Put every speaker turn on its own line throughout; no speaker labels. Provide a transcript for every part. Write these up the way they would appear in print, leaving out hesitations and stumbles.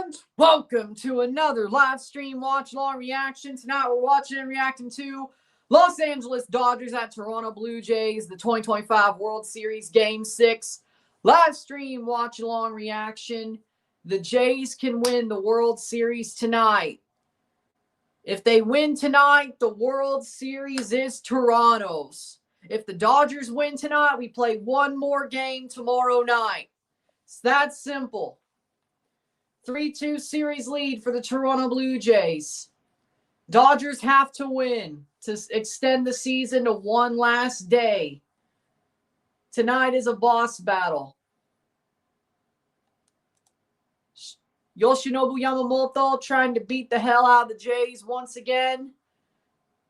And welcome to another live stream watch along reaction. Tonight we're watching and reacting to Los Angeles Dodgers at Toronto Blue Jays, the 2025 World Series Game 6. Live stream watch along reaction. The Jays can win the World Series tonight. If they win tonight, the World Series is Toronto's. If the Dodgers win tonight, we play one more game tomorrow night. It's that simple. 3-2 series lead for the Toronto Blue Jays. Dodgers have to win to extend the season to one last day. Tonight is a boss battle. Yoshinobu Yamamoto trying to beat the hell out of the Jays once again.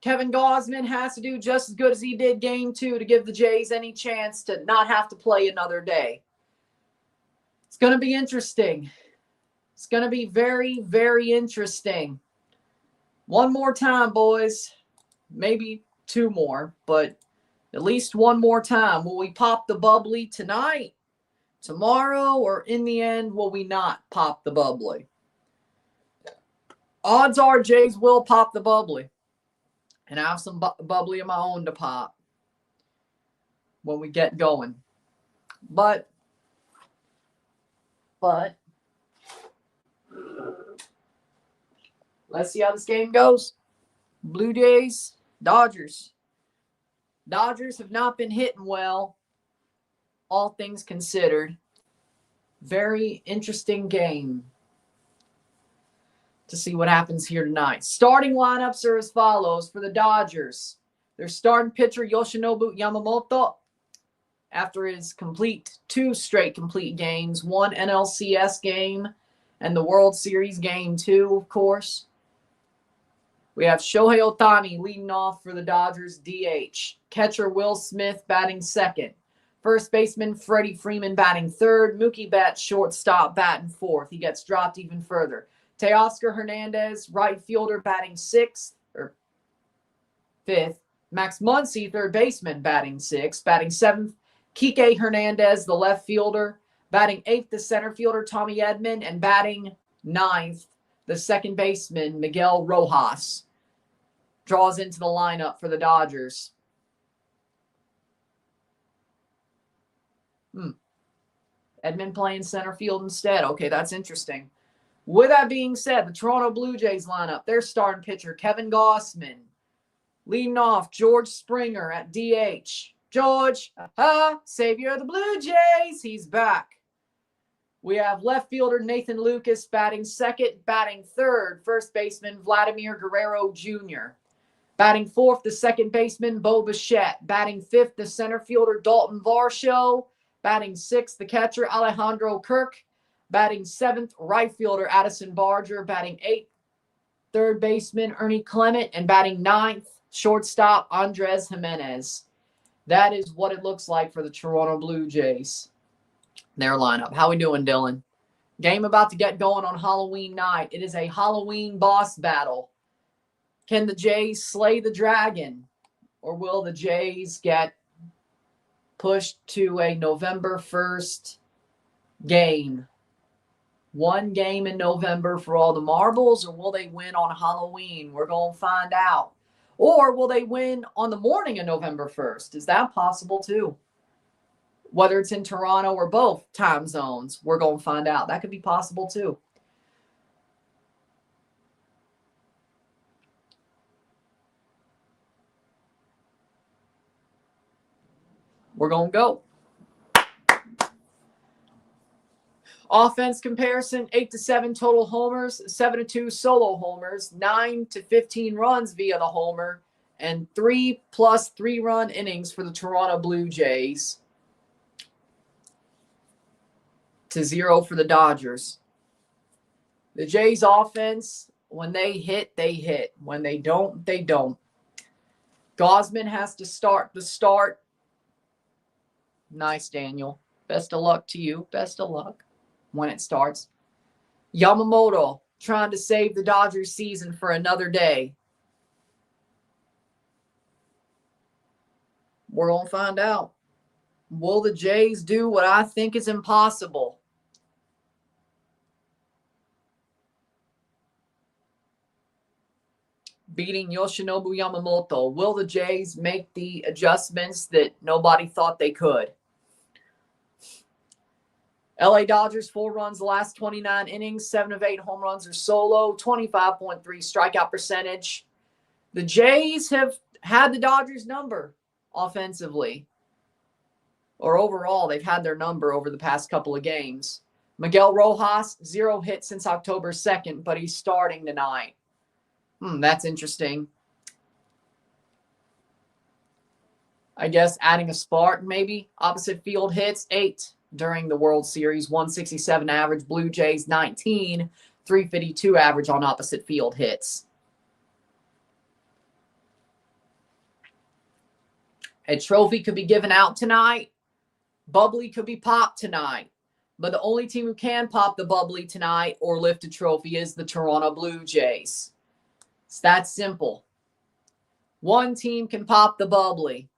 Kevin Gausman has to do just as good as he did Game 2 to give the Jays any chance to not have to play another day. It's going to be interesting. It's going to be very, very interesting. One more time, boys. Maybe two more, but at least one more time. Will we pop the bubbly tonight, tomorrow, or in the end, will we not pop the bubbly? Odds are Jays will pop the bubbly. And I have some bubbly of my own to pop when we get going. But let's see how this game goes. Blue Jays, Dodgers. Dodgers have not been hitting well, all things considered. Very interesting game to see what happens here tonight. Starting lineups are as follows for the Dodgers. Their starting pitcher, Yoshinobu Yamamoto, after his two straight complete games, one NLCS game and the World Series Game 2, of course. We have Shohei Ohtani leading off for the Dodgers DH. Catcher Will Smith batting second. First baseman Freddie Freeman batting third. Mookie Betts shortstop batting fourth. He gets dropped even further. Teoscar Hernandez, right fielder, batting fifth. Max Muncy, third baseman, batting sixth. Batting seventh, Kike Hernandez, the left fielder. Batting eighth, the center fielder, Tommy Edman. And batting ninth, the second baseman, Miguel Rojas. Draws into the lineup for the Dodgers. Edman playing center field instead. Okay, that's interesting. With that being said, the Toronto Blue Jays lineup, their starting pitcher, Kevin Gausman. Leading off, George Springer at DH. George, savior of the Blue Jays, he's back. We have left fielder Nathan Lucas batting second, batting third, first baseman Vladimir Guerrero Jr. Batting fourth, the second baseman Bo Bichette. Batting fifth, the center fielder Dalton Varsho. Batting sixth, the catcher Alejandro Kirk. Batting seventh, right fielder Addison Barger. Batting eighth, third baseman Ernie Clement. And batting ninth, shortstop Andres Jimenez. That is what it looks like for the Toronto Blue Jays. Their lineup. How we doing, Dillon? Game about to get going on Halloween night. It is a Halloween boss battle. Can the Jays slay the dragon? Or will the Jays get pushed to a November 1st game? One game in November for all the marbles, or will they win on Halloween? We're going to find out. Or will they win on the morning of November 1st? Is that possible too? Whether it's in Toronto or both time zones, we're going to find out. That could be possible too. We're going to go. Offense comparison, 8-7 total homers, 7-2 solo homers, 9-15 runs via the homer, and 3+ 3-run innings for the Toronto Blue Jays. To 0 for the Dodgers. The Jays offense, when they hit, they hit. When they don't, they don't. Gausman has to start the start. Nice, Daniel. Best of luck to you. Best of luck when it starts. Yamamoto trying to save the Dodgers season for another day. We're going to find out. Will the Jays do what I think is impossible? beating Yoshinobu Yamamoto. Will the Jays make the adjustments that nobody thought they could? LA Dodgers, 4 runs the last 29 innings, 7 of 8 home runs are solo, 25.3 strikeout percentage. The Jays have had the Dodgers' number offensively. Or overall, they've had their number over the past couple of games. Miguel Rojas, 0 hits since October 2nd, but he's starting tonight. That's interesting. I guess adding a spark, maybe. Opposite field hits, 8 during the World Series. 167 average. Blue Jays, 19. 352 average on opposite field hits. A trophy could be given out tonight. Bubbly could be popped tonight. But the only team who can pop the bubbly tonight or lift a trophy is the Toronto Blue Jays. It's that simple. One team can pop the bubbly.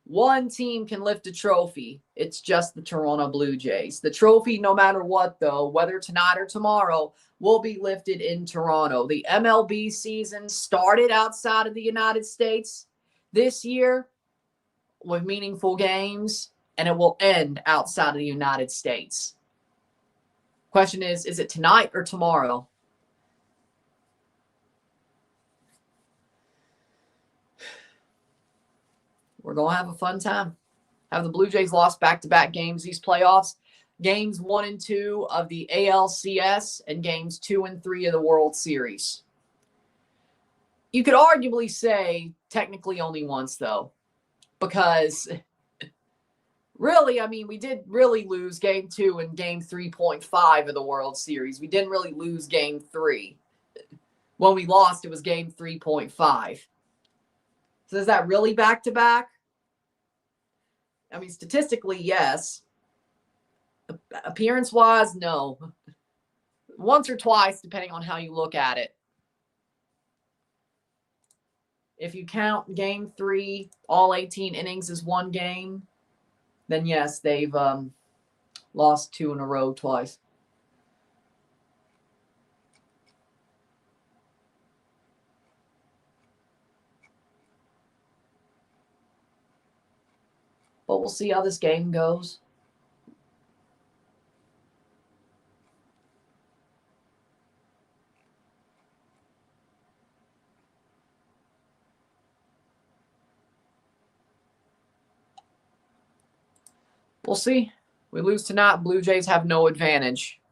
One team can lift a trophy. It's just the Toronto Blue Jays. The trophy, no matter what, though, whether tonight or tomorrow, will be lifted in Toronto. The MLB season started outside of the United States this year with meaningful games, and it will end outside of the United States. Question is it tonight or tomorrow? We're going to have a fun time. Have the Blue Jays lost back-to-back games these playoffs? Games 1 and 2 of the ALCS and games 2 and 3 of the World Series. You could arguably say technically only once, though, because really, I mean, we did really lose game 2 and game 3.5 of the World Series. We didn't really lose game 3. When we lost, it was game 3.5. So is that really back-to-back? I mean, statistically, yes. Appearance-wise, no. Once or twice, depending on how you look at it. If you count game 3, all 18 innings as one game, then yes, they've lost 2 in a row twice. But we'll see how this game goes. We'll see. We lose tonight. Blue Jays have no advantage,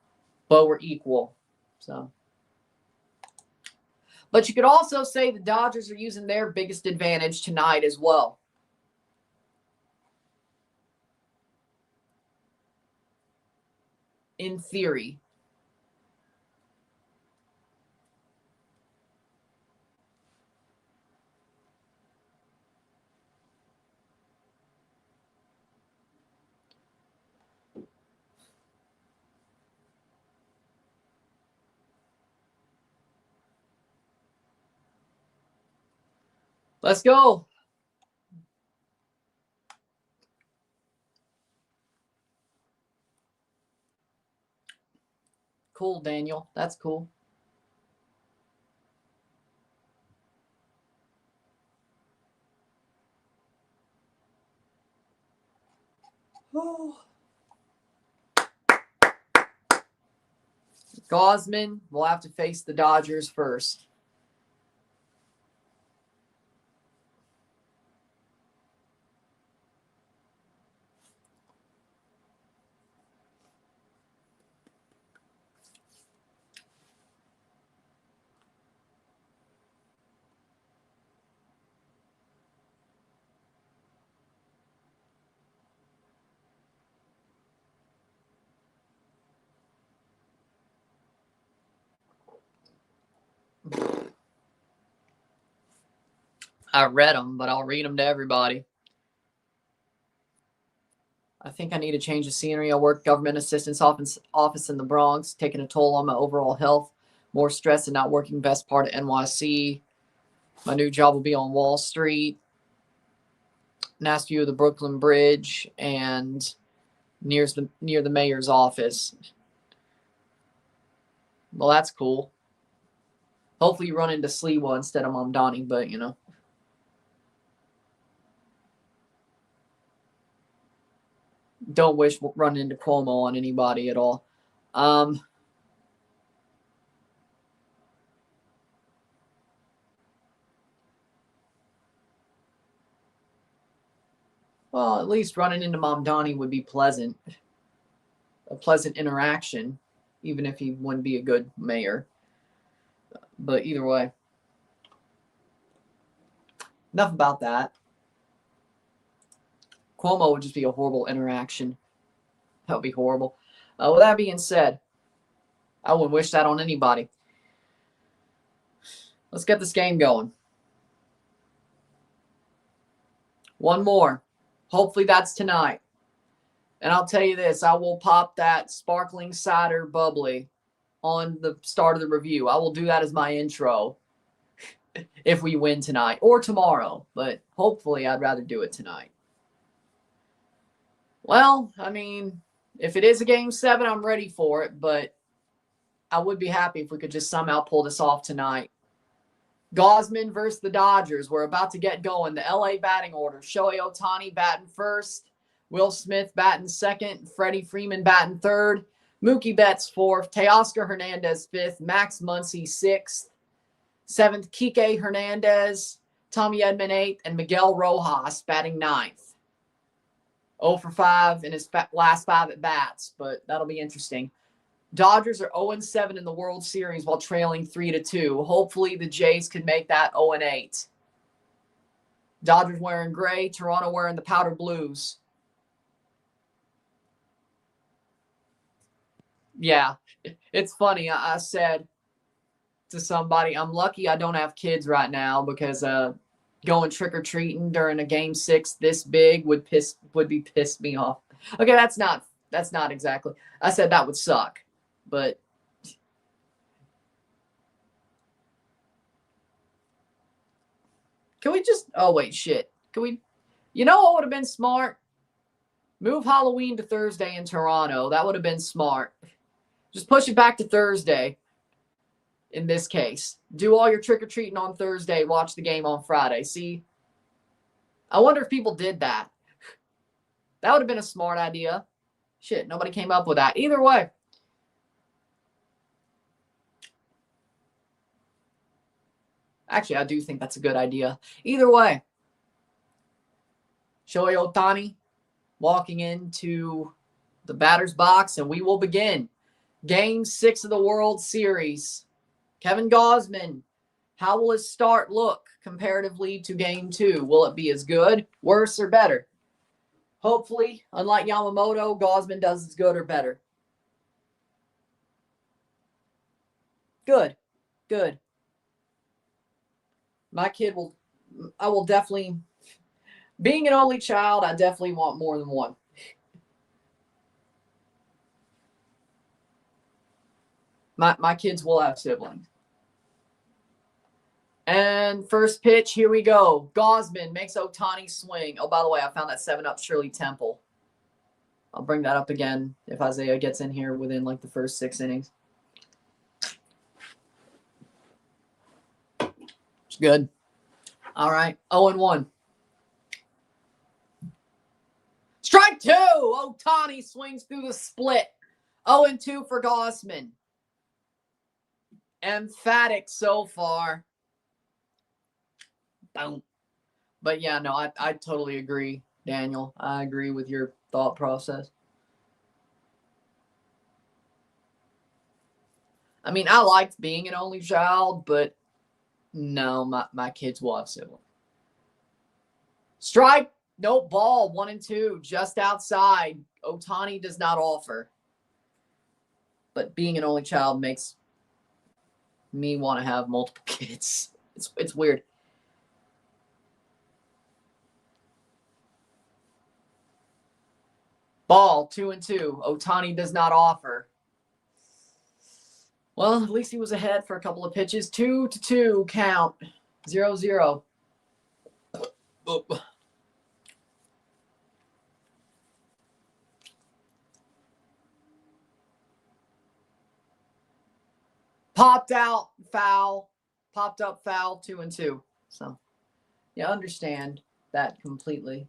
but we're equal. So, but you could also say the Dodgers are using their biggest advantage tonight as well. In theory. Let's go. Cool, Daniel. That's cool. Oh. Gausman will have to face the Dodgers first. I read them, but I'll read them to everybody. I think I need to change the scenery. I work government assistance office in the Bronx, taking a toll on my overall health. More stress and not working best part of NYC. My new job will be on Wall Street. Nice view of the Brooklyn Bridge and near the mayor's office. Well, that's cool. Hopefully you run into Sliwa instead of Mamdani, but, you know. Don't wish running into Cuomo on anybody at all. Well, at least running into Mamdani would be pleasant. A pleasant interaction, even if he wouldn't be a good mayor. But either way. Enough about that. Cuomo would just be a horrible interaction. That would be horrible. With that being said, I wouldn't wish that on anybody. Let's get this game going. One more. Hopefully that's tonight. And I'll tell you this, I will pop that sparkling cider bubbly on the start of the review. I will do that as my intro if we win tonight or tomorrow. But hopefully I'd rather do it tonight. Well, I mean, if it is a game 7, I'm ready for it. But I would be happy if we could just somehow pull this off tonight. Gausman versus the Dodgers. We're about to get going. The LA batting order. Shohei Ohtani batting first. Will Smith batting second. Freddie Freeman batting third. Mookie Betts fourth. Teoscar Hernandez fifth. Max Muncy sixth. Seventh, Kike Hernandez. Tommy Edman eighth. And Miguel Rojas batting ninth. 0 for 5 in his last 5 at bats, but that'll be interesting. Dodgers are 0-7 in the World Series while trailing 3-2. Hopefully the Jays can make that 0-8. Dodgers wearing gray, Toronto wearing the powder blues. Yeah, it's funny. I said to somebody, I'm lucky I don't have kids right now because going trick-or-treating during a game 6 this big would piss me off. Okay, that's not exactly. I said that would suck. But can we just, oh wait, shit. Can we, you know what would have been smart? Move Halloween to Thursday in Toronto. That would have been smart. Just push it back to Thursday in this case. Do all your trick-or-treating on Thursday. Watch the game on Friday. See? I wonder if people did that. That would have been a smart idea. Shit, nobody came up with that. Either way. Actually, I do think that's a good idea. Either way. Shohei Ohtani walking into the batter's box, and we will begin. Game 6 of the World Series. Kevin Gausman, how will his start look comparatively to Game 2? Will it be as good, worse, or better? Hopefully, unlike Yamamoto, Gausman does as good or better. Good. Good. My kid will, I will definitely, being an only child, I definitely want more than one. My kids will have siblings. And first pitch, here we go. Gausman makes Ohtani swing. Oh, by the way, I found that 7-up Shirley Temple. I'll bring that up again if Isaiah gets in here within like the first 6 innings. It's good. All right, 0-1. Strike 2. Ohtani swings through the split. 0-2 for Gausman. Emphatic so far. Boom. But yeah, no, I totally agree, Daniel. I agree with your thought process. I mean, I liked being an only child, but no, my kids will have siblings. Strike, no ball, 1-2, just outside. Ohtani does not offer. But being an only child makes me want to have multiple kids. It's weird. Ball, 2-2. Ohtani does not offer. Well, at least he was ahead for a couple of pitches. 2-2 count. 0-0. Oh. Popped out, foul. Popped up foul, 2-2. So, yeah, understand that completely.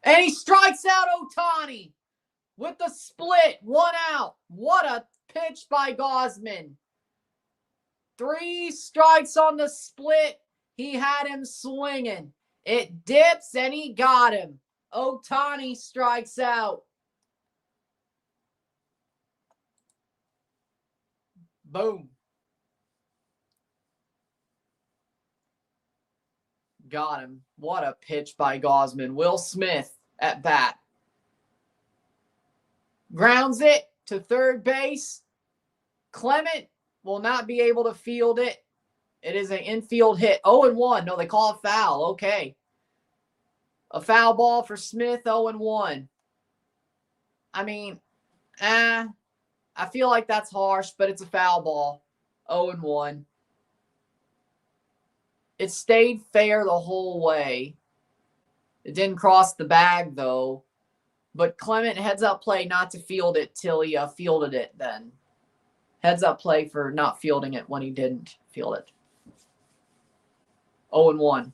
And he strikes out Ohtani with the split, 1 out. What a pitch by Gausman. 3 strikes on the split. He had him swinging. It dips and he got him. Ohtani strikes out. Boom. Got him. What a pitch by Gausman. Will Smith at bat. Grounds it to third base. Clement will not be able to field it. It is an infield hit. 0-1. No, they call it foul. Okay. A foul ball for Smith, 0-1. I mean, I feel like that's harsh, but it's a foul ball. 0-1. It stayed fair the whole way. It didn't cross the bag, though. But Clement heads up play not to field it till he fielded it then. Heads up play for not fielding it when he didn't field it. 0-1.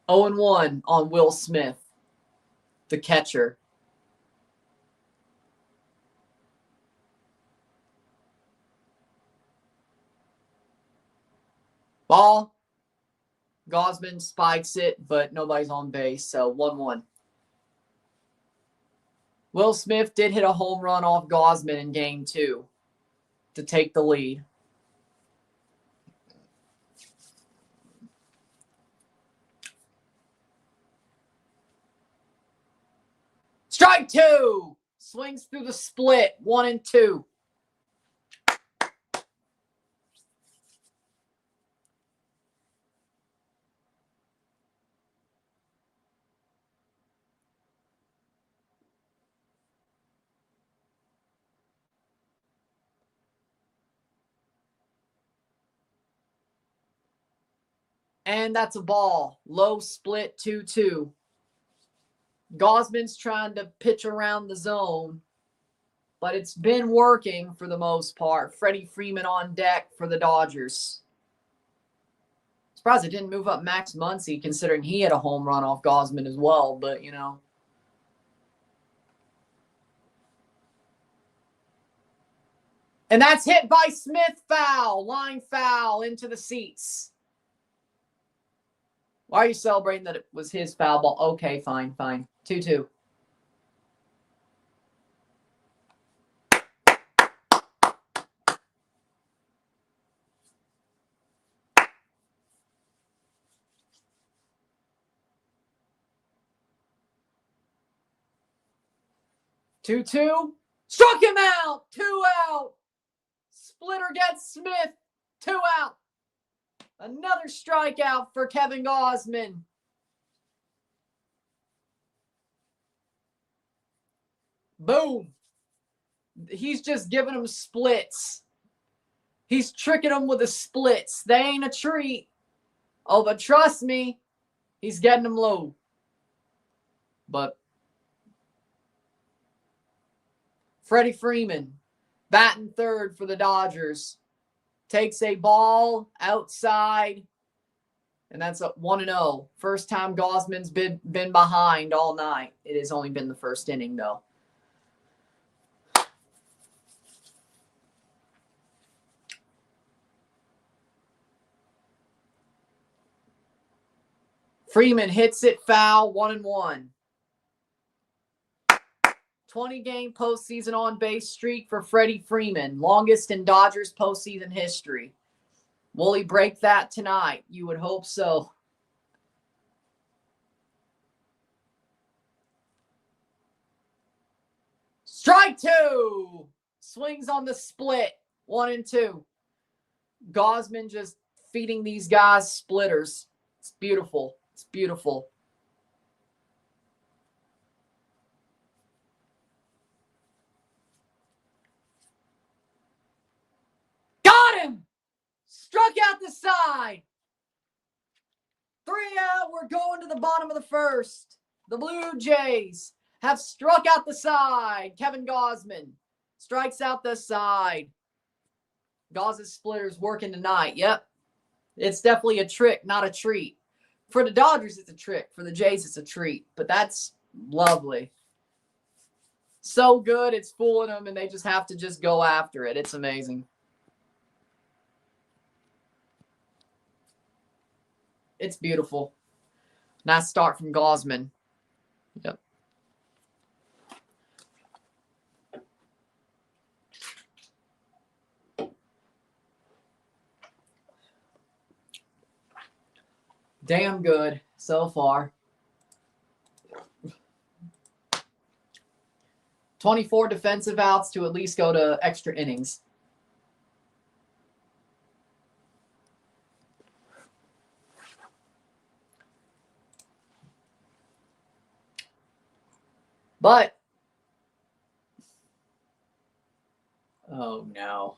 Oh, 0-1 on Will Smith, the catcher. Ball. Gausman spikes it, but nobody's on base, so 1-1. Will Smith did hit a home run off Gausman in game 2 to take the lead. Strike 2. Swings through the split, 1-2. And that's a ball. Low split, 2-2. Gausman's trying to pitch around the zone, but it's been working for the most part. Freddie Freeman on deck for the Dodgers. Surprised it didn't move up Max Muncy, considering he had a home run off Gausman as well, but, you know. And that's hit by Smith, foul. Line foul into the seats. Why are you celebrating that it was his foul ball? Okay, fine. 2-2. Struck him out. 2 out. Splitter gets Smith. 2 out. Another strikeout for Kevin Gausman. Boom. He's just giving them splits. He's tricking them with the splits. They ain't a treat. Oh, but trust me, he's getting them low. But Freddie Freeman, batting third for the Dodgers, takes a ball outside, and that's a 1-0. First time Gausman's been behind all night. It has only been the first inning, though. Freeman hits it foul, 1-1. 20-game postseason on-base streak for Freddie Freeman, longest in Dodgers postseason history. Will he break that tonight? You would hope so. Strike 2. Swings on the split, 1-2. Gausman just feeding these guys splitters. It's beautiful. It's beautiful. Struck out the side. 3 out. We're going to the bottom of the first. The Blue Jays have struck out the side. Kevin Gausman strikes out the side. Gauze's splitter's working tonight. Yep. It's definitely a trick, not a treat. For the Dodgers, it's a trick. For the Jays, it's a treat. But that's lovely. So good, it's fooling them, and they just have to just go after it. It's amazing. It's beautiful. Nice start from Gausman. Yep. Damn good so far. 24 defensive outs to at least go to extra innings. But, oh no.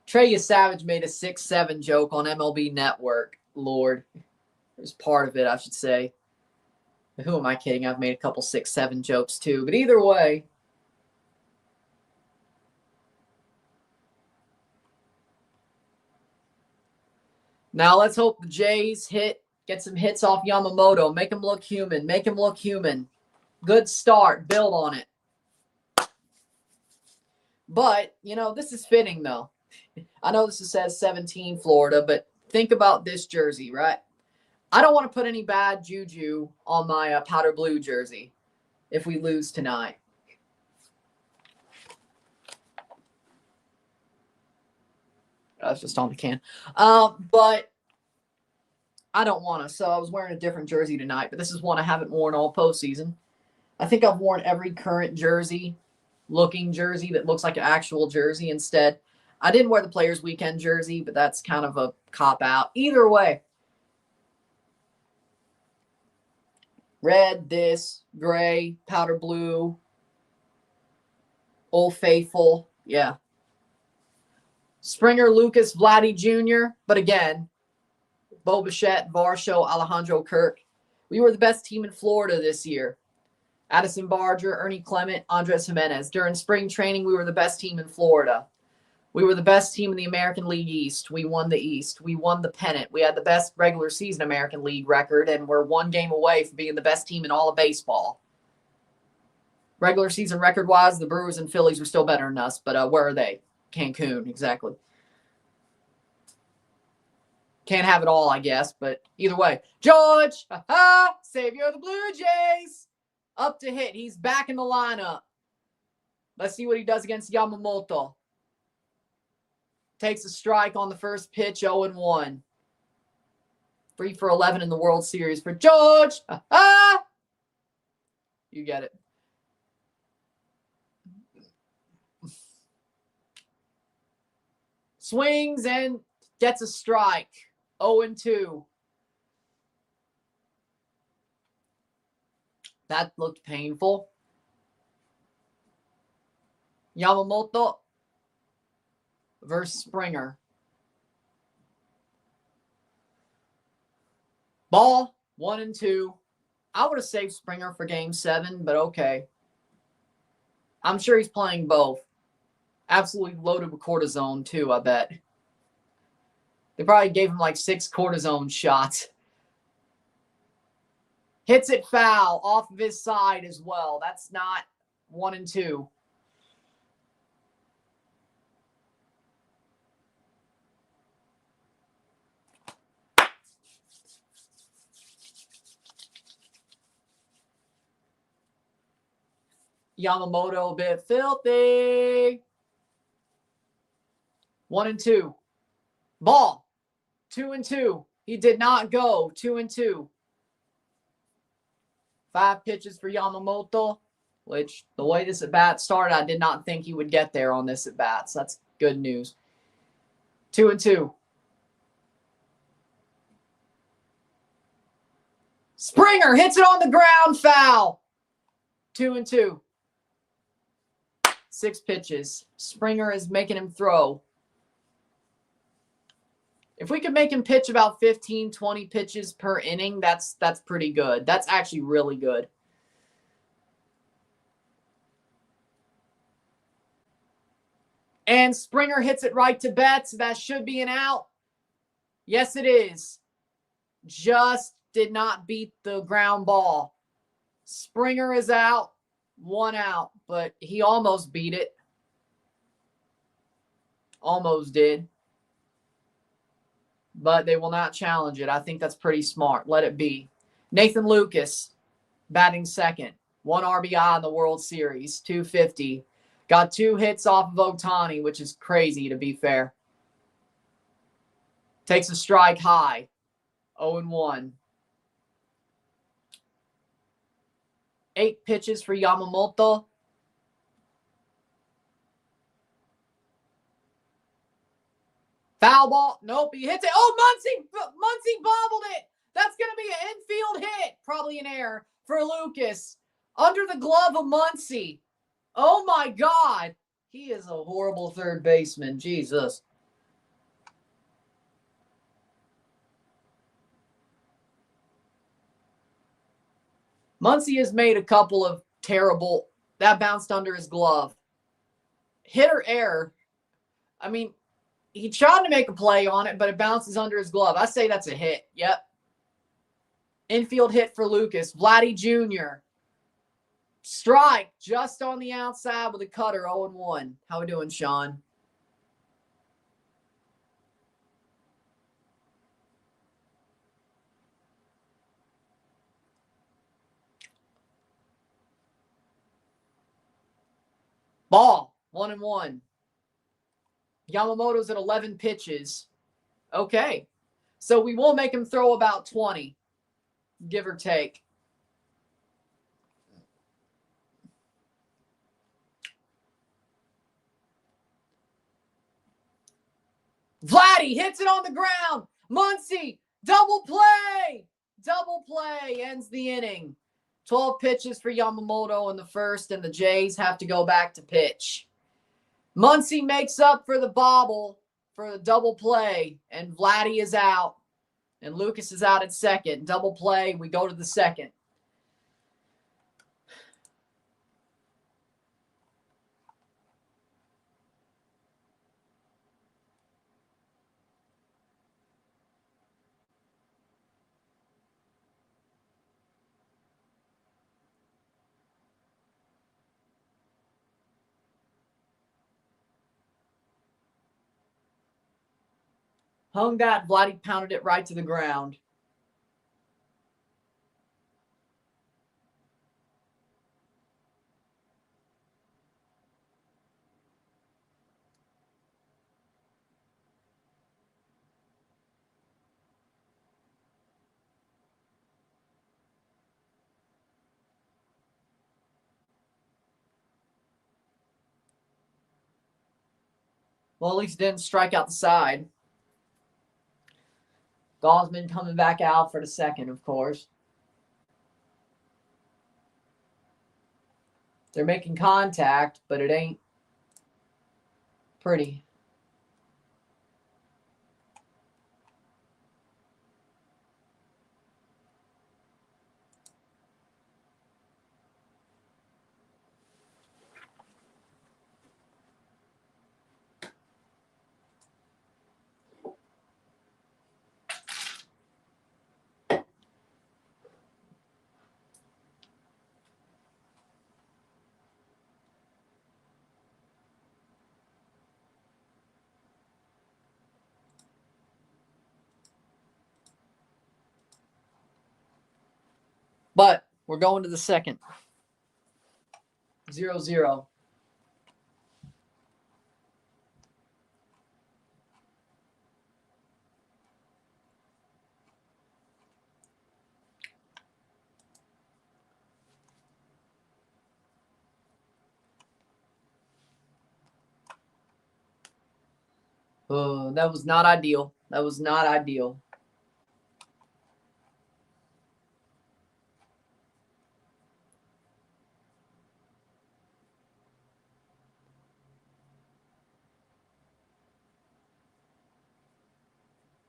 Trey Savage made a 6-7 joke on MLB Network. Lord. It was part of it, I should say. Who am I kidding? I've made a couple 6-7 jokes too. But either way. Now let's hope the Jays get some hits off Yamamoto. Make him look human. Make him look human. Good start. Build on it. But, you know, this is fitting though. I know this says 17 Florida, but think about this jersey, right? I don't want to put any bad juju on my powder blue jersey if we lose tonight. That's just on the can. But I don't want to. So I was wearing a different jersey tonight, but this is one I haven't worn all postseason. I think I've worn every current looking jersey that looks like an actual jersey instead. I didn't wear the Players Weekend jersey, but that's kind of a cop-out. Either way. Red, this, gray, powder blue, Old Faithful. Yeah. Springer, Lucas, Vladdy Jr. But again, Bo Bichette, Varsho, Alejandro Kirk. We were the best team in Florida this year. Addison Barger, Ernie Clement, Andres Jimenez. During spring training, we were the best team in Florida. We were the best team in the American League East. We won the East. We won the pennant. We had the best regular season American League record, and we're one game away from being the best team in all of baseball. Regular season record-wise, the Brewers and Phillies were still better than us, but where are they? Cancun, exactly. Can't have it all, I guess, but either way. George, savior of the Blue Jays. Up to hit. He's back in the lineup. Let's see what he does against Yamamoto. Takes a strike on the first pitch, 0-1. 3 for 11 in the World Series for George. You get it. Swings and gets a strike. 0-2. That looked painful. Yamamoto versus Springer. Ball, 1-2. I would have saved Springer for game 7, but okay. I'm sure he's playing both. Absolutely loaded with cortisone, too, I bet. They probably gave him like 6 cortisone shots. Hits it foul off of his side as well. That's not 1-2. Yamamoto a bit filthy. 1-2. Ball. 2-2. He did not go. 2-2. 5 pitches for Yamamoto, which the way this at-bat started, I did not think he would get there on this at-bat. So that's good news. 2-2. Springer hits it on the ground, foul. 2-2. 6 pitches. Springer is making him throw. If we could make him pitch about 15, 20 pitches per inning, that's pretty good. That's actually really good. And Springer hits it right to Betts. That should be an out. Yes, it is. Just did not beat the ground ball. Springer is out. 1 out, but he almost beat it. Almost did. But they will not challenge it. I think that's pretty smart. Let it be. Nathan Lucas, batting second. 1 RBI in the World Series, 250. Got 2 hits off of Ohtani, which is crazy to be fair. Takes a strike high. 0-1. 8 pitches for Yamamoto. Foul ball. Nope, he hits it. Oh, Muncy bobbled it. That's going to be an infield hit. Probably an error for Lucas. Under the glove of Muncy. Oh, my God. He is a horrible third baseman. Jesus. Muncy has made a couple of terrible. That bounced under his glove. Hit or error. I mean, he tried to make a play on it, but it bounces under his glove. I say that's a hit. Yep. Infield hit for Lucas. Vladdy Jr. Strike just on the outside with a cutter. 0-1. How we doing, Sean? Ball. 1-1. Yamamoto's at 11 pitches. Okay. So we will make him throw about 20, give or take. Vladdy hits it on the ground. Muncy, double play. Double play ends the inning. 12 pitches for Yamamoto in the first, and the Jays have to go back to pitch. Muncy makes up for the bobble for the double play, and Vladdy is out, and Lucas is out at second. Double play, we go to the second. Hung that, Vladdy pounded it right to the ground. Well, at least didn't strike out the side. Gosman coming back out for the second, of course. They're making contact, but it ain't pretty. But we're going to the second. 0-0. That was not ideal. That was not ideal.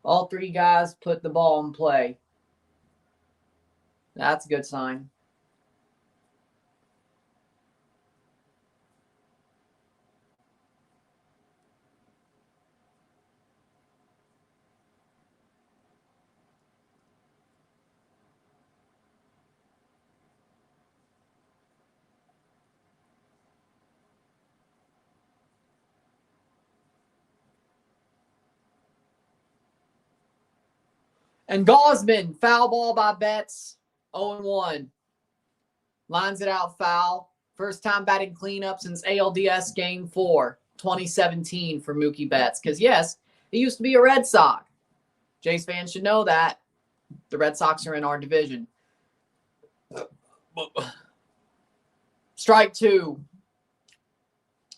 All three guys put the ball in play. That's a good sign. And Gausman, foul ball by Betts, 0-1. Lines it out foul. First time batting cleanup since ALDS Game 4, 2017 for Mookie Betts. Because, yes, he used to be a Red Sox. Jays fans should know that. The Red Sox are in our division. Strike 2,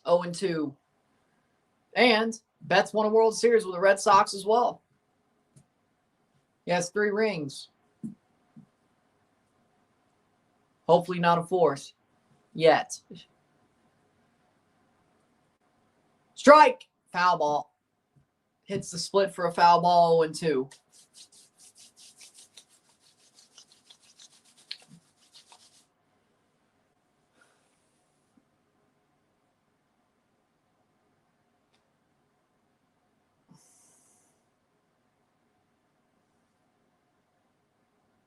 0-2. And Betts won a World Series with the Red Sox as well. He has 3 rings. Hopefully not a 4th yet. Strike. Foul ball. Hits the split for a foul ball, 0-2.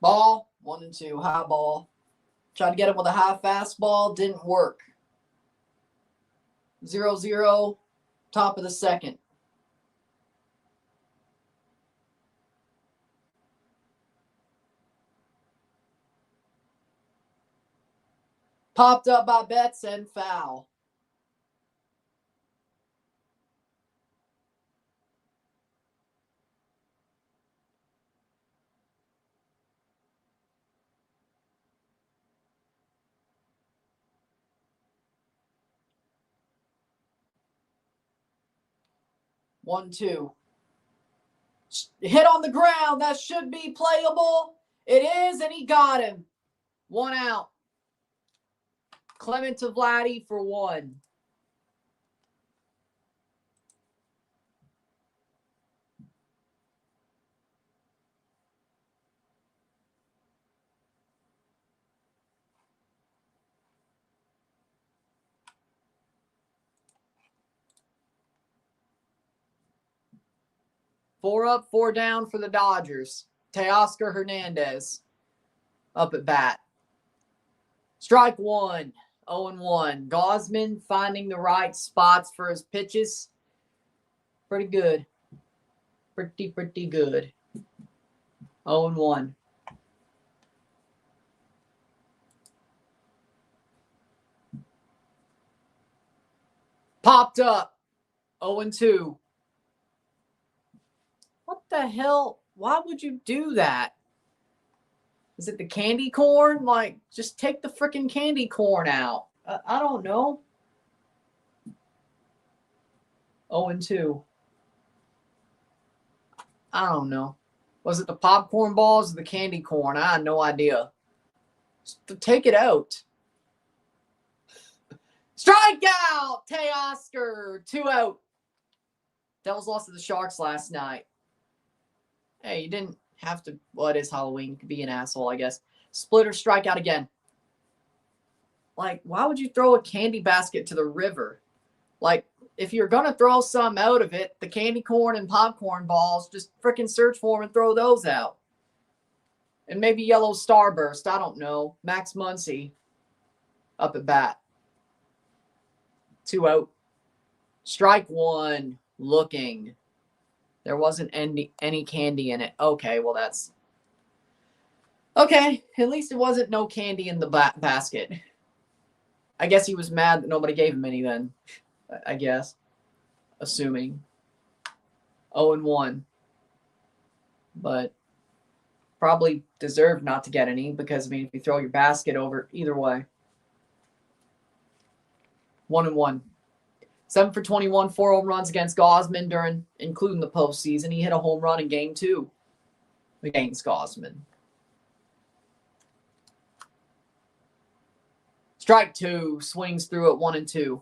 Ball, 1-2. High ball. Tried to get him with a high fastball. Didn't work. 0-0. Top of the second. Popped up by Betts and foul. One, two. Hit on the ground. That should be playable. It is, and he got him. 1 out. Clement to Vladdy for 1. Four up, 4 down for the Dodgers. Teoscar Hernandez up at bat. Strike 1, 0-1. Gausman finding the right spots for his pitches. Pretty good. Pretty good. 0-1. Popped up. 0-2. What the hell? Why would you do that? Is it the candy corn? Like, just take the freaking candy corn out. I don't know. 0-2. I don't know. Was it the popcorn balls or the candy corn? I had no idea. Just take it out. Strikeout! Teoscar. 2 out. Devils lost to the Sharks last night. Hey, you didn't have to. Well, it is Halloween. You could be an asshole, I guess. Splitter, strikeout again. Like, why would you throw a candy basket to the river? Like, if you're going to throw some out of it, the candy corn and popcorn balls, just freaking search for them and throw those out. And maybe yellow starburst. I don't know. Max Muncy up at bat. 2 out. Strike 1. Looking. There wasn't any candy in it. Okay, well, that's... Okay, at least it wasn't no candy in the basket. I guess he was mad that nobody gave him any then. I guess. Assuming. 0-1. But probably deserved not to get any because, I mean, if you throw your basket over, either way. 1-1. 7 for 21, 4 home runs against Gausman including the postseason. He hit a home run in Game 2 against Gausman. Strike 2, swings through at 1-2.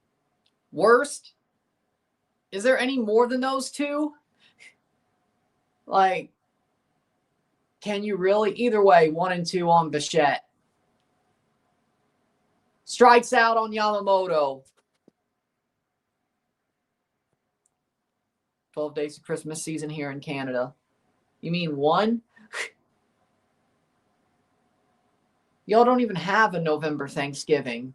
Worst? Is there any more than those two? Like, can you really? Either way, 1 and 2 on Bichette. Strikes out on Yamamoto. 12 days of Christmas season here in Canada. You mean 1? Y'all don't even have a November Thanksgiving.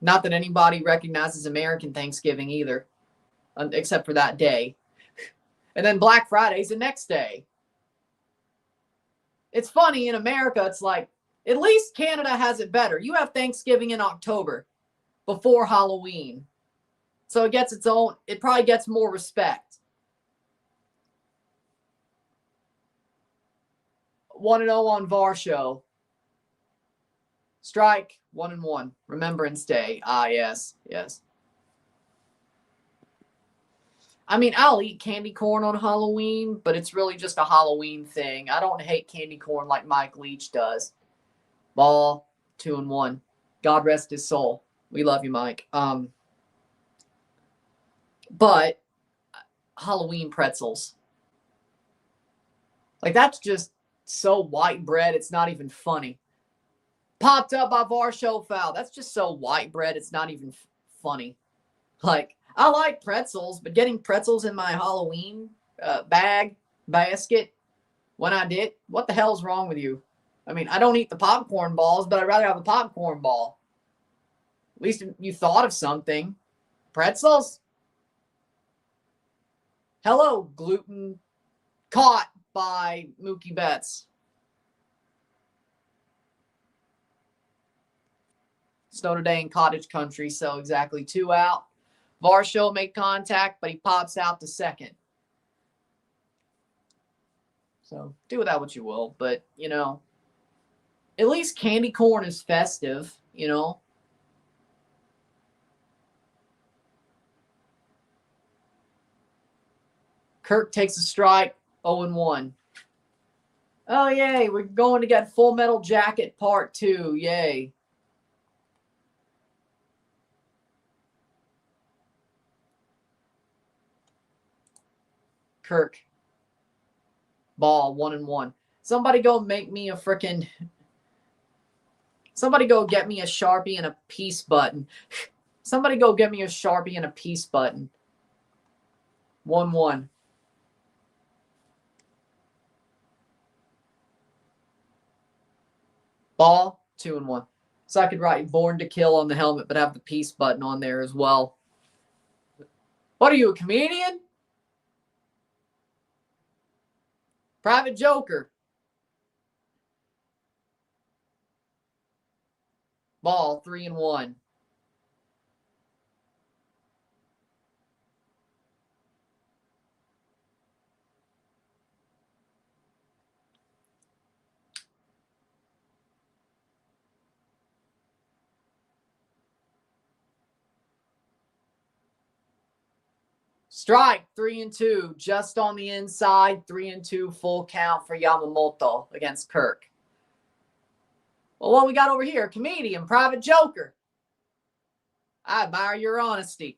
Not that anybody recognizes American Thanksgiving either, except for that day. And then Black Friday's the next day. It's funny, in America, it's like, at least Canada has it better. You have Thanksgiving in October before Halloween. So it gets its own, it probably gets more respect. 1-0 on Varsho. Strike, 1-1. Remembrance Day. Ah, yes, yes. I mean, I'll eat candy corn on Halloween, but it's really just a Halloween thing. I don't hate candy corn like Mike Leach does. Ball, 2-1. God rest his soul. We love you, Mike. But Halloween pretzels. Like, that's just so white bread, it's not even funny. Popped up by Varsho foul. That's just so white bread, it's not even funny. Like, I like pretzels, but getting pretzels in my Halloween basket when I did, what the hell's wrong with you? I mean, I don't eat the popcorn balls, but I'd rather have a popcorn ball. At least you thought of something. Pretzels? Hello, gluten. Caught by Mookie Betts. Snow today in cottage country, so exactly 2 out. Varsho made contact, but he pops out to second. So do with that what you will, but, you know, at least candy corn is festive, you know. Kirk takes a strike, 0-1. Oh, yay, we're going to get Full Metal Jacket Part 2. Yay. Kirk. Ball, 1-1. Somebody go make me a frickin'... Somebody go get me a Sharpie and a peace button. Somebody go get me a Sharpie and a peace button. 1-1. Ball, 2-1. So I could write Born to Kill on the helmet, but have the peace button on there as well. What are you, a comedian? Private Joker. Ball, 3-1. Strike, 3-2. Just on the inside, 3-2 full count for Yamamoto against Kirk. Well, what we got over here? Comedian, Private Joker. I admire your honesty.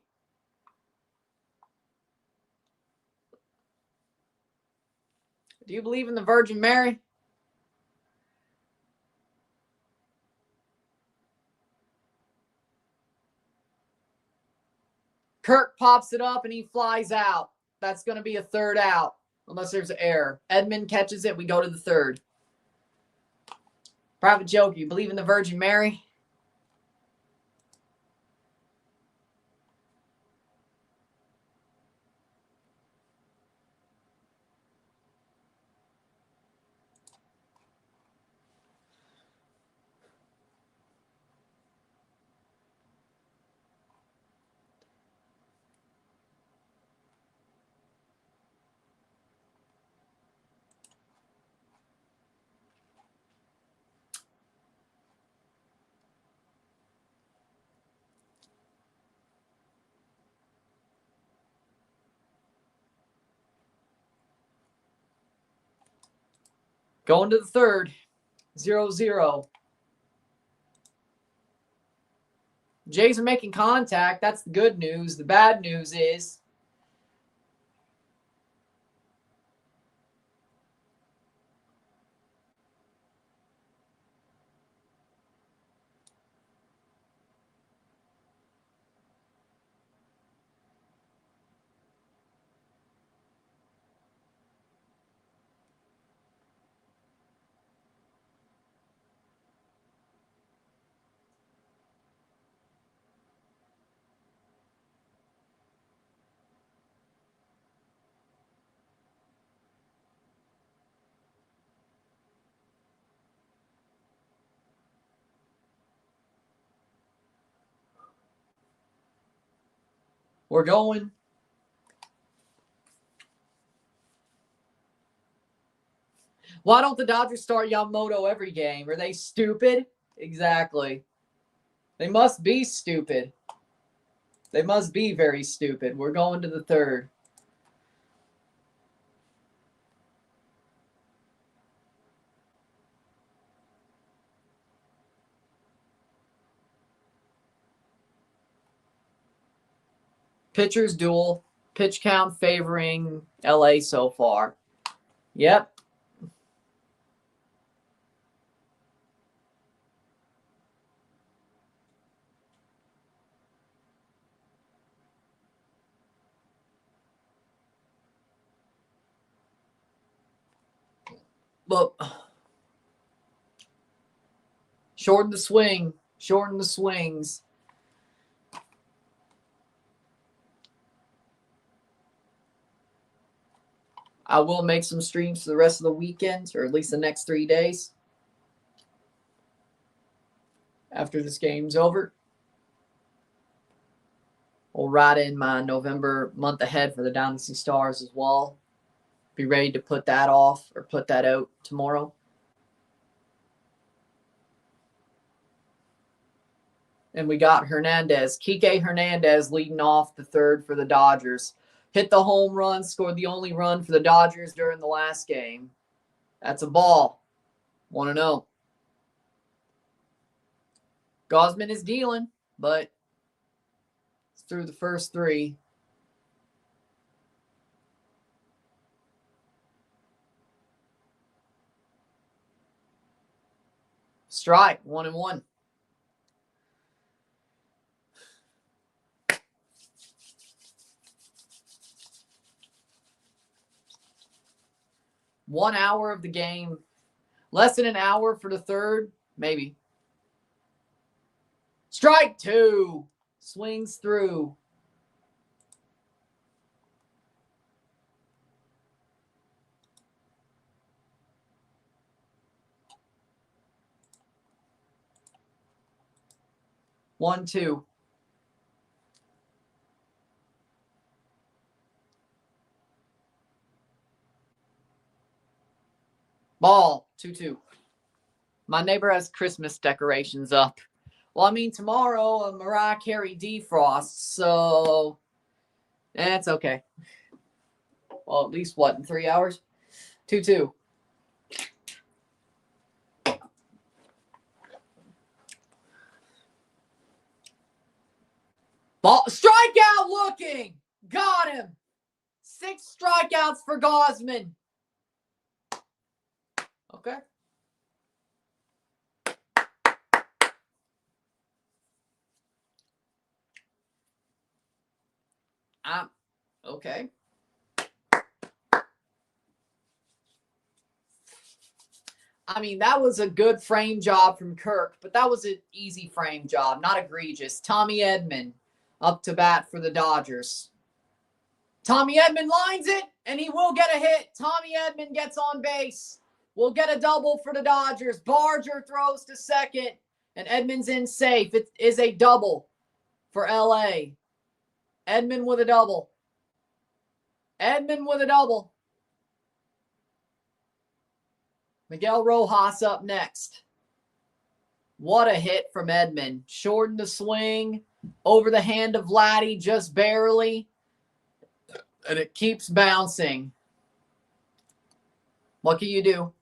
Do you believe in the Virgin Mary? Kirk pops it up and he flies out. That's going to be a 3rd out, unless there's an error. Edmund catches it. We go to the 3rd. Private Joker, you believe in the Virgin Mary? Going to the 3rd. 0-0. Jays are making contact. That's the good news. The bad news is we're going. Why don't the Dodgers start Yamamoto every game? Are they stupid? Exactly. They must be stupid. They must be very stupid. We're going to the third. Pitchers duel. Pitch count favoring LA so far. Yep. Look. Shorten the swing. Shorten the swings. I will make some streams for the rest of the weekend, or at least the next 3 days after this game's over. We'll write in my November month ahead for the Dynasty Stars as well. Be ready to put that off or put that out tomorrow. And we got Hernandez. Kike Hernandez leading off the third for the Dodgers. Hit the home run, scored the only run for the Dodgers during the last game. That's a ball. 1-0. Gausman is dealing, but it's through the first three. Strike, 1-1. One hour of the game. Less than an hour for the third, maybe. Strike two. Swings through. One, two. Ball, 2-2. My neighbor has Christmas decorations up. Well, I mean, tomorrow, a Mariah Carey defrost, so it's okay. Well, at least, what, in 3 hours? 2-2. Ball, strikeout looking. Got him. 6 strikeouts for Gausman. Okay. Okay. I mean, that was a good frame job from Kirk, but that was an easy frame job, not egregious. Tommy Edman up to bat for the Dodgers. Tommy Edman lines it, and he will get a hit. Tommy Edman gets on base. We'll get a double for the Dodgers. Barger throws to second, and Edman's in safe. It is a double for LA. Edman with a double. Edman with a double. Miguel Rojas up next. What a hit from Edman. Shortened the swing. Over the hand of Vladdy just barely. And it keeps bouncing. What can you do?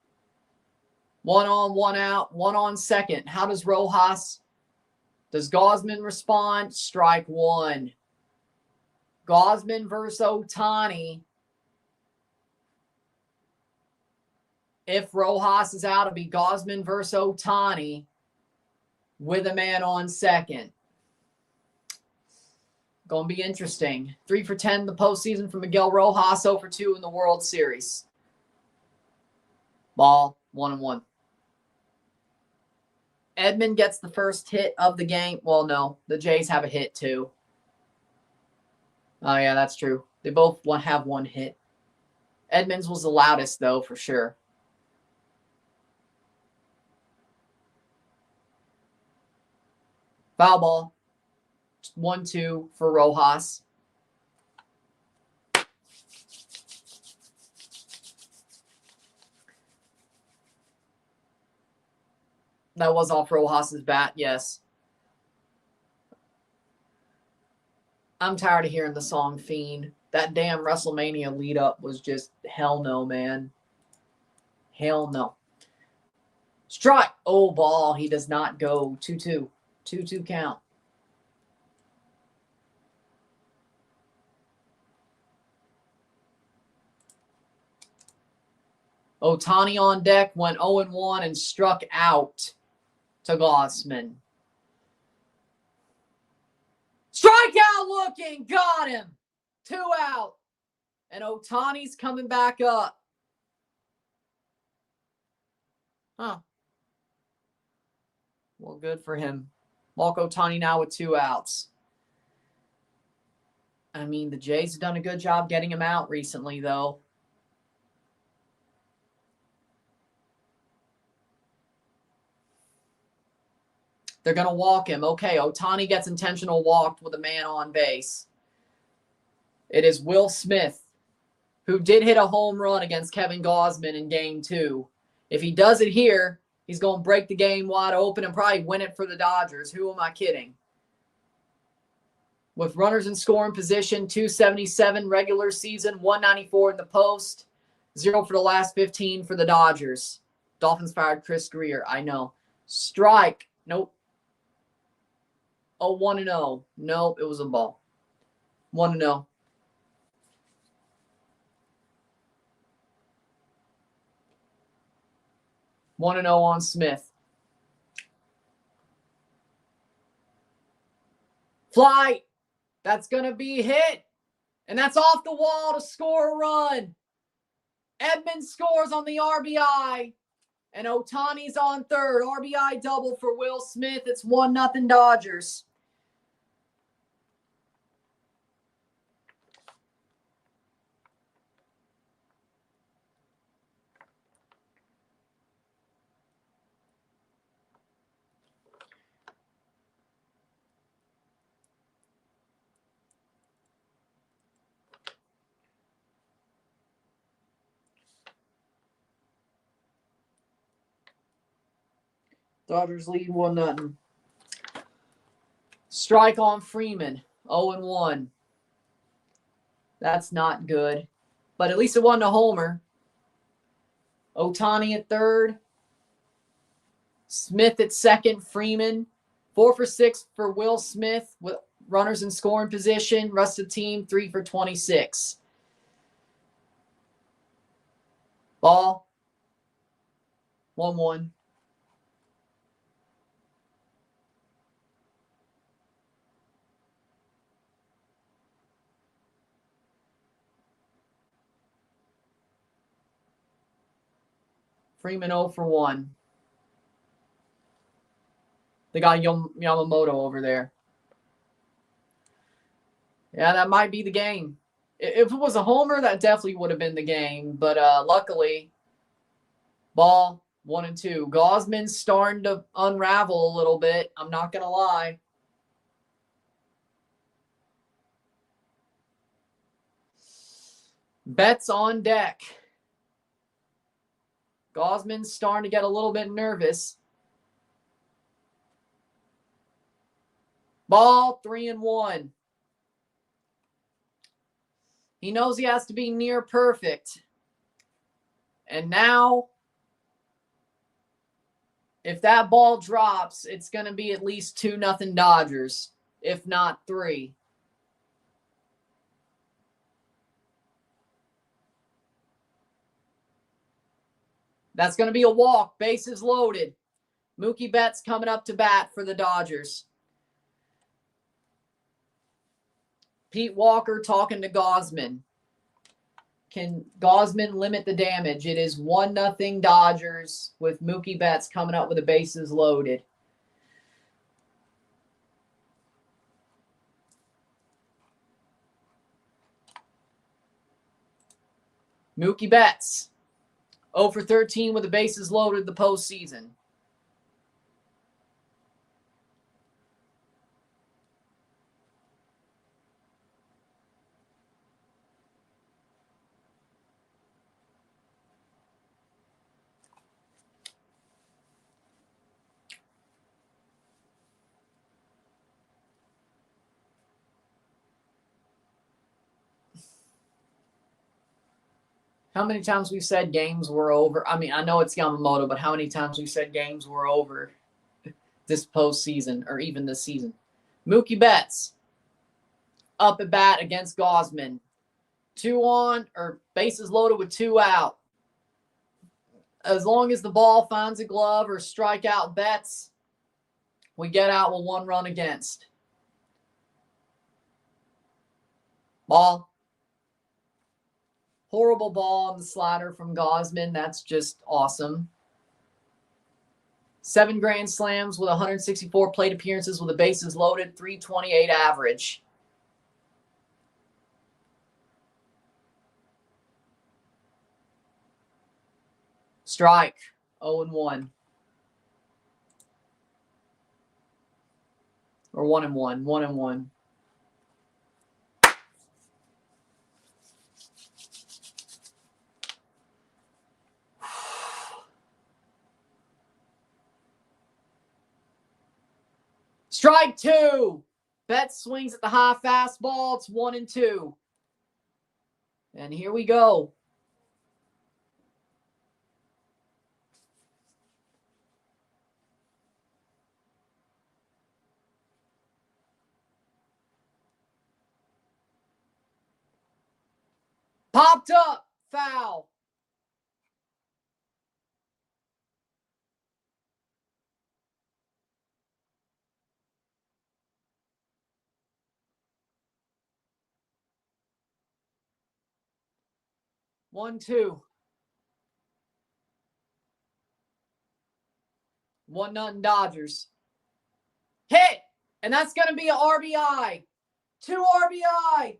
1 on, 1 out, 1 on second. How does Rojas Does Gausman respond? Strike one. Gausman versus Ohtani. If Rojas is out, it'll be Gausman versus Ohtani with a man on second. Going to be interesting. 3 for 10 in the postseason for Miguel Rojas, 0 for 2 in the World Series. Ball, 1-1. Edman gets the first hit of the game. Well, no, the Jays have a hit too. Oh, yeah, that's true. They both have one hit. Edmonds was the loudest, though, for sure. Foul ball. 1-2 for Rojas. That was off Rojas's bat, yes. I'm tired of hearing the song Fiend. That damn WrestleMania lead up was just hell no, man. Hell no. Strike. Oh, ball. He does not go. 2-2. 2-2 count. Ohtani on deck, went 0-1 and struck out to Gausman. Strikeout looking. Got him. 2 out. And Ohtani's coming back up. Huh. Well, good for him. Mark Ohtani now with 2 outs. I mean, the Jays have done a good job getting him out recently, though. They're going to walk him. Okay, Ohtani gets intentional walked with a man on base. It is Will Smith, who did hit a home run against Kevin Gausman in Game 2. If he does it here, he's going to break the game wide open and probably win it for the Dodgers. Who am I kidding? With runners in scoring position, 277 regular season, 194 in the post, 0 for the last 15 for the Dodgers. Dolphins fired Chris Greer. I know. Strike. Nope. Oh, 1-0. Nope, it was a ball. 1-0. On Smith. Fly. That's going to be hit. And that's off the wall to score a run. Edmonds scores on the RBI. And Ohtani's on third. RBI double for Will Smith. It's 1-0 Dodgers. Dodgers lead 1-0. Strike on Freeman. 0-1. That's not good. But at least it wasn't a homer. Ohtani at third. Smith at second. Freeman. 4 for 6 for Will Smith with runners in scoring position. Rest of the team, 3 for 26. Ball. 1-1. Freeman 0 for 1. They got Yamamoto over there. Yeah, that might be the game. If it was a homer, that definitely would have been the game. But luckily, ball 1-2. Gausman's starting to unravel a little bit. I'm not going to lie. Betts on deck. Gausman's starting to get a little bit nervous. Ball 3-1. He knows he has to be near perfect. And now If that ball drops, it's going to be at least 2-0 Dodgers, if not 3. That's going to be a walk. Bases loaded. Mookie Betts coming up to bat for the Dodgers. Pete Walker talking to Gausman. Can Gausman limit the damage? It is 1-0 Dodgers with Mookie Betts coming up with the bases loaded. Mookie Betts, 0 for 13 with the bases loaded the postseason. How many times we've said games were over? I mean, I know it's Yamamoto, but how many times we've said games were over this postseason or even this season? Mookie Betts up at bat against Gausman. 2 on, or bases loaded with 2 out. As long as the ball finds a glove or strike out Betts, we get out with 1 run against. Ball. Horrible ball on the slider from Gausman. That's just awesome. 7 grand slams with 164 plate appearances with the bases loaded, 328 average. Strike, 0-1. Or 1-1, 1-1. Strike 2. Betts swings at the high fastball. It's 1-2. And here we go. Popped up. Foul. One, 2. 1-0 Dodgers. Hit! And that's going to be an RBI. 2 RBI.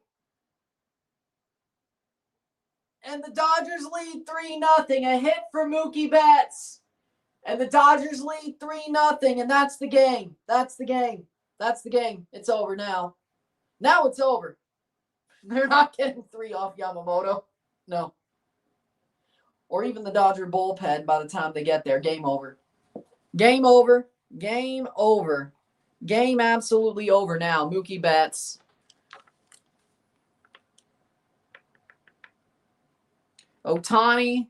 And the Dodgers lead 3-0. A hit for Mookie Betts. And the Dodgers lead 3-0. And that's the game. That's the game. That's the game. It's over now. Now it's over. They're not getting 3 off Yamamoto. No. Or even the Dodger bullpen by the time they get there. Game over. Game over. Game over. Game absolutely over now. Mookie Betts. Ohtani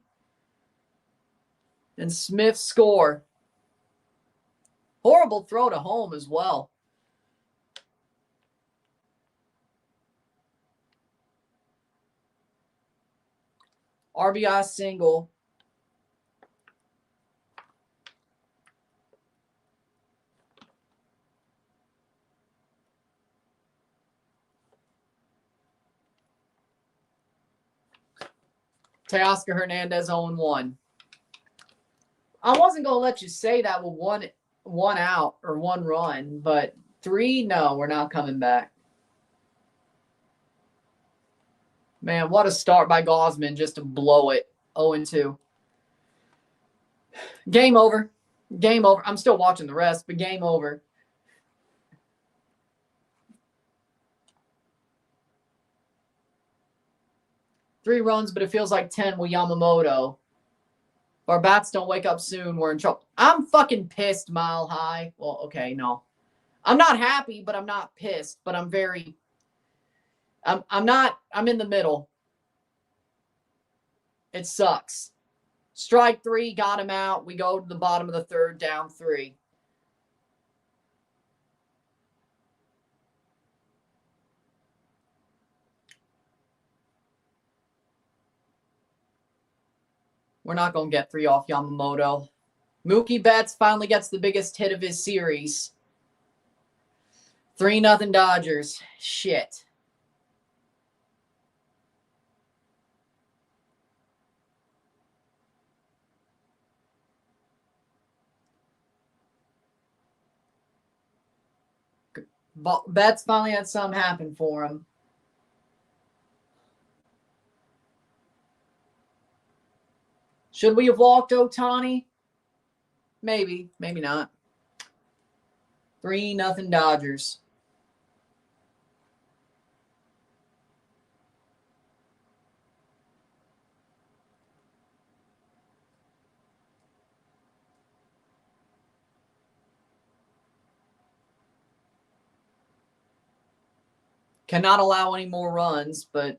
and Smith score. Horrible throw to home as well. RBI single. Teoscar Hernandez 0-1. I wasn't going to let you say that with one out or 1 run, but 3, no, we're not coming back. Man, what a start by Gausman just to blow it. 0-2. Game over. Game over. I'm still watching the rest, but game over. Three runs, but it feels like 10 with Yamamoto. If our bats don't wake up soon, we're in trouble. I'm fucking pissed, Mile High. Well, okay, no. I'm not happy, but I'm not pissed. But I'm very... I'm in the middle. It sucks. Strike 3, got him out. We go to the bottom of the third, down 3. We're not going to get 3 off Yamamoto. Mookie Betts finally gets the biggest hit of his series. 3-0 Dodgers. Shit. Betts finally had something happen for him. Should we have walked Ohtani? Maybe. Maybe not. 3-0 Dodgers. Cannot allow any more runs, but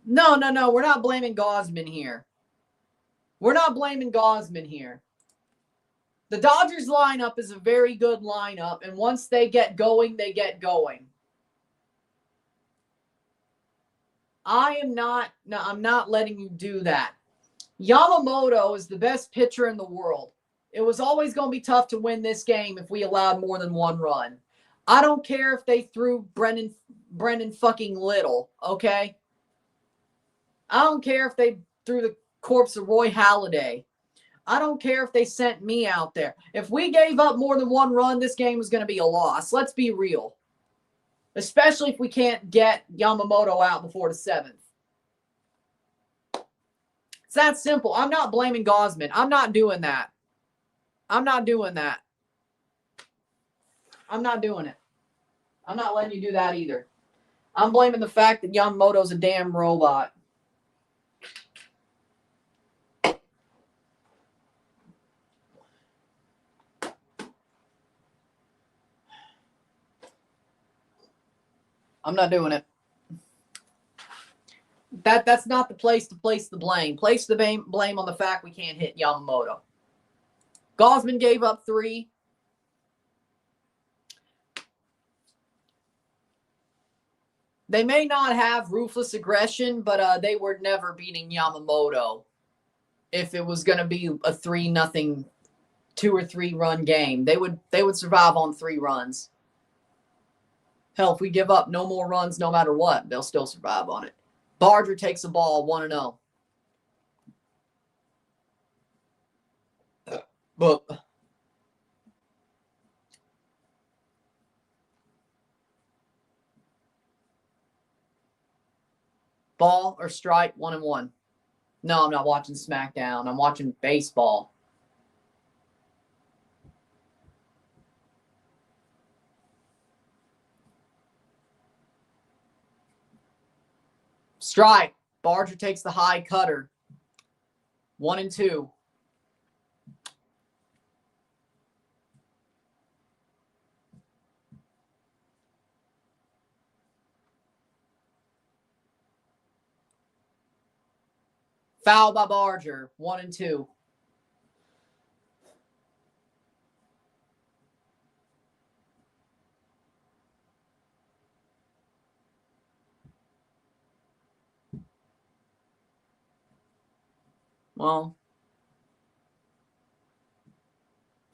no. We're not blaming Gausman here. We're not blaming Gausman here. The Dodgers lineup is a very good lineup, and once they get going, they get going. I'm not letting you do that. Yamamoto is the best pitcher in the world. It was always going to be tough to win this game if we allowed more than 1 run. I don't care if they threw Brendan fucking Little, okay? I don't care if they threw the corpse of Roy Halladay. I don't care if they sent me out there. If we gave up more than 1 run, this game was going to be a loss. Let's be real. Especially if we can't get Yamamoto out before the 7th. It's that simple. I'm not blaming Gausman. I'm not doing that. I'm not doing that. I'm not doing it. I'm not letting you do that either. I'm blaming the fact that Yamamoto's a damn robot. I'm not doing it. That's not the place to place the blame. Place the blame on the fact we can't hit Yamamoto. Gausman gave up 3. They may not have ruthless aggression, but they were never beating Yamamoto if it was going to be a 3-0, 2 or 3 run game. They would survive on 3 runs. Hell, if we give up no more runs no matter what, they'll still survive on it. Barger takes the ball 1-0. But ball or strike, 1-1. No, I'm not watching SmackDown. I'm watching baseball. Strike. Barger takes the high cutter. 1-2. Foul by Barger. 1-2. Well,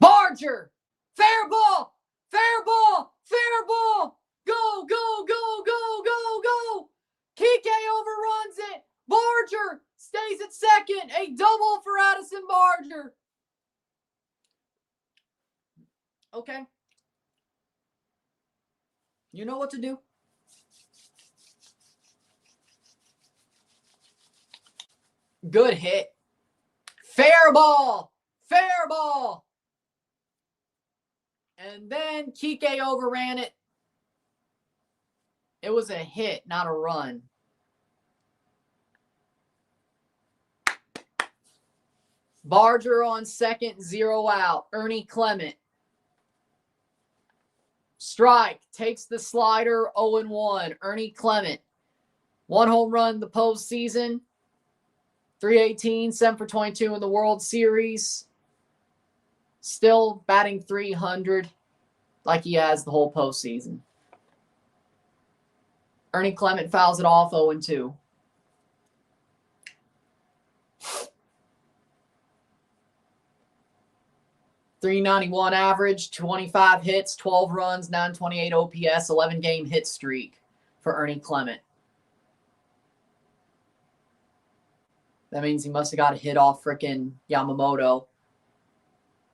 Barger! Fair ball! Fair ball! Fair ball! Go, go, go, go, go, go! Kike overruns it. Barger stays at second. A double for Addison Barger. Okay. You know what to do. Good hit. Fair ball. Fair ball. And then Kike overran it. It was a hit, not a run. Barger on second, 0 out. Ernie Clement. Strike, takes the slider, 0-1. Ernie Clement. 1 home run in the postseason. 318, 7 for 22 in the World Series. Still batting 300 like he has the whole postseason. Ernie Clement fouls it off, 0-2. .391 average, 25 hits, 12 runs, 928 OPS, 11-game hit streak for Ernie Clement. That means he must have got a hit off frickin' Yamamoto.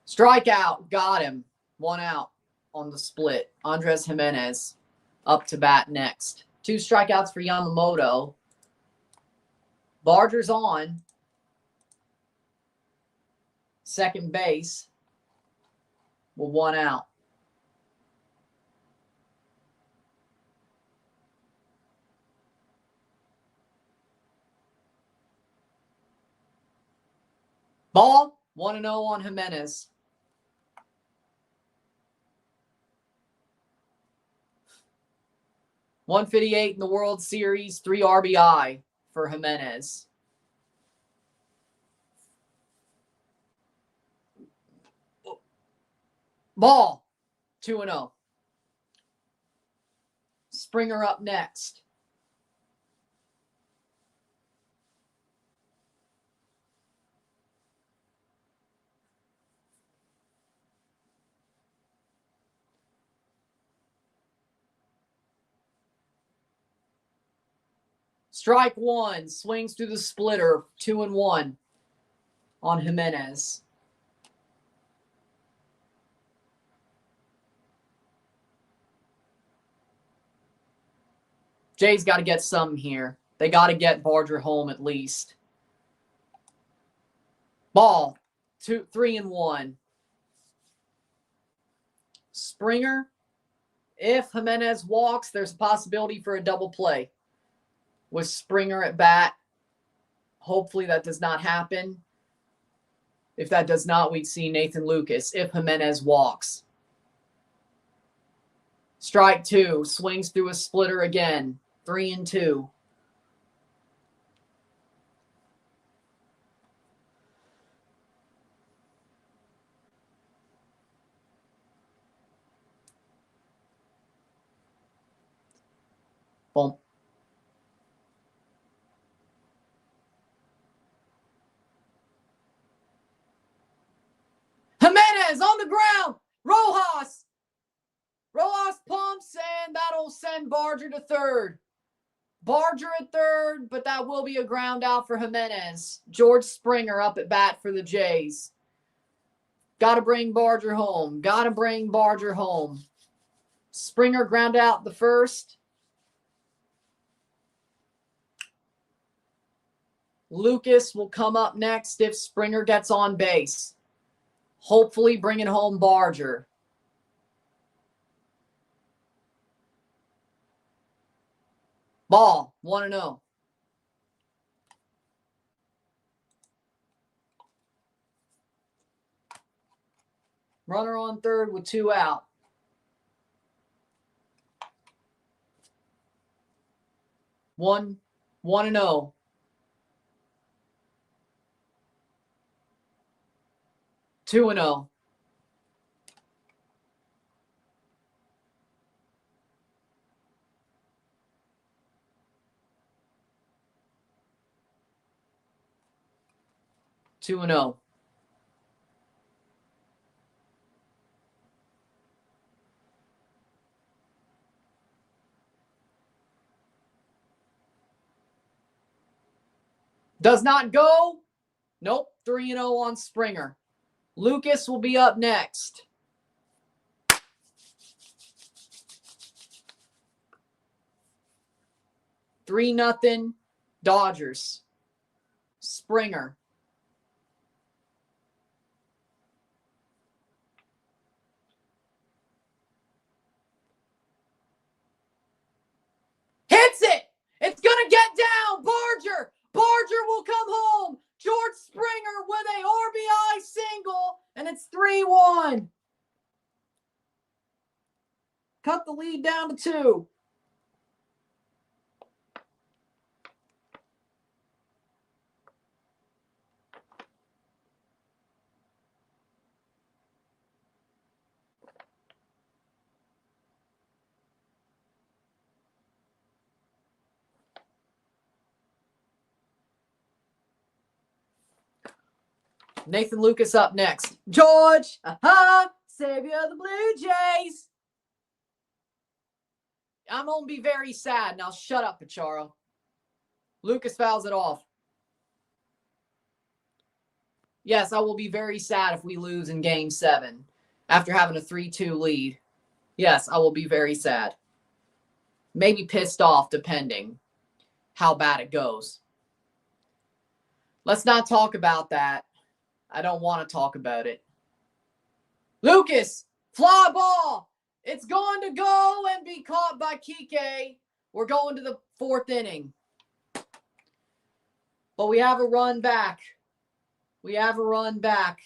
Strikeout, got him. 1 out on the split. Andres Jimenez up to bat next. 2 strikeouts for Yamamoto. Barger's on second base with 1 out. Ball, 1-0 on Jimenez. .158 in the World Series, 3 RBI for Jimenez. Ball, 2-0. Springer up next. Strike 1, swings through the splitter, 2-1 on Jimenez. Jay's got to get some here. They got to get Barger home at least. Ball, 3-1. Springer, if Jimenez walks, there's a possibility for a double play with Springer at bat. Hopefully that does not happen. If that does not, we'd see Nathan Lucas if Jimenez walks. Strike 2, swings through a splitter again, 3-2. Boom. Jimenez on the ground. Rojas pumps, and that'll send Barger to third. Barger at third, but that will be a ground out for Jimenez. George Springer up at bat for the Jays. Got to bring Barger home. Springer ground out the first. Lucas will come up next if Springer gets on base. Hopefully bringing home Barger. Ball, 1-0. Runner on third with 2 out. One 1-0. Two and 0. Two and 0. Does not go. Nope. 3-0 on Springer. Lucas will be up next. Three 0 Dodgers. Springer. Hits it. It's going to get down. Barger will come home. George Springer with a cut the lead down to 2. Nathan Lucas up next. George, savior of the Blue Jays. I'm going to be very sad. Now shut up, Pacharo. Lucas fouls it off. Yes, I will be very sad if we lose in Game 7 after having a 3-2 lead. Yes, I will be very sad. Maybe pissed off, depending how bad it goes. Let's not talk about that. I don't want to talk about it. Lucas, fly ball. It's going to go and be caught by Kike. We're going to the 4th inning. But we have a run back. We have a run back.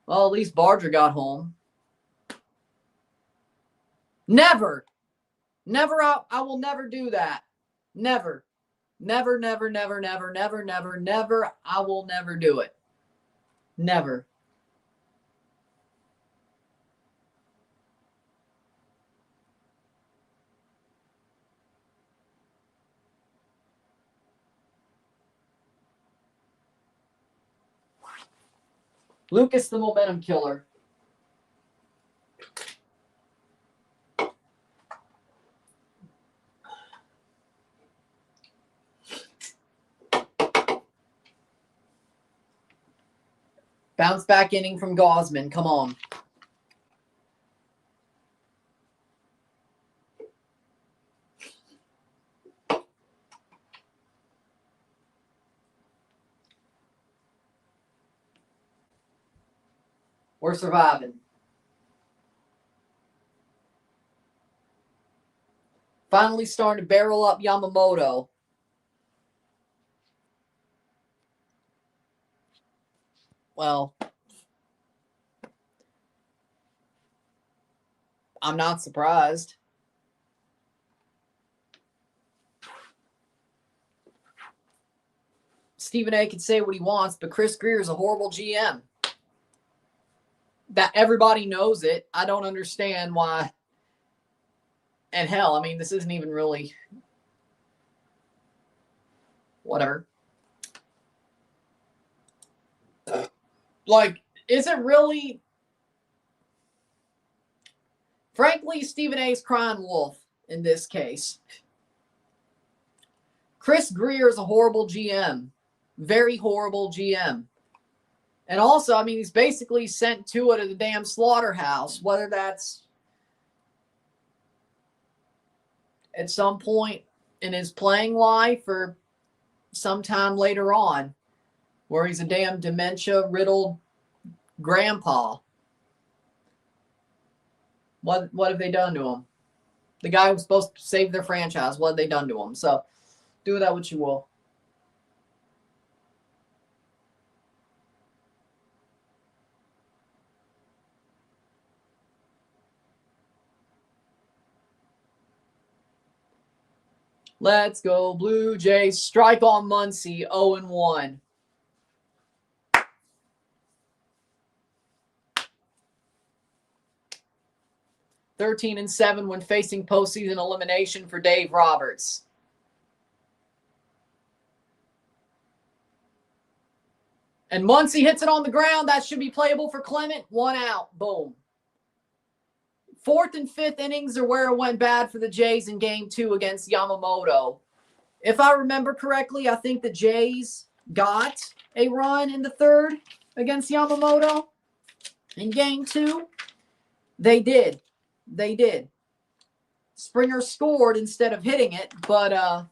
Well, at least Barger got home. Never. Never. I will never do that. Never. Never, never, never, never, never, never, never. I will never do it. Never. Lucas, the momentum killer. Bounce back inning from Gausman. Come on. We're surviving. Finally starting to barrel up Yamamoto. Well, I'm not surprised. Stephen A. can say what he wants, but Chris Greer is a horrible GM. That everybody knows it. I don't understand why. And hell, I mean, this isn't even really whatever. Like, is it really? Frankly, Stephen A.'s crying wolf in this case. Chris Greer is a horrible GM. Very horrible GM. And also, I mean, he's basically sent Tua to the damn slaughterhouse, whether that's at some point in his playing life or sometime later on, where he's a damn dementia-riddled grandpa. What have they done to him? The guy who was supposed to save their franchise, what have they done to him? So, do with that what you will. Let's go, Blue Jays. Strike on Muncy, 0-1. (13-7) when facing postseason elimination for Dave Roberts. And Muncy hits it on the ground. That should be playable for Clement. 1 out. Boom. 4th and 5th innings are where it went bad for the Jays in Game 2 against Yamamoto. If I remember correctly, I think the Jays got a run in the 3rd against Yamamoto in Game 2. They did. They did. Springer scored instead of hitting it, but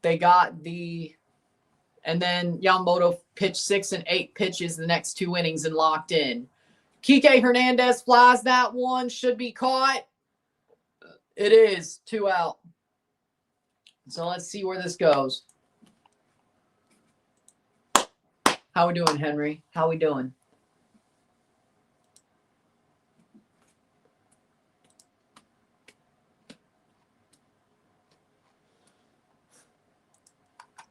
they got the... And then Yamamoto pitched 6 and 8 pitches the next 2 innings and locked in. Kike Hernandez flies that one. Should be caught. It is. 2 out. So let's see where this goes. How we doing, Henry? How we doing?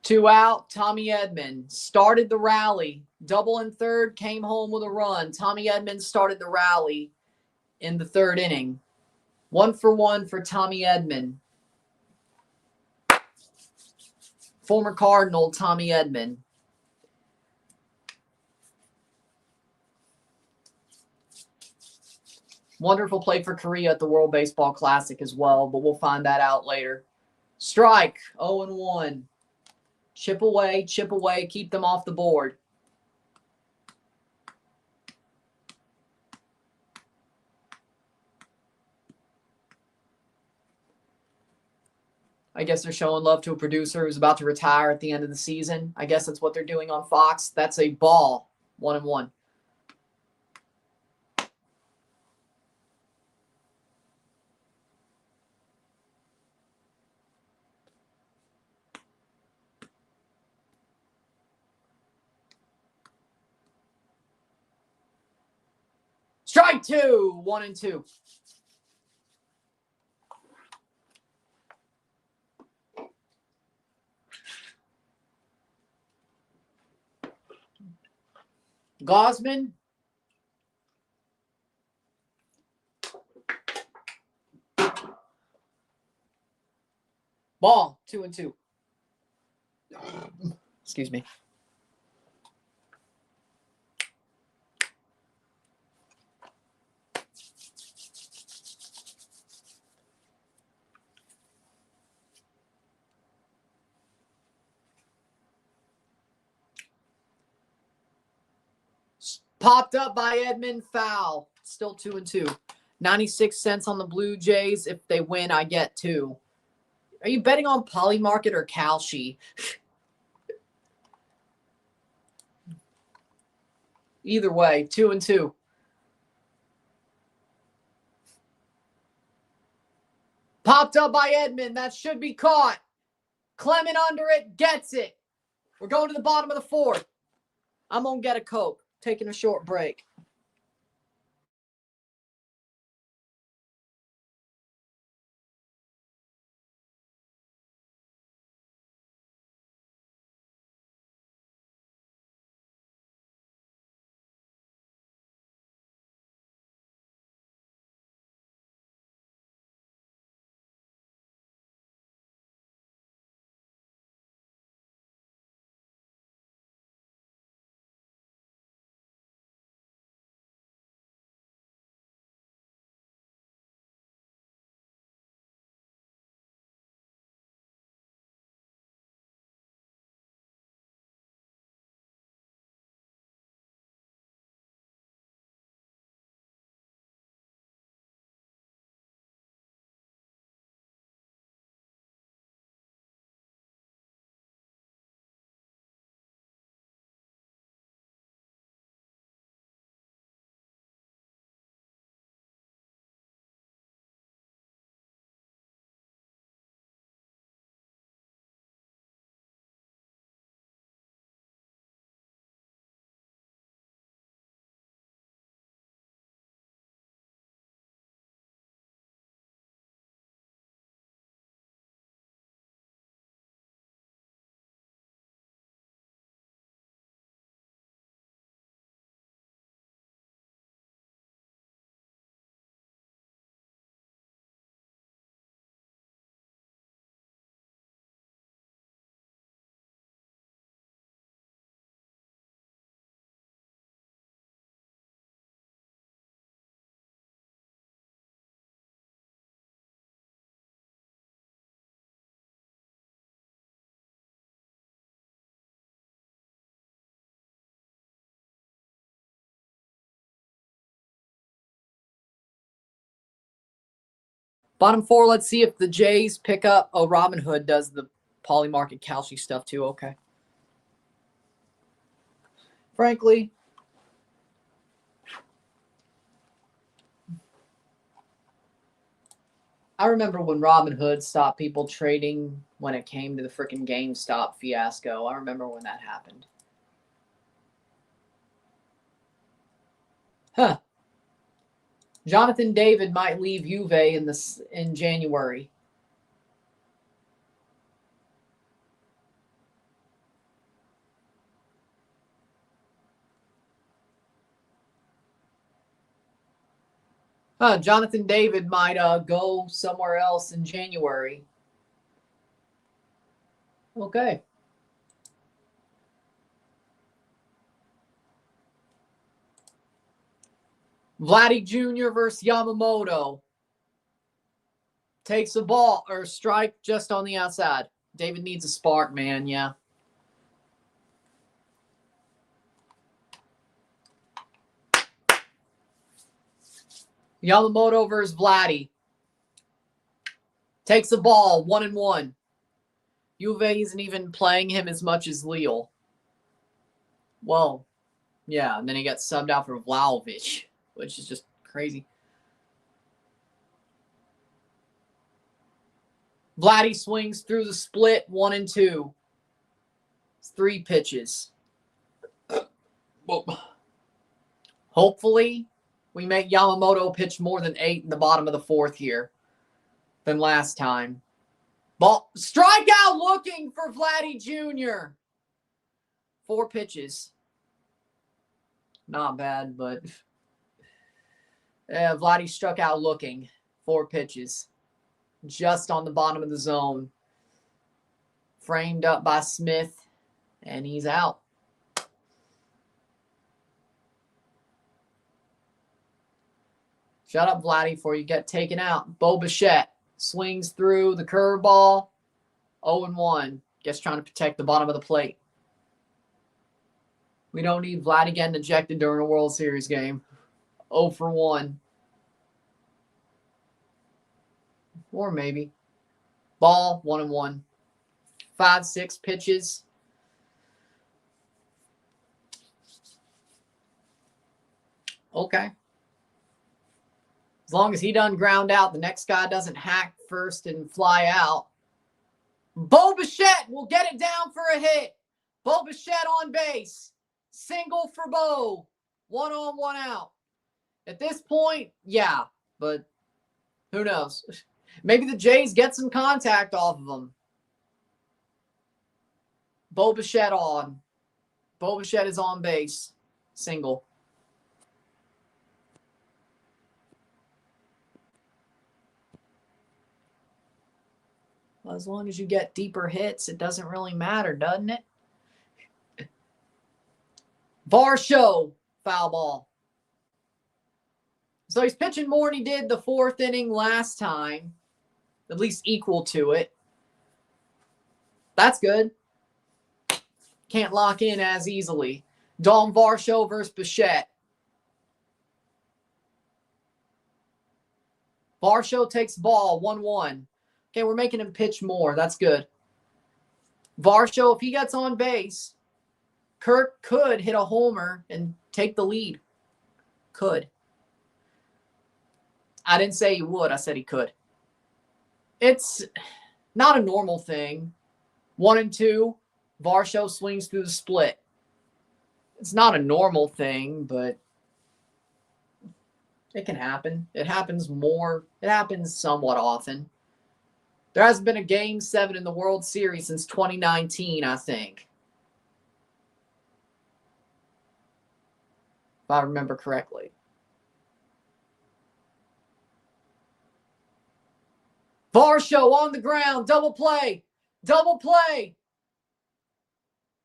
Two out. Tommy Edman started the rally. Double and third, came home with a run. Tommy Edman started the rally in the 3rd inning. 1 for 1 for Tommy Edman. Former Cardinal Tommy Edman. Wonderful play for Korea at the World Baseball Classic as well, but we'll find that out later. Strike, 0-1. Chip away, keep them off the board. I guess they're showing love to a producer who's about to retire at the end of the season. I guess that's what they're doing on Fox. That's a ball. 1-1. Strike 2, 1-2. Gosman. Ball, 2-2. Excuse me. Popped up by Edman, foul. Still 2-2. 96 cents on the Blue Jays. If they win, I get 2. Are you betting on Polymarket or Kalshi? Either way, 2-2. Popped up by Edman. That should be caught. Clement under it, gets it. We're going to the bottom of the 4th. I'm going to get a Coke. Taking a short break. Bottom 4, let's see if the Jays pick up. Oh, Robin Hood does the polymarket Kalshi stuff too. Okay. Frankly, I remember when Robin Hood stopped people trading when it came to the freaking GameStop fiasco. I remember when that happened. Huh. Jonathan David might leave Juve in January. Jonathan David might go somewhere else in January. Okay. Vladdy Jr. versus Yamamoto. Takes a ball or strike just on the outside. David needs a spark, man. Yeah. Yamamoto versus Vladdy. Takes a ball, 1-1. Juve isn't even playing him as much as Lille. Well, yeah, and then he got subbed out for Vlahovic, which is just crazy. Vladdy swings through the split, 1-2. It's 3 pitches. Hopefully, we make Yamamoto pitch more than 8 in the bottom of the 4th here than last time. Ball strikeout looking for Vladdy Jr. 4 pitches. Not bad, but Vladdy struck out looking. 4 pitches. Just on the bottom of the zone. Framed up by Smith, and he's out. Shut up, Vladdy, before you get taken out. Bo Bichette swings through the curveball. 0-1. Guess trying to protect the bottom of the plate. We don't need Vladdy getting ejected during a World Series game. 0-1. Or maybe. Ball, 1-1. 5-6 pitches. Okay. As long as he doesn't ground out, the next guy doesn't hack first and fly out. Bo Bichette will get it down for a hit. Bo Bichette on base. Single for Bo. 1 on, 1 out. At this point, yeah, but who knows? Maybe the Jays get some contact off of them. Bo Bichette on. Bo Bichette is on base. Single. Well, as long as you get deeper hits, it doesn't really matter, doesn't it? Varsho, foul ball. So he's pitching more than he did the 4th inning last time. At least equal to it. That's good. Can't lock in as easily. Dalton Varsho versus Bichette. Varsho takes ball, 1-1. Okay, we're making him pitch more. That's good. Varsho, if he gets on base, Kirk could hit a homer and take the lead. Could. I didn't say he would. I said he could. It's not a normal thing. 1-2. Varsho swings through the split. It's not a normal thing, but it can happen. It happens more. It happens somewhat often. There hasn't been a Game 7 in the World Series since 2019, I think. If I remember correctly. Varsho on the ground. Double play. Double play.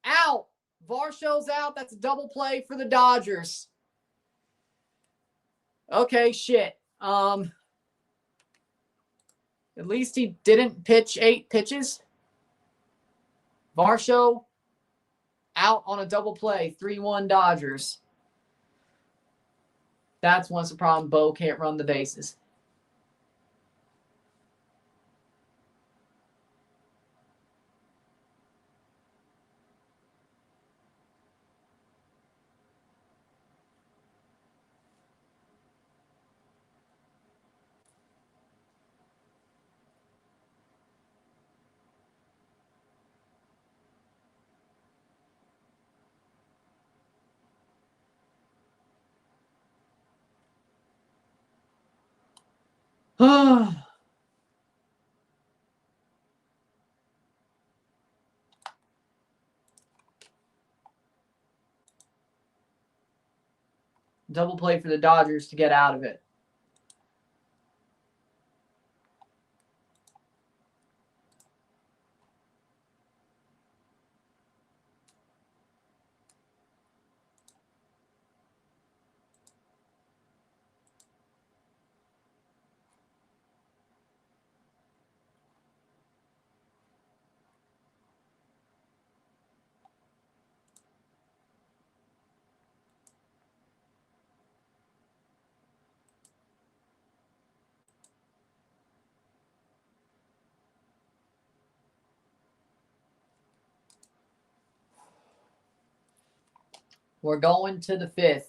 Out. Varsho's out. That's a double play for the Dodgers. Okay, shit. At least he didn't pitch 8 pitches. Varsho out on a double play. 3-1 Dodgers. That's once the problem. Bo can't run the bases. Double play for the Dodgers to get out of it. We're going to the 5th.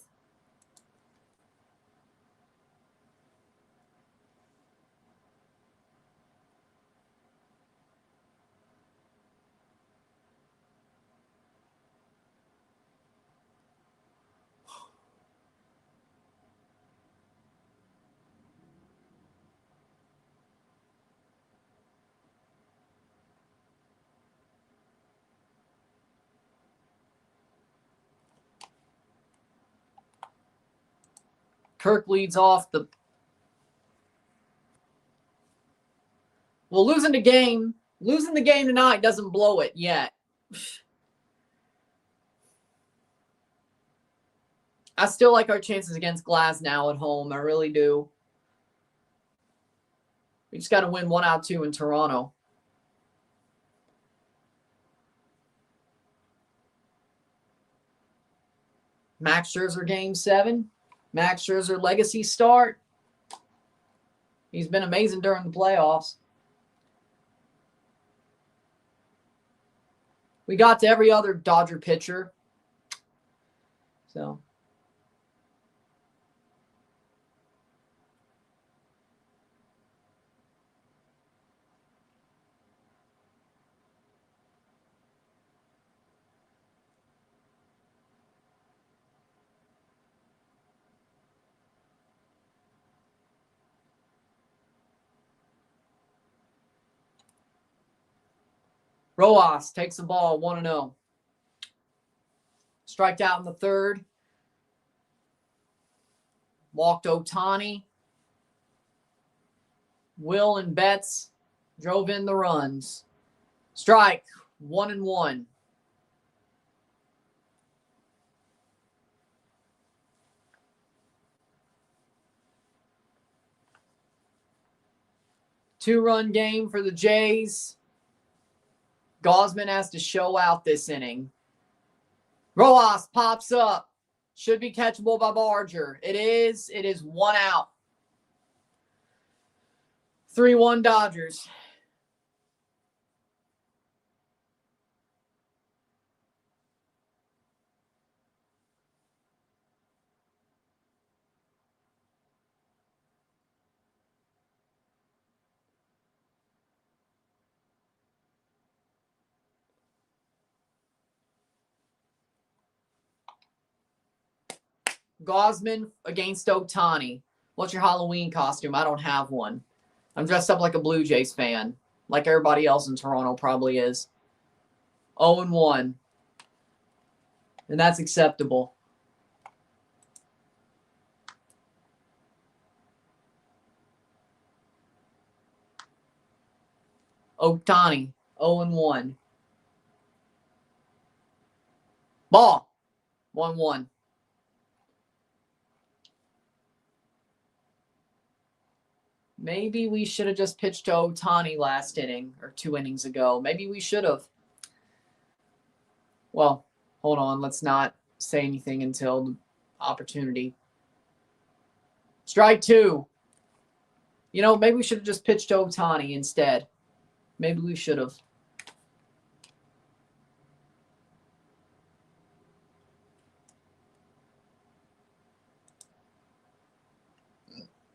Kirk leads off the... Well, losing the game tonight doesn't blow it yet. I still like our chances against Glasgow at home. I really do. We just got to win 1 out of 2 in Toronto. Max Scherzer Game 7. Max Scherzer legacy start. He's been amazing during the playoffs. We got to every other Dodger pitcher. So... Rojas takes the ball 1-0. Striked out in the 3rd. Walked Ohtani. Will and Betts drove in the runs. Strike 1-1. Two-run game for the Jays. Gausman has to show out this inning. Rojas pops up. Should be catchable by Barger. It is. It is 1 out. 3-1 Dodgers. Gausman against Ohtani. What's your Halloween costume? I don't have one. I'm dressed up like a Blue Jays fan, like everybody else in Toronto probably is. 0-1. And that's acceptable. Ohtani, 0-1. Ball, 1-1. Maybe we should have just pitched to Ohtani last inning or 2 innings ago. Maybe we should have. Well, hold on. Let's not say anything until the opportunity. Strike 2. You know, maybe we should have just pitched to Ohtani instead. Maybe we should have.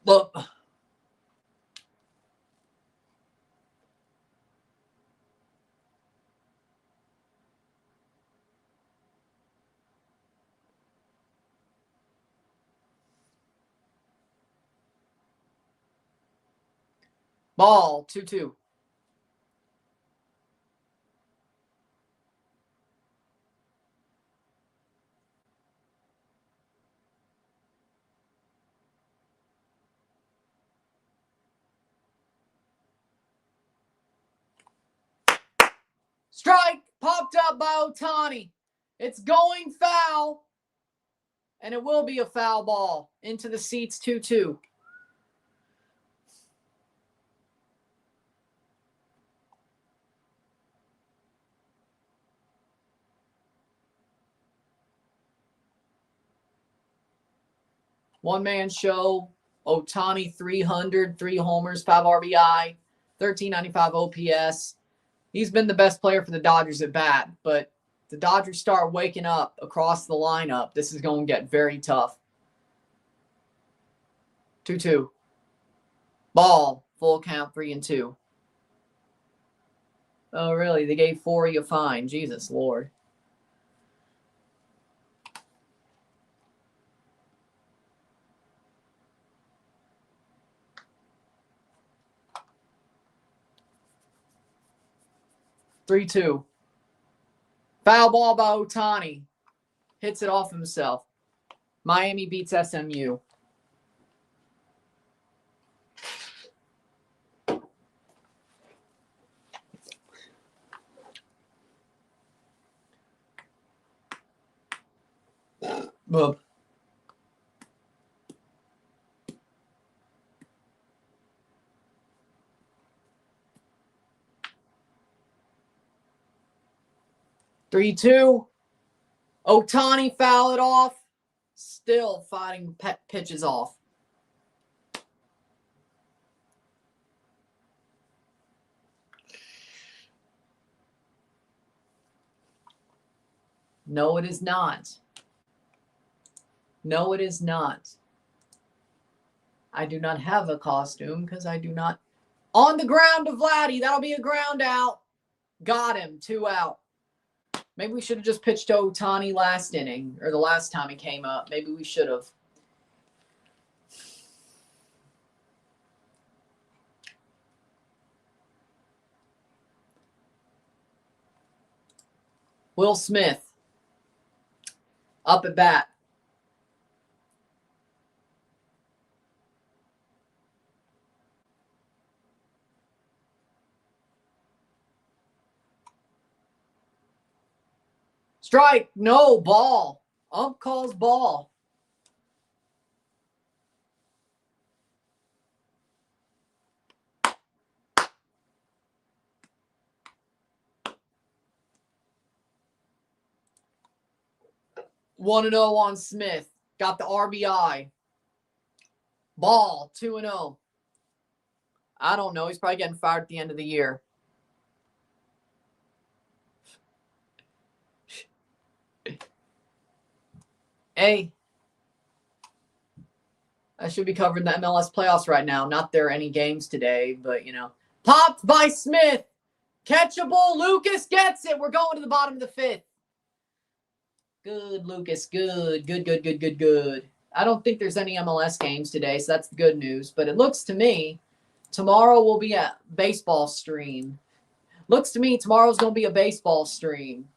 Look. Ball, 2-2. Strike popped up by Ohtani. It's going foul. And it will be a foul ball. Into the seats, 2-2. One-man show. Ohtani, 300, 3 homers, 5 RBI, 1395 OPS. He's been the best player for the Dodgers at bat, but the Dodgers start waking up across the lineup. This is going to get very tough. 2-2. Ball, full count, 3-2. Oh, really? They gave 4 you a fine. Jesus Lord. Three-two. Foul ball by Ohtani. Hits it off himself. Miami beats SMU. Boom. 3-2. Ohtani foul it off. Still fighting pitches off. No, it is not. No, it is not. I do not have a costume because I do not. On the ground to Vladdy. That'll be a ground out. Got him. 2 out. Maybe we should have just pitched to Ohtani last inning, or the last time he came up. Maybe we should have. Will Smith. Up at bat. Strike. No, ball. Ump calls ball. One and 0 on Smith. Got the RBI. Ball. 2-0. I don't know. He's probably getting fired at the end of the year. Hey, I should be covering the MLS playoffs right now. Not there are any games today, but, you know. Popped by Smith. Catchable. Lucas gets it. We're going to the bottom of the 5th. Good, Lucas. Good. Good. I don't think there's any MLS games today, so that's the good news. But it looks to me tomorrow will be a baseball stream. Looks to me tomorrow's going to be a baseball stream.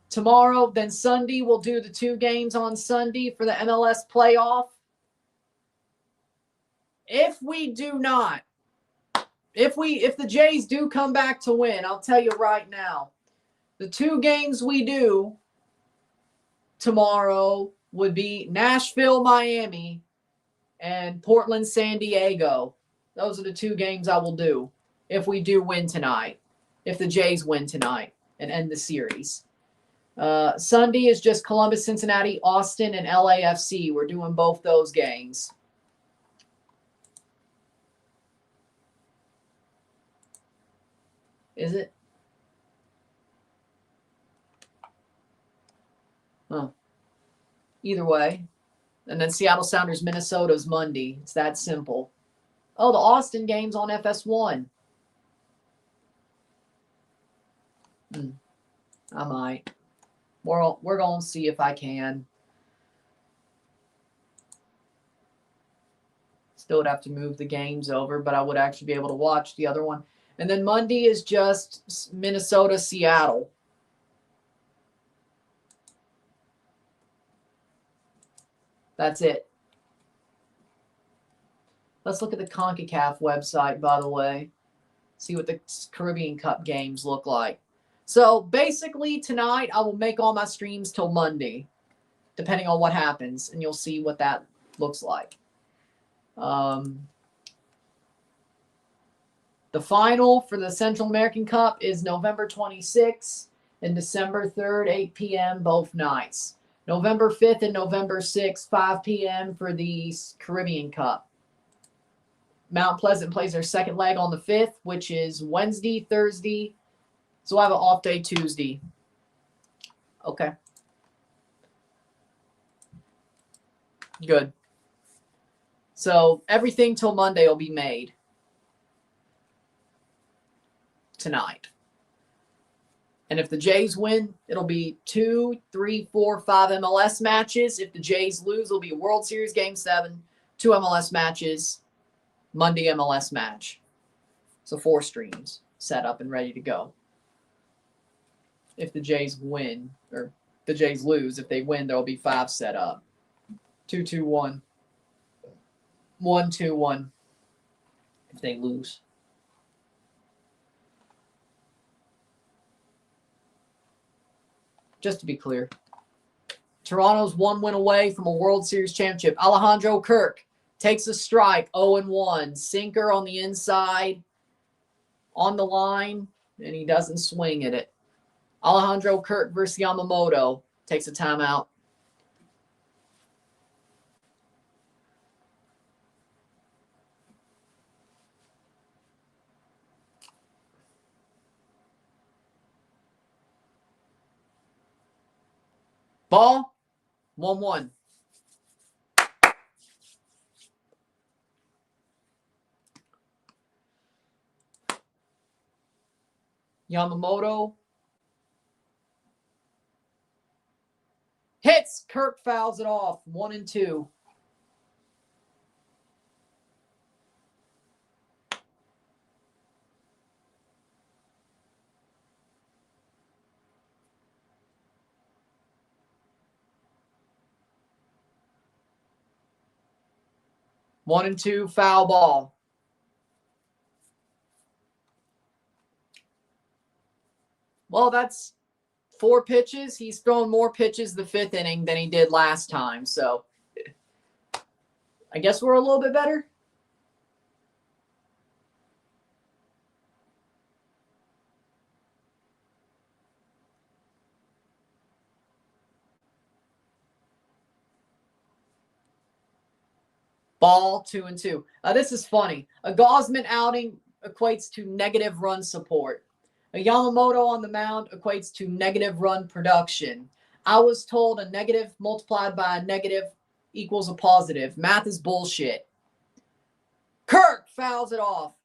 Tomorrow, then Sunday, we'll do the 2 games on Sunday for the MLS playoff. If the Jays do come back to win, I'll tell you right now, the 2 games we do tomorrow would be Nashville, Miami, and Portland, San Diego. Those are the 2 games I will do if we do win tonight, if the Jays win tonight and end the series. Sunday is just Columbus, Cincinnati, Austin, and LAFC. We're doing both those games. Is it? Huh. Either way. And then Seattle Sounders, Minnesota's Monday. It's that simple. Oh, the Austin game's on FS1. I might. We're going to see if I can. Still would have to move the games over, but I would actually be able to watch the other one. And then Monday is just Minnesota, Seattle. That's it. Let's look at the CONCACAF website, by the way. See what the Caribbean Cup games look like. So basically tonight I will make all my streams till Monday, depending on what happens, and you'll see what that looks like. The final for the Central American Cup is November 26th and December 3rd, 8 p.m. both nights. November 5th and November 6th, 5 p.m. for the Caribbean Cup. Mount Pleasant plays their second leg on the 5th, which is Wednesday, Thursday. So I have an off day Tuesday. Okay. Good. So everything till Monday will be made tonight. And if the Jays win, it'll be 2, 3, 4, 5 MLS matches. If the Jays lose, it'll be World Series Game 7, 2 MLS matches, Monday MLS match. So 4 streams set up and ready to go. If the Jays win, or the Jays lose, if they win, there'll be 5 set up. 2-2-1. 1-2-1 if they lose. Just to be clear, Toronto's 1 win away from a World Series championship. Alejandro Kirk takes a strike, 0-1. Sinker on the inside, on the line, and he doesn't swing at it. Alejandro Kirk versus Yamamoto takes a timeout. Ball, 1-1. Yamamoto hits. Kirk fouls it off. 1-2. One and two, foul ball. Well, that's 4 pitches. He's thrown more pitches the 5th inning than he did last time. So I guess we're a little bit better. Ball, 2-2. This is funny. A Gausman outing equates to negative run support. A Yamamoto on the mound equates to negative run production. I was told a negative multiplied by a negative equals a positive. Math is bullshit. Kirk fouls it off.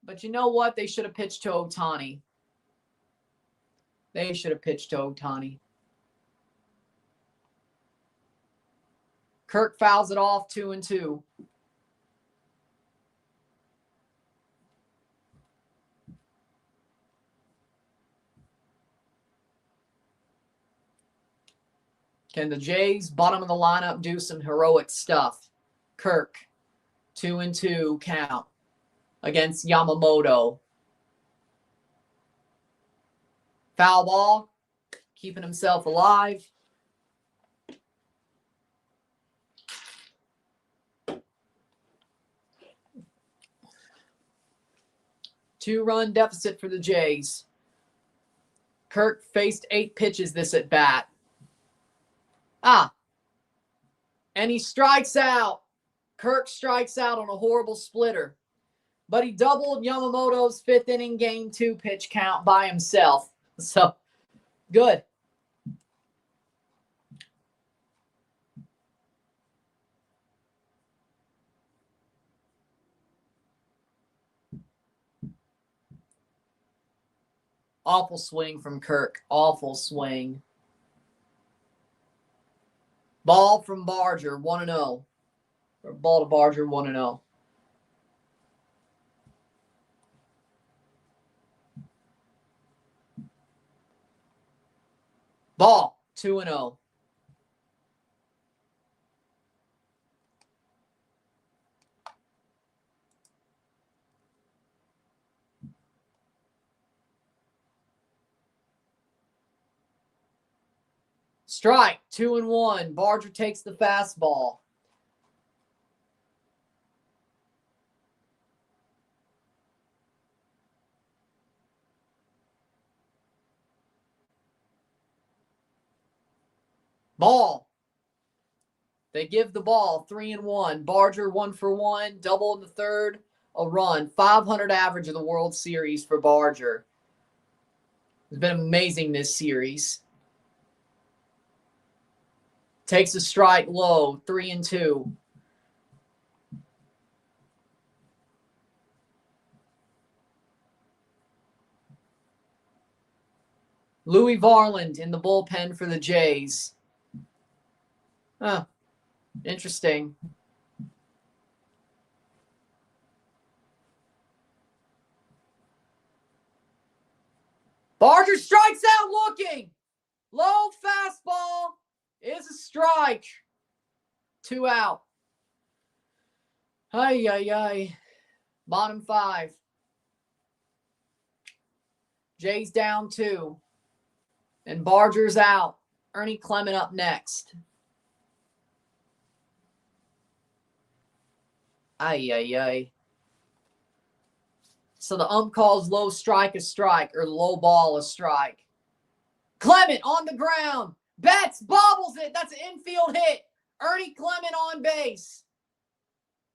But you know what? They should have pitched to Ohtani. They should have pitched to Ohtani. Kirk fouls it off, 2-2. Can the Jays, bottom of the lineup, do some heroic stuff? Kirk, 2-2 count against Yamamoto. Foul ball, keeping himself alive. Two-run deficit for the Jays. Kirk faced 8 pitches this at bat. And he strikes out. Kirk strikes out on a horrible splitter. But he doubled Yamamoto's 5th inning game 2 pitch count by himself. So, good. Awful swing from Kirk. Awful swing. Ball from Barger, 1-0. Or ball to Barger, 1-0. Ball, 2-0. Strike, 2-1. Barger takes the fastball. Ball. They give the ball, 3-1. Barger 1 for 1, double in the third, a run. 500 average of the World Series for Barger. It's been amazing this series. Takes a strike low, 3-2. Louis Varland in the bullpen for the Jays. Huh. Interesting. Barger strikes out looking. Low fastball is a strike. 2 out. Ay. Bottom 5. Jays down 2. And Barger's out. Ernie Clement up next. Ay. So the ump calls low strike a strike or low ball a strike. Clement on the ground. Betts bobbles it. That's an infield hit. Ernie Clement on base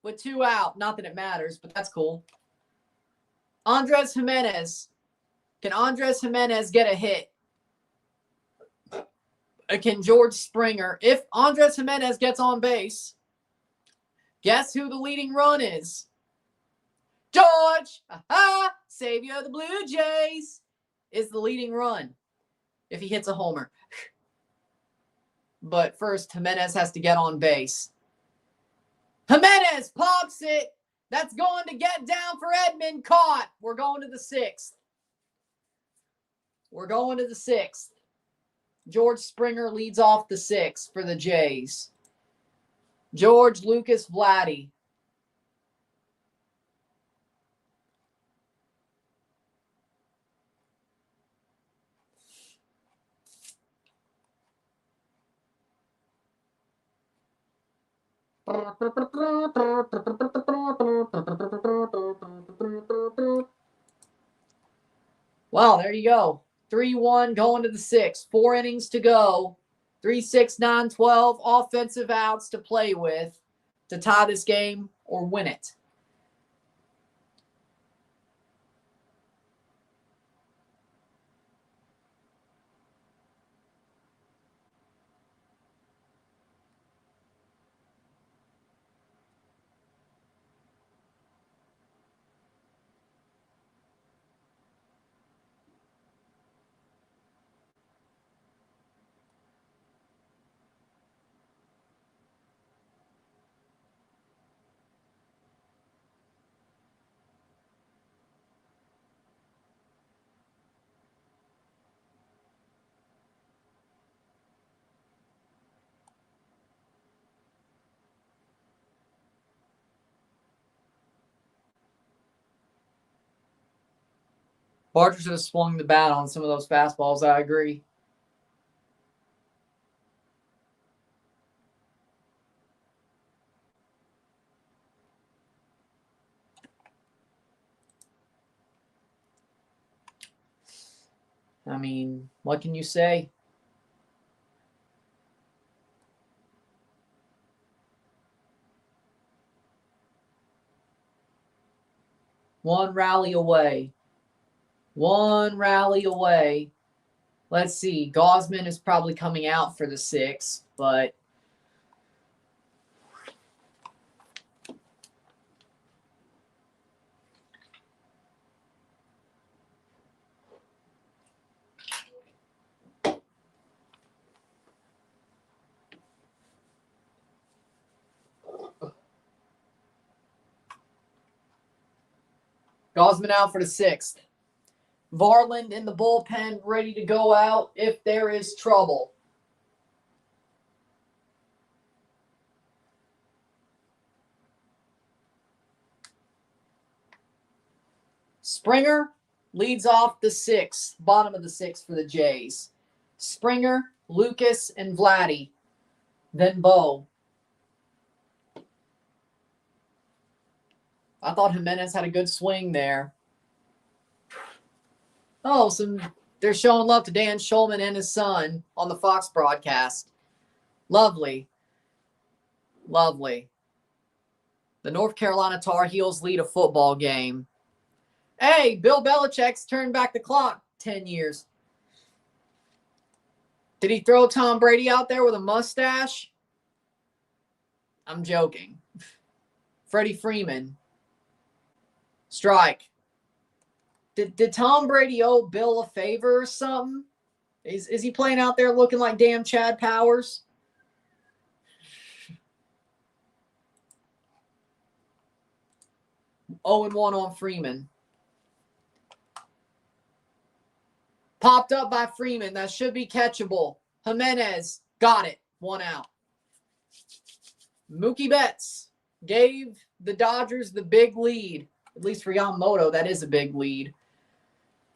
with 2 out. Not that it matters, but that's cool. Andres Jimenez. Can Andres Jimenez get a hit? Can George Springer? If Andres Jimenez gets on base, guess who the leading run is? George, savior of the Blue Jays, is the leading run if he hits a homer. But first, Jimenez has to get on base. Jimenez pops it. That's going to get down for Edmund. Caught. We're going to the 6th. George Springer leads off the 6th for the Jays. George Lucas Vladdy. Well, there you go. 3-1 going to the 6th. 4 innings to go. 3, 6, 9, 12 offensive outs to play with to tie this game or win it. Barger should have swung the bat on some of those fastballs. I agree. I mean, what can you say? One rally away. Let's see. Gausman is probably coming out for the 6th, but Gosman out for the 6th. Varland in the bullpen, ready to go out if there is trouble. Springer leads off the 6th, bottom of the 6th for the Jays. Springer, Lucas, and Vladdy. Then Bo. I thought Jimenez had a good swing there. Oh, they're showing love to Dan Schulman and his son on the Fox broadcast. Lovely. Lovely. The North Carolina Tar Heels lead a football game. Hey, Bill Belichick's turned back the clock 10 years. Did he throw Tom Brady out there with a mustache? I'm joking. Freddie Freeman. Strike. Did Tom Brady owe Bill a favor or something? Is he playing out there looking like damn Chad Powers? Oh, and 1 on Freeman. Popped up by Freeman. That should be catchable. Jimenez got it. 1 out. Mookie Betts gave the Dodgers the big lead. At least for Yamamoto, that is a big lead.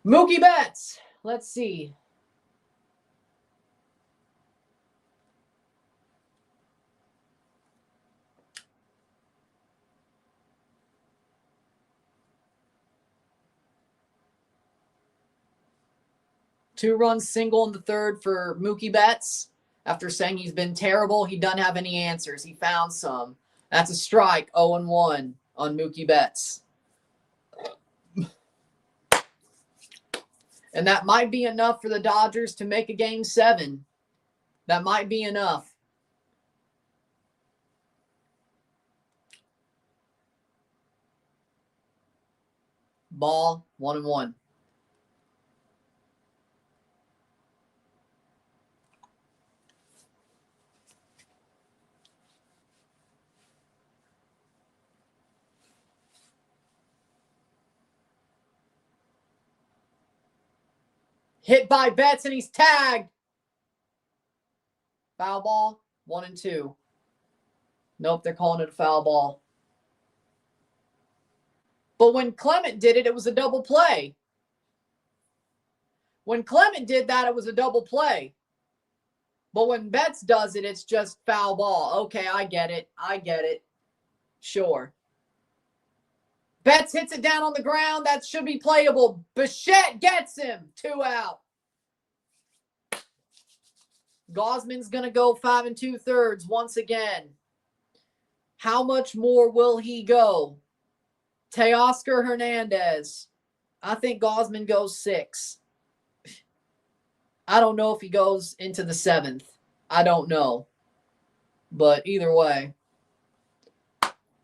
Mookie Betts. Let's see. Two-run single in the 3rd for Mookie Betts. After saying he's been terrible, he doesn't have any answers. He found some. That's a strike, 0-1 on Mookie Betts. And that might be enough for the Dodgers to make a Game 7. That might be enough. Ball, 1-1. Hit by Betts, and he's tagged. Foul ball, 1-2. Nope, they're calling it a foul ball. But when Clement did it, it was a double play. When Clement did that, it was a double play. But when Betts does it, it's just foul ball. Okay, I get it. Sure. Betts hits it down on the ground. That should be playable. Bichette gets him. 2 out. Gosman's going to go 5 2/3 once again. How much more will he go? Teoscar Hernandez. I think Gosman goes 6. I don't know if he goes into the 7th. I don't know. But either way.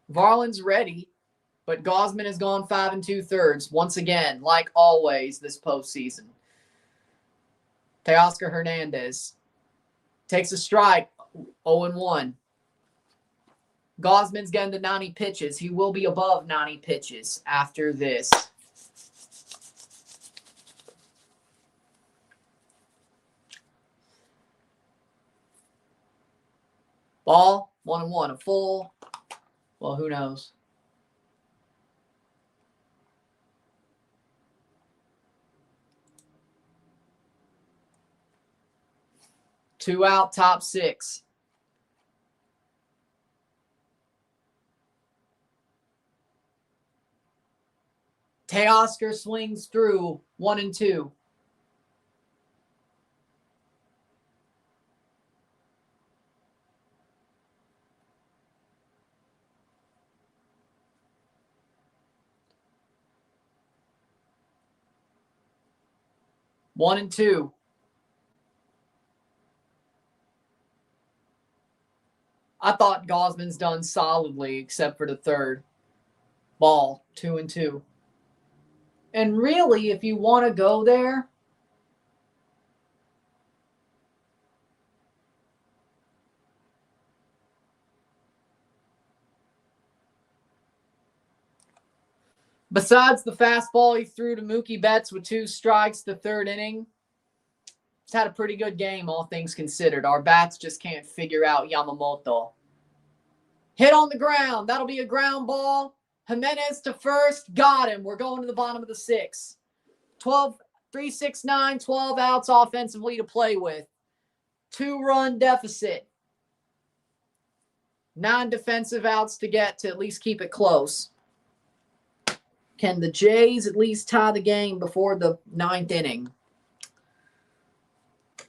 Varland's ready. But Gosman has gone 5 2/3 once again, like always this postseason. Teoscar Hernandez takes a strike, 0-1. Gosman's getting to 90 pitches. He will be above 90 pitches after this. Ball, 1-1. A full. Well, who knows? Two out, top 6. Teoscar swings through 1-2. One and two. I thought Gosman's done solidly except for the 3rd. Ball, 2-2. And really, if you want to go there, Besides the fastball he threw to Mookie Betts with 2 strikes the 3rd inning, he's had a pretty good game, all things considered. Our bats just can't figure out Yamamoto. Hit on the ground. That'll be a ground ball. Jimenez to first. Got him. We're going to the bottom of the 6th. 3-6-9, 12 outs offensively to play with. 2-run deficit. 9 defensive outs to get to at least keep it close. Can the Jays at least tie the game before the 9th inning?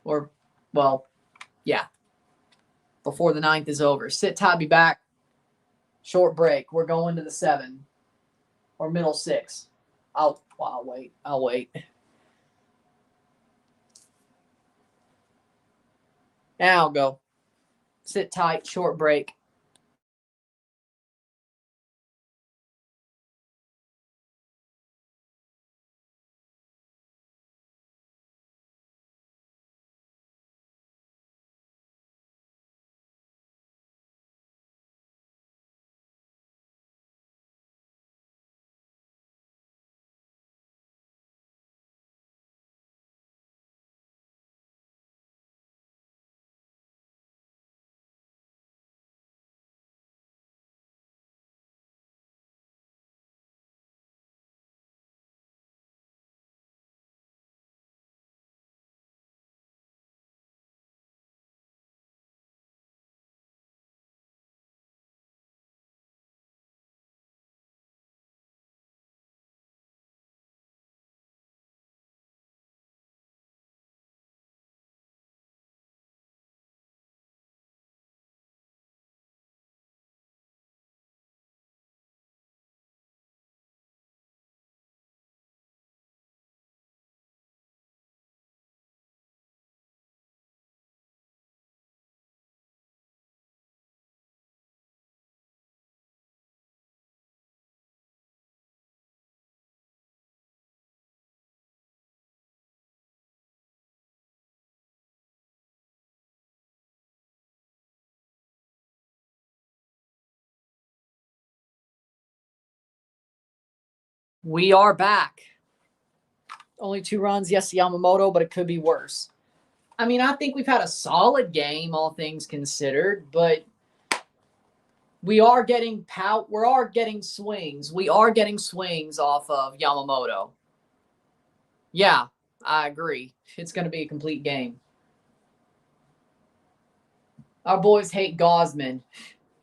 Or, well, yeah. Before the 9th is over. Sit tight, be back. Short break. We're going to the 7. Or middle 6. I'll wait. I'll wait. Now I'll go. Sit tight, short break. We are back. Only 2 runs. Yes, Yamamoto, but it could be worse. I mean, I think we've had a solid game, all things considered, but we are getting swings. We are getting swings off of Yamamoto. Yeah, I agree. It's going to be a complete game. Our boys hate Gausman.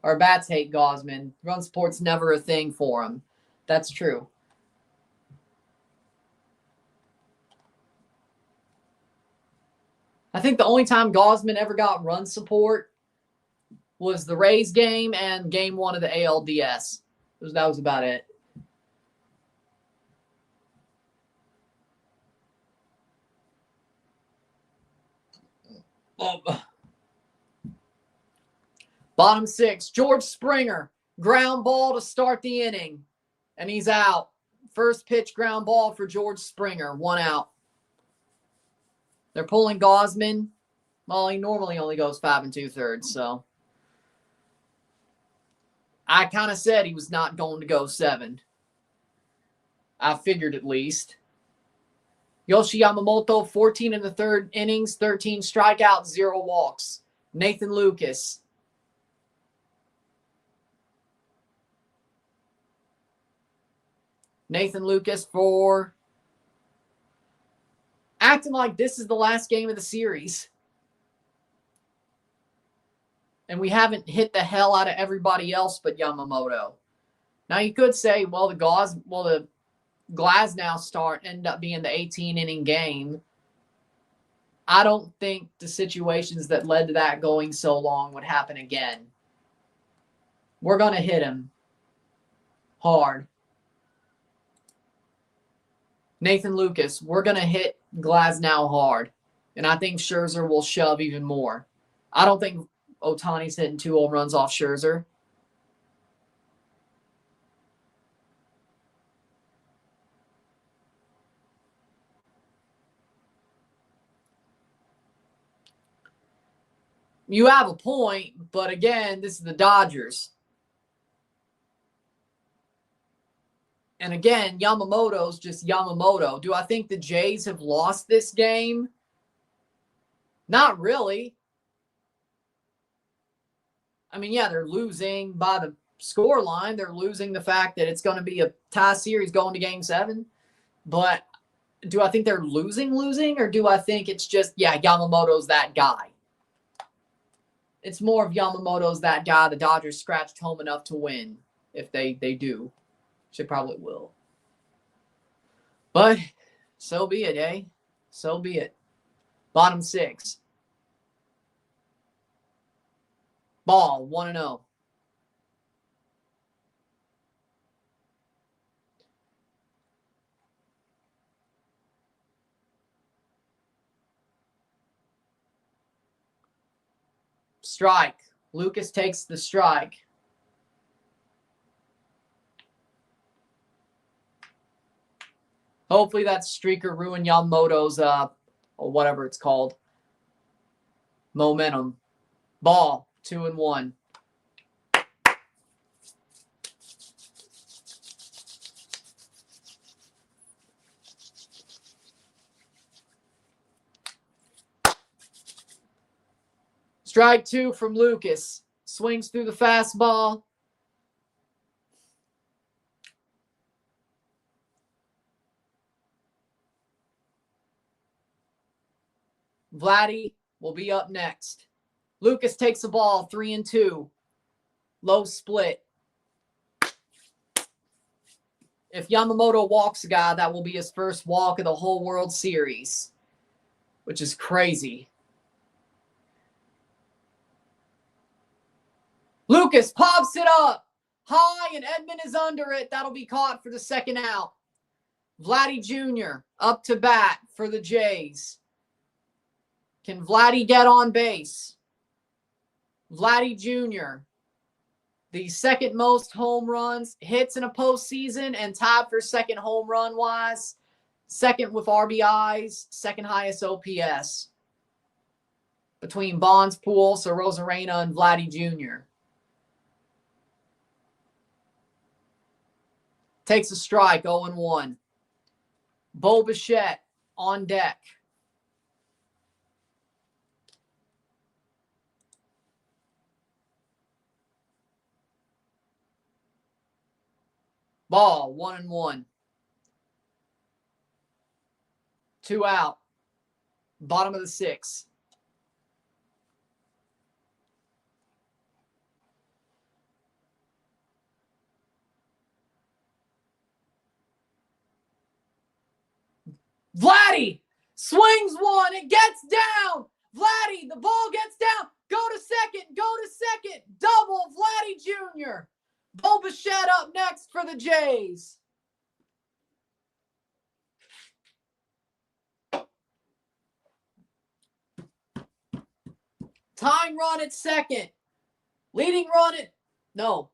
Our bats hate Gausman. Run support's never a thing for him. That's true. I think the only time Gausman ever got run support was the Rays game and game 1 of the ALDS. That was about it. Bottom 6, George Springer. Ground ball to start the inning. And he's out. First pitch ground ball for George Springer. 1 out. They're pulling Gausman. Well, he normally only goes 5 2/3, so. I kind of said he was not going to go 7. I figured at least. Yoshi Yamamoto, 14 in the 3rd innings, 13 strikeouts, 0 walks. Nathan Lucas. Nathan Lucas for acting like this is the last game of the series. And we haven't hit the hell out of everybody else but Yamamoto. Now you could say, well, the Glasnow start ended up being the 18-inning game. I don't think the situations that led to that going so long would happen again. We're going to hit him hard. Nathan Lucas, we're going to hit Glasnow hard. And I think Scherzer will shove even more. I don't think Ohtani's hitting 2 home runs off Scherzer. You have a point, but again, this is the Dodgers. And again, Yamamoto's just Yamamoto. Do I think the Jays have lost this game? Not really. I mean, yeah, they're losing by the score line. They're losing the fact that it's going to be a tie series going to game 7. But do I think they're losing? Or do I think it's just, yeah, Yamamoto's that guy? It's more of Yamamoto's that guy. The Dodgers scratched home enough to win if they do. Which they probably will. But so be it, eh? So be it. Bottom 6. Ball, 1-0. Strike. Lucas takes the strike. Hopefully that streaker ruined Yamamoto's, or whatever it's called, momentum. Ball, 2-1. Strike 2 from Lucas. Swings through the fastball. Vladdy will be up next. Lucas takes the ball, 3-2. Low split. If Yamamoto walks a guy, that will be his first walk of the whole World Series, which is crazy. Lucas pops it up high, and Edman is under it. That'll be caught for the second out. Vladdy Jr. up to bat for the Jays. Can Vladdy get on base? Vladdy Jr., the second most home runs, hits in a postseason, and tied for second home run wise. Second with RBIs, second highest OPS. Between Bonds, Pujols, Rosarena, and Vladdy Jr. Takes a strike, 0-1. Bo Bichette on deck. Ball, 1-1. 2 out. Bottom of the 6th. Vladdy swings one. It gets down. Vladdy, the ball gets down. Go to second. Double Vladdy Jr. Bo Bichette up next for the Jays. Tying run at second. Leading run at... No.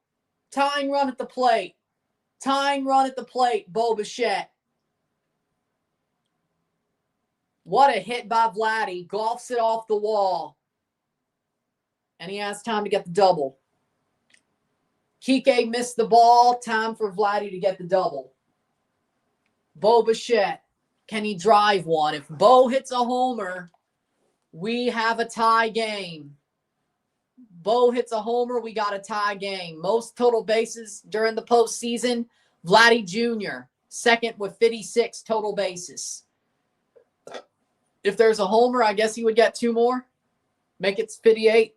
Tying run at the plate. Bo Bichette. What a hit by Vladdy. Golfs it off the wall. And he has time to get the double. Kike missed the ball. Time for Vladdy to get the double. Bo Bichette. Can he drive one? If Bo hits a homer, we have a tie game. Bo hits a homer, we got a tie game. Most total bases during the postseason, Vladdy Jr., second with 56 total bases. If there's a homer, I guess he would get 2 more. Make it 58.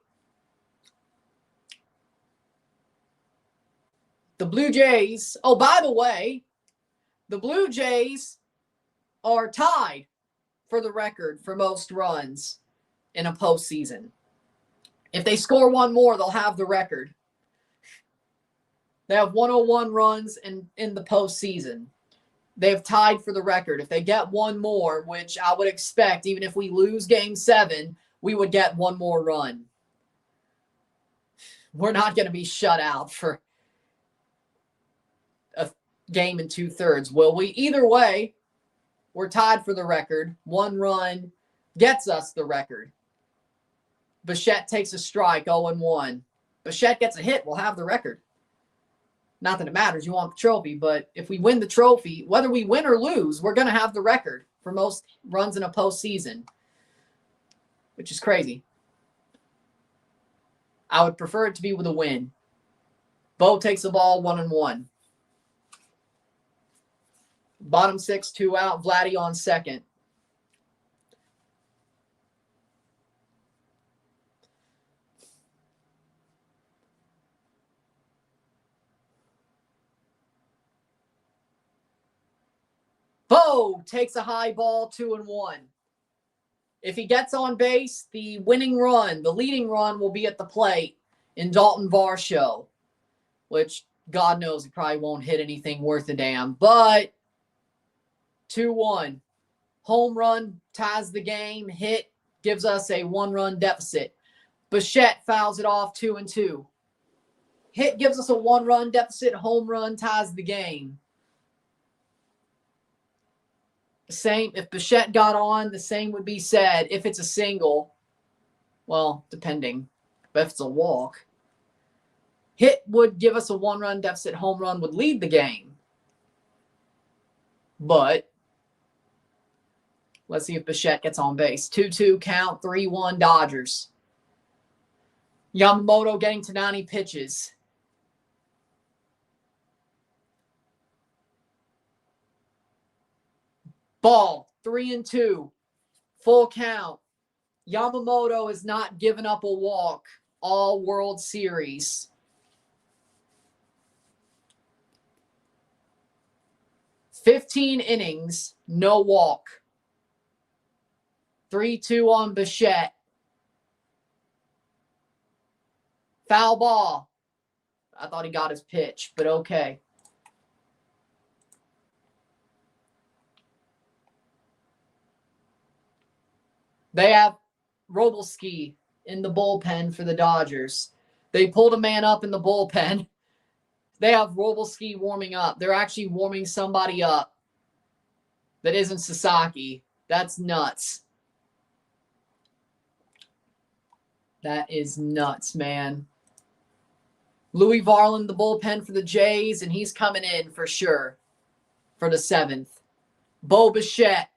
The Blue Jays, oh, by the way, the Blue Jays are tied for the record for most runs in a postseason. If they score 1 more, they'll have the record. They have 101 runs in the postseason. They've tied for the record. If they get 1 more, which I would expect, even if we lose game 7, we would get 1 more run. We're not going to be shut out for a game in 2/3, will we? Either way, we're tied for the record. 1 run gets us the record. Bichette takes a strike, 0-1. Bichette gets a hit, we'll have the record. Not that it matters. You want the trophy. But if we win the trophy, whether we win or lose, we're going to have the record for most runs in a postseason, which is crazy. I would prefer it to be with a win. Bo takes the ball 1-1. Bottom 6, 2 out. Vladdy on second. Bo takes a high ball 2-1. If he gets on base, the winning run, the leading run will be at the plate in Dalton Varsho, which God knows he probably won't hit anything worth a damn. But 2-1. Home run ties the game. Hit gives us a 1-run deficit. Bichette fouls it off 2-2. Hit gives us a 1-run deficit. Home run ties the game. Same, if Bichette got on, the same would be said if it's a single. Well, depending. But if it's a walk. Hit would give us a 1-run deficit. Home run would lead the game. But let's see if Bichette gets on base. 2-2 count, 3-1 Dodgers. Yamamoto getting to 90 pitches. Ball, 3-2. Full count. Yamamoto has not given up a walk all World Series. "15 innings, no walk." 3-2 on Bichette. Foul ball. I thought he got his pitch, but okay. They have Robalski in the bullpen for the Dodgers. They pulled a man up in the bullpen. They have Robalski warming up. They're actually warming somebody up that isn't Sasaki. That's nuts. That is nuts, man. Louis Varland, the bullpen for the Jays, and he's coming in for sure for the 7th. Bo Bichette.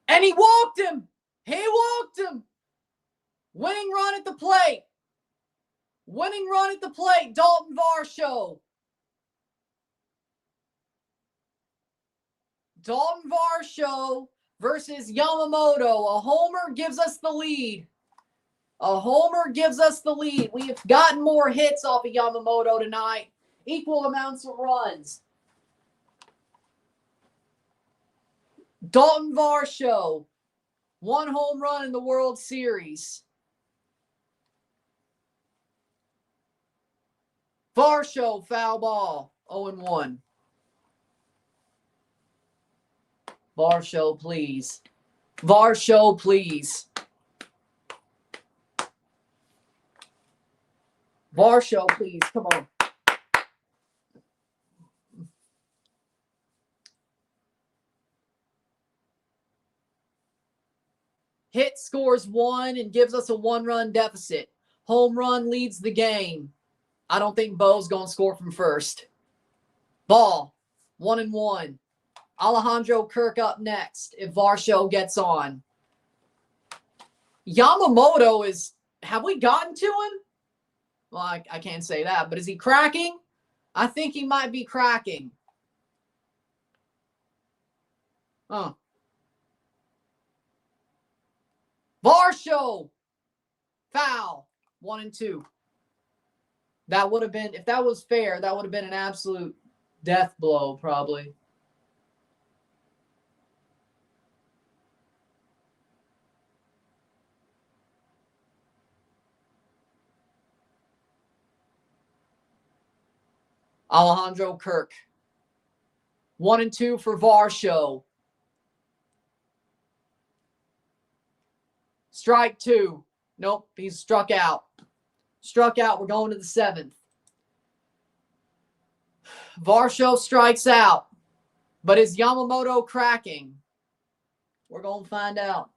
And he walked him. He walked him. Winning run at the plate. Winning run at the plate. Dalton Varsho. Dalton Varsho versus Yamamoto. A homer gives us the lead. A homer gives us the lead. We have gotten more hits off of Yamamoto tonight. Equal amounts of runs. Dalton Varsho. 1 home run in the World Series. Varsho, foul ball. 0-1. Varsho, please. Varsho, please. Varsho, please. Come on. Hit scores 1 and gives us a 1-run deficit. Home run leads the game. I don't think Bo's going to score from first. Ball, 1-1. Alejandro Kirk up next if Varsho gets on. Yamamoto is, have we gotten to him? Well, I can't say that, but is he cracking? I think he might be cracking. Varsho, foul, 1-2. That would have been, if that was fair, that would have been an absolute death blow, probably. Alejandro Kirk. 1-2 for Varsho. Strike 2. Nope, he's struck out. Struck out. We're going to the 7th. Varsho strikes out. But is Yamamoto cracking? We're going to find out.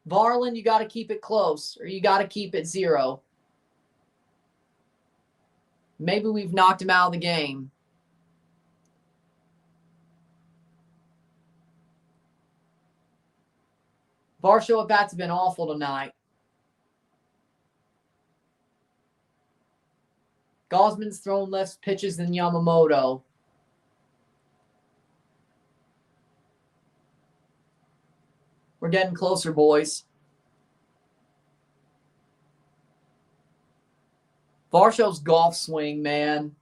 Varland, you got to keep it close, or you got to keep it 0. Maybe we've knocked him out of the game. Varsho at bats have been awful tonight. Gosman's thrown less pitches than Yamamoto. We're getting closer, boys. Varsho's golf swing, man.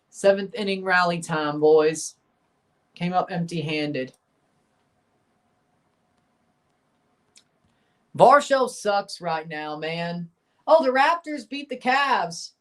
Seventh inning rally time, boys. Came up empty-handed. Varsho sucks right now, man. Oh, the Raptors beat the Cavs.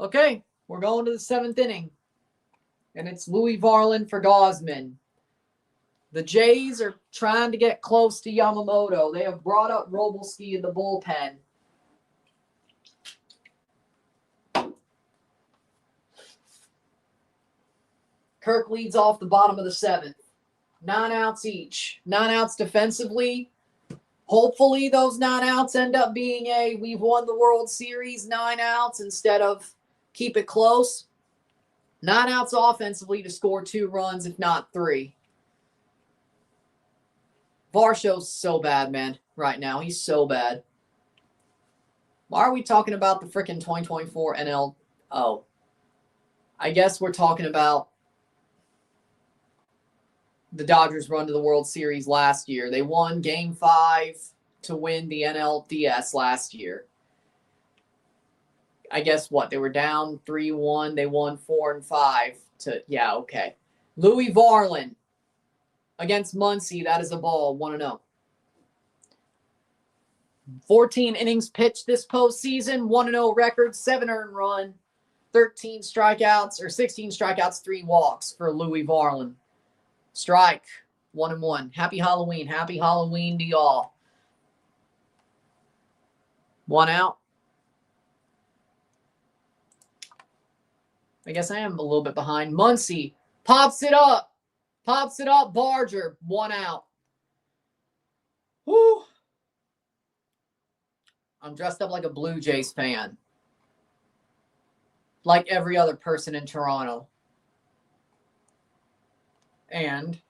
Okay, we're going to the seventh inning. And it's Louis Varland for Gosman. The Jays are trying to get close to Yamamoto. They have brought up Robalski in the bullpen. Kirk leads off the bottom of the seventh. 9 outs each. 9 outs defensively. Hopefully those 9 outs end up being we've won the World Series 9 outs instead of keep it close. 9 outs offensively to score 2 runs, if not 3. Varsho's so bad, man, right now. He's so bad. Why are we talking about the freaking 2024 NL? Oh, I guess we're talking about the Dodgers' run to the World Series last year. They won Game 5 to win the NLDS last year. I guess what? They were down 3-1. They won 4 and 5 to, yeah, okay. Louis Varland against Muncy. That is a ball, 1-0. 14 innings pitched this postseason, 1-0 record, 7 earned run, 16 strikeouts, 3 walks for Louis Varland. Strike, 1-1. Happy Halloween. Happy Halloween to y'all. 1 out. I guess I am a little bit behind. Muncy pops it up. Barger, 1 out. Whew. I'm dressed up like a Blue Jays fan. Like every other person in Toronto. And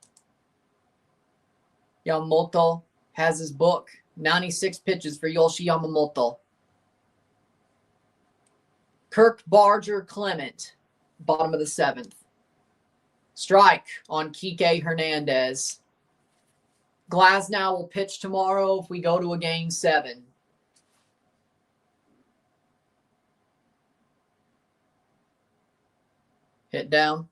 Yamamoto has his book. 96 pitches for Yoshi Yamamoto. Kirk, Barger, Clement. Bottom of the 7th. Strike on Kike Hernandez. Glasnow will pitch tomorrow if we go to a Game 7. Hit down.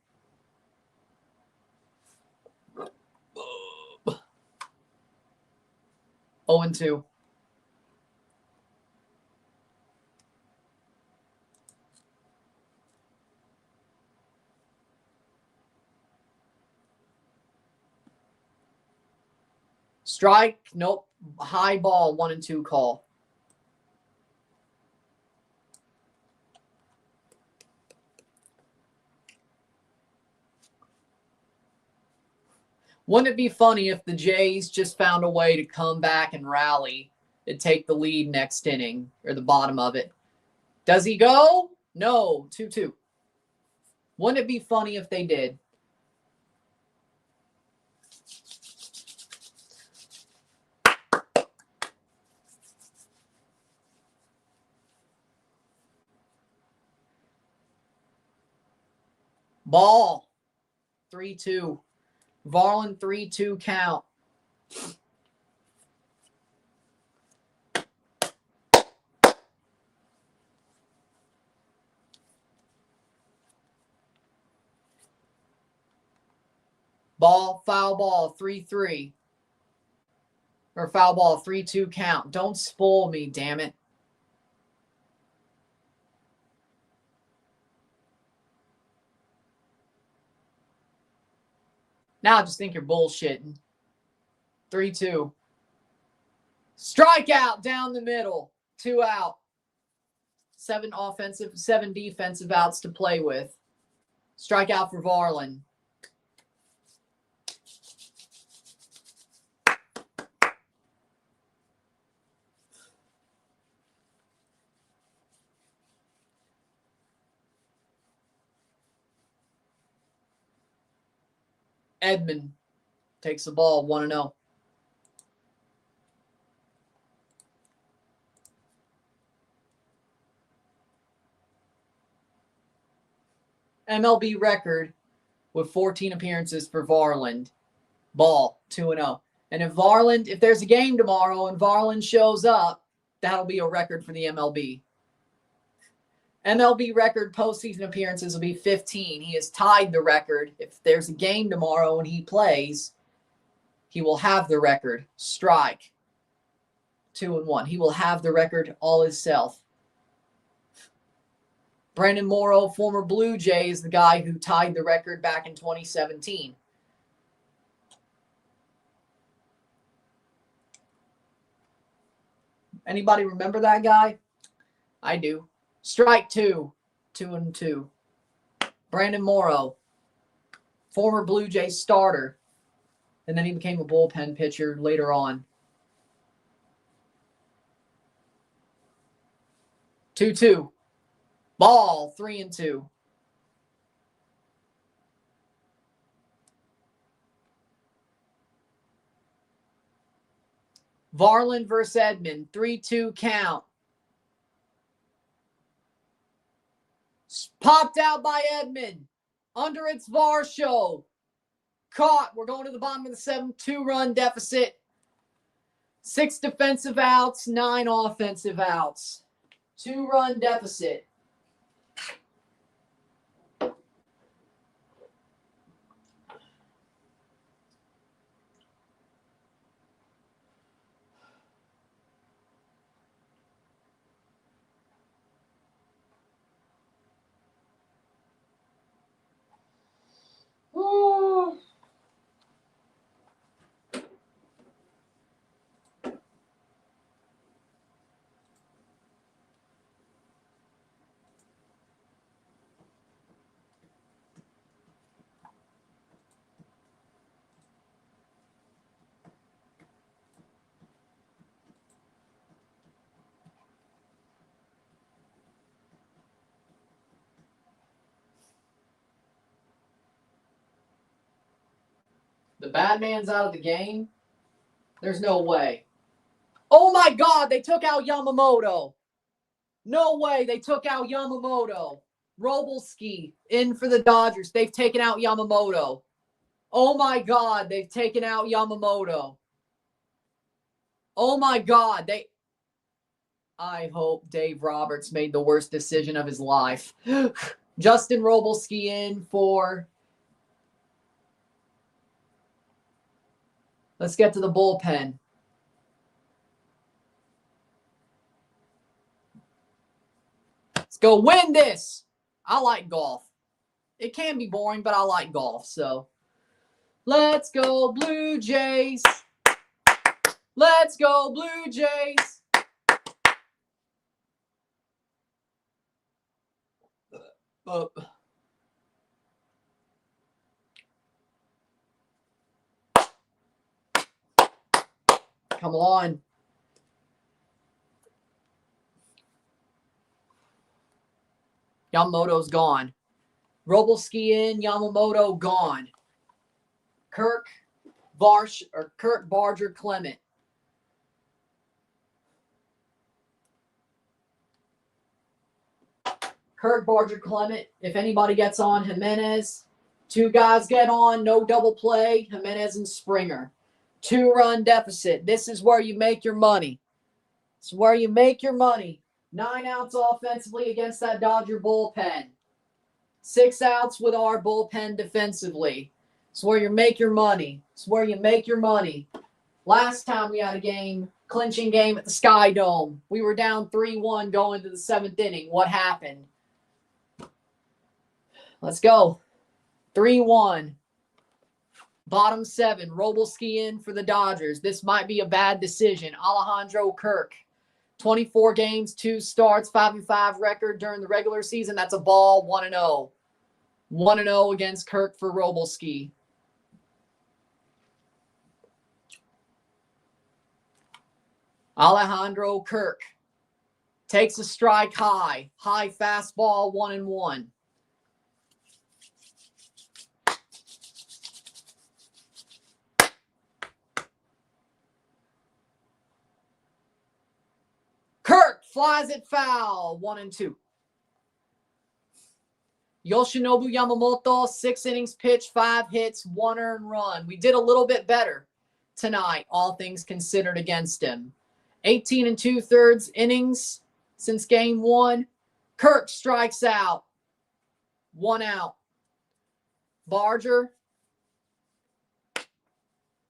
Oh and 2. Strike. Nope. High ball. 1 and 2 call. Wouldn't it be funny if the Jays just found a way to come back and rally and take the lead next inning or the bottom of it? Does he go? No. 2-2. Wouldn't it be funny if they did? Ball. 3-2. Varland 3-2 count. Ball, foul ball, 3-3. Or foul ball, 3-2 count. Don't spoil me, damn it. Now I just think you're bullshitting. 3-2. Strikeout down the middle. 2 out. 7 offensive, 7 defensive outs to play with. Strikeout for Varland. Edman takes the ball, 1-0. MLB record with 14 appearances for Varland. Ball, 2-0. And if there's a game tomorrow and Varland shows up, that'll be a record for the MLB. MLB record postseason appearances will be 15. He has tied the record. If there's a game tomorrow and he plays, he will have the record. Strike. 2-1. He will have the record all himself. Brandon Morrow, former Blue Jay, is the guy who tied the record back in 2017. Anybody remember that guy? I do. Strike 2. 2-2. Brandon Morrow, former Blue Jay starter. And then he became a bullpen pitcher later on. 2-2. Ball, 3-2. Varland versus Edman, 3-2 count. Popped out by Edman. Under its VAR show. Caught. We're going to the bottom of the 7th. 2-run deficit. 6 defensive outs, 9 offensive outs. 2-run deficit. Ooh. The bad man's out of the game? There's no way. Oh my God, they took out Yamamoto. No way, they took out Yamamoto. Robalski in for the Dodgers. They've taken out Yamamoto. Oh my God, they've taken out Yamamoto. Oh my God, I hope Dave Roberts made the worst decision of his life. Justin Robalski in for... Let's get to the bullpen. Let's go win this. I like golf. It can be boring, but I like golf. So let's go Blue Jays. Let's go Blue Jays. Come on. Yamamoto's gone. Robalski in, Yamamoto gone. Kirk Barger, Clement. Kirk Barger, Clement. If anybody gets on, Jimenez. 2 guys get on, no double play. Jimenez and Springer. 2-run deficit. This is where you make your money. It's where you make your money. 9 outs offensively against that Dodger bullpen. 6 outs with our bullpen defensively. It's where you make your money. It's where you make your money. Last time we had a game, clinching game at the Sky Dome. We were down 3-1 going to the 7th inning. What happened? Let's go. 3-1. Bottom 7. Robalski in for the Dodgers. This might be a bad decision. Alejandro Kirk. 24 games, 2 starts, 5-5 record during the regular season. That's a ball, 1-0. 1-0 against Kirk for Robalski. Alejandro Kirk takes a strike high. High fastball, 1-1. Kirk flies it foul, 1-2. Yoshinobu Yamamoto, 6 innings pitched, 5 hits, 1 earned run. We did a little bit better tonight, all things considered, against him. 18 2/3 innings since game 1. Kirk strikes out. 1 out. Barger.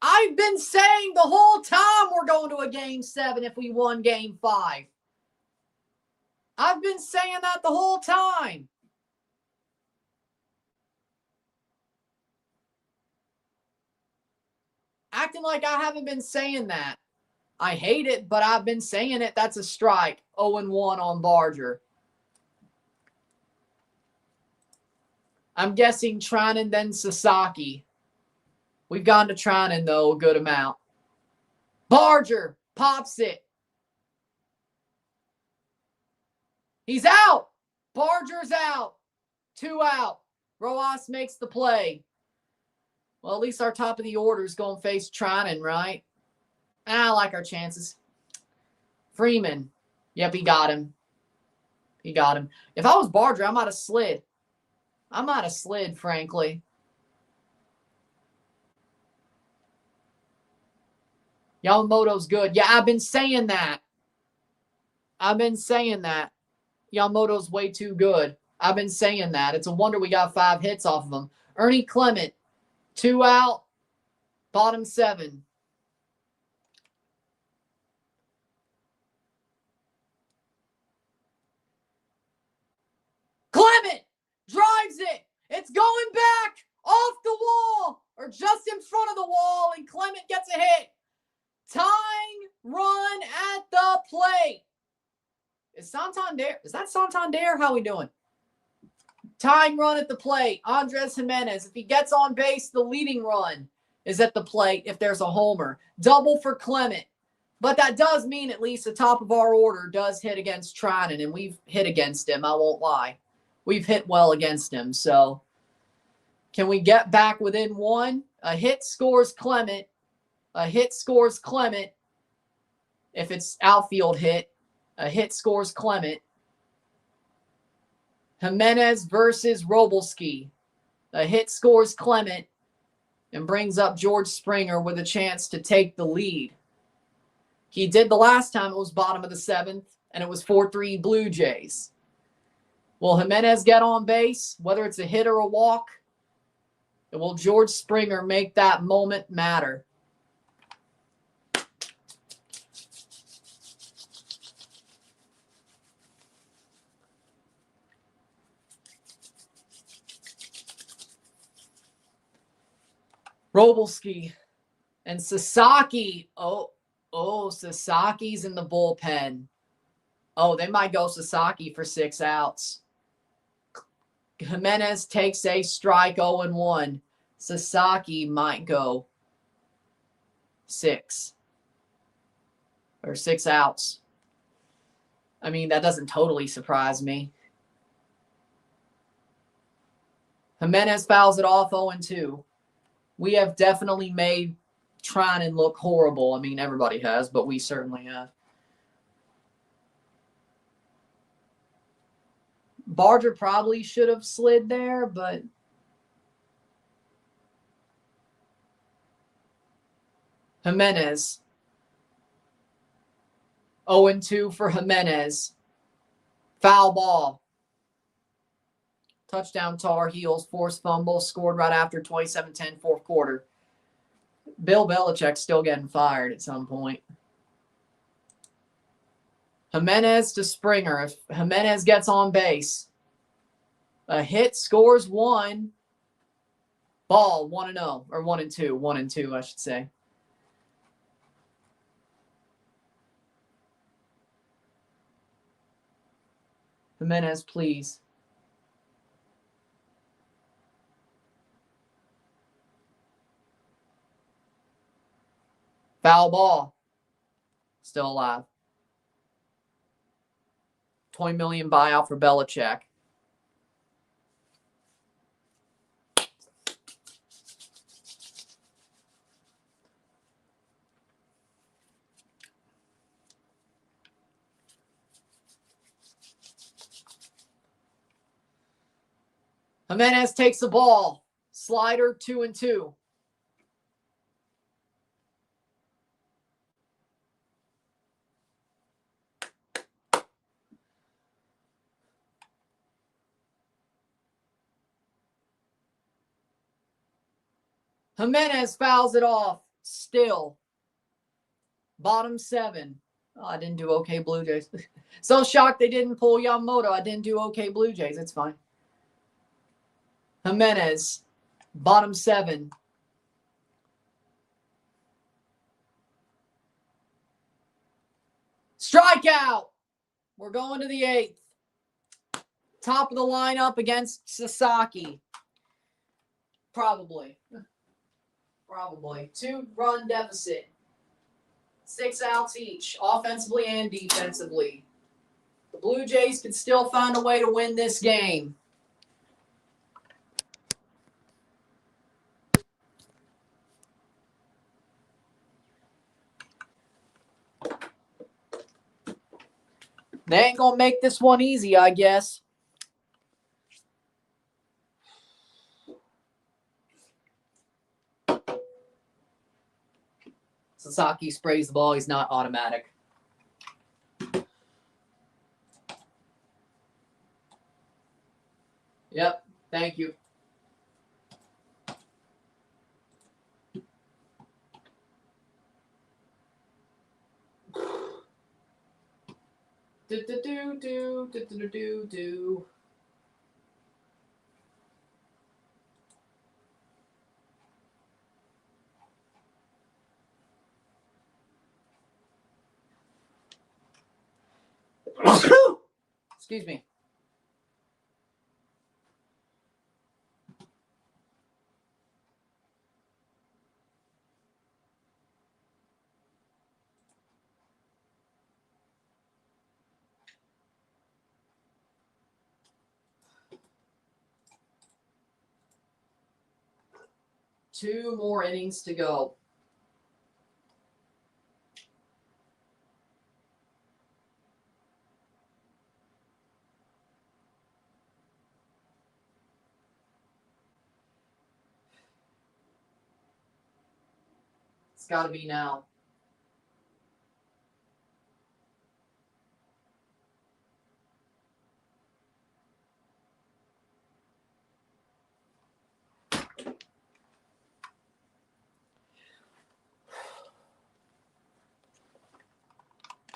I've been saying the whole time we're going to a game 7 if we won game 5. I've been saying that the whole time. Acting like I haven't been saying that. I hate it, but I've been saying it. That's a strike. 0-1 on Barger. I'm guessing Trinan, then Sasaki. We've gone to Trinan, though, a good amount. Barger pops it. He's out. Barger's out. 2 out. Rojas makes the play. Well, at least our top of the order is going to face Trinan, right? I like our chances. Freeman. Yep, he got him. He got him. If I was Barger, I might have slid. Frankly. Yamamoto's good. Yeah, I've been saying that. Yamamoto's way too good. I've been saying that. It's a wonder we got 5 hits off of him. Ernie Clement, 2 out, bottom 7. Clement drives it. It's going back off the wall or just in front of the wall, and Clement gets a hit. Tying run at the plate. Is that Santander? How we doing? Tying run at the plate. Andres Jimenez. If he gets on base, the leading run is at the plate if there's a homer. Double for Clement. But that does mean at least the top of our order does hit against Trinan, and we've hit against him. I won't lie. We've hit well against him. So can we get back within 1? A hit scores Clement. If it's outfield hit, a hit scores Clement. Jimenez versus Robalski. A hit scores Clement and brings up George Springer with a chance to take the lead. He did the last time it was bottom of the 7th, and it was 4-3 Blue Jays. Will Jimenez get on base, whether it's a hit or a walk? And will George Springer make that moment matter? Robalski and Sasaki. Oh, Sasaki's in the bullpen. Oh, they might go Sasaki for 6 outs. Jimenez takes a strike, 0-1. Sasaki might go 6 or 6 outs. I mean, that doesn't totally surprise me. Jimenez fouls it off 0-2. We have definitely made Trinan look horrible. I mean, everybody has, but we certainly have. Barger probably should have slid there, but Jimenez. 0-2 for Jimenez. Foul ball. Touchdown Tar Heels. Forced fumble. Scored right after 27-10 fourth quarter. Bill Belichick's still getting fired at some point. Jimenez to Springer. If Jimenez gets on base, a hit scores 1. Ball 1-0 or 1-2. 1-2, I should say. Jimenez, please. Foul ball. Still alive. $20 million buyout for Belichick. Jimenez takes the ball. Slider 2-2. Jimenez fouls it off. Still. Bottom 7. Oh, I didn't do okay, Blue Jays. So shocked they didn't pull Yamamoto. I didn't do okay, Blue Jays. It's fine. Jimenez. Bottom 7. Strikeout. We're going to the 8th. Top of the lineup against Sasaki. Probably. 2-run deficit. 6 outs each, offensively and defensively. The Blue Jays can still find a way to win this game. They ain't going to make this one easy, I guess. Sasaki sprays the ball. He's not automatic. Yep. Thank you. Do. Excuse me. Two more innings to go. It's got to be now.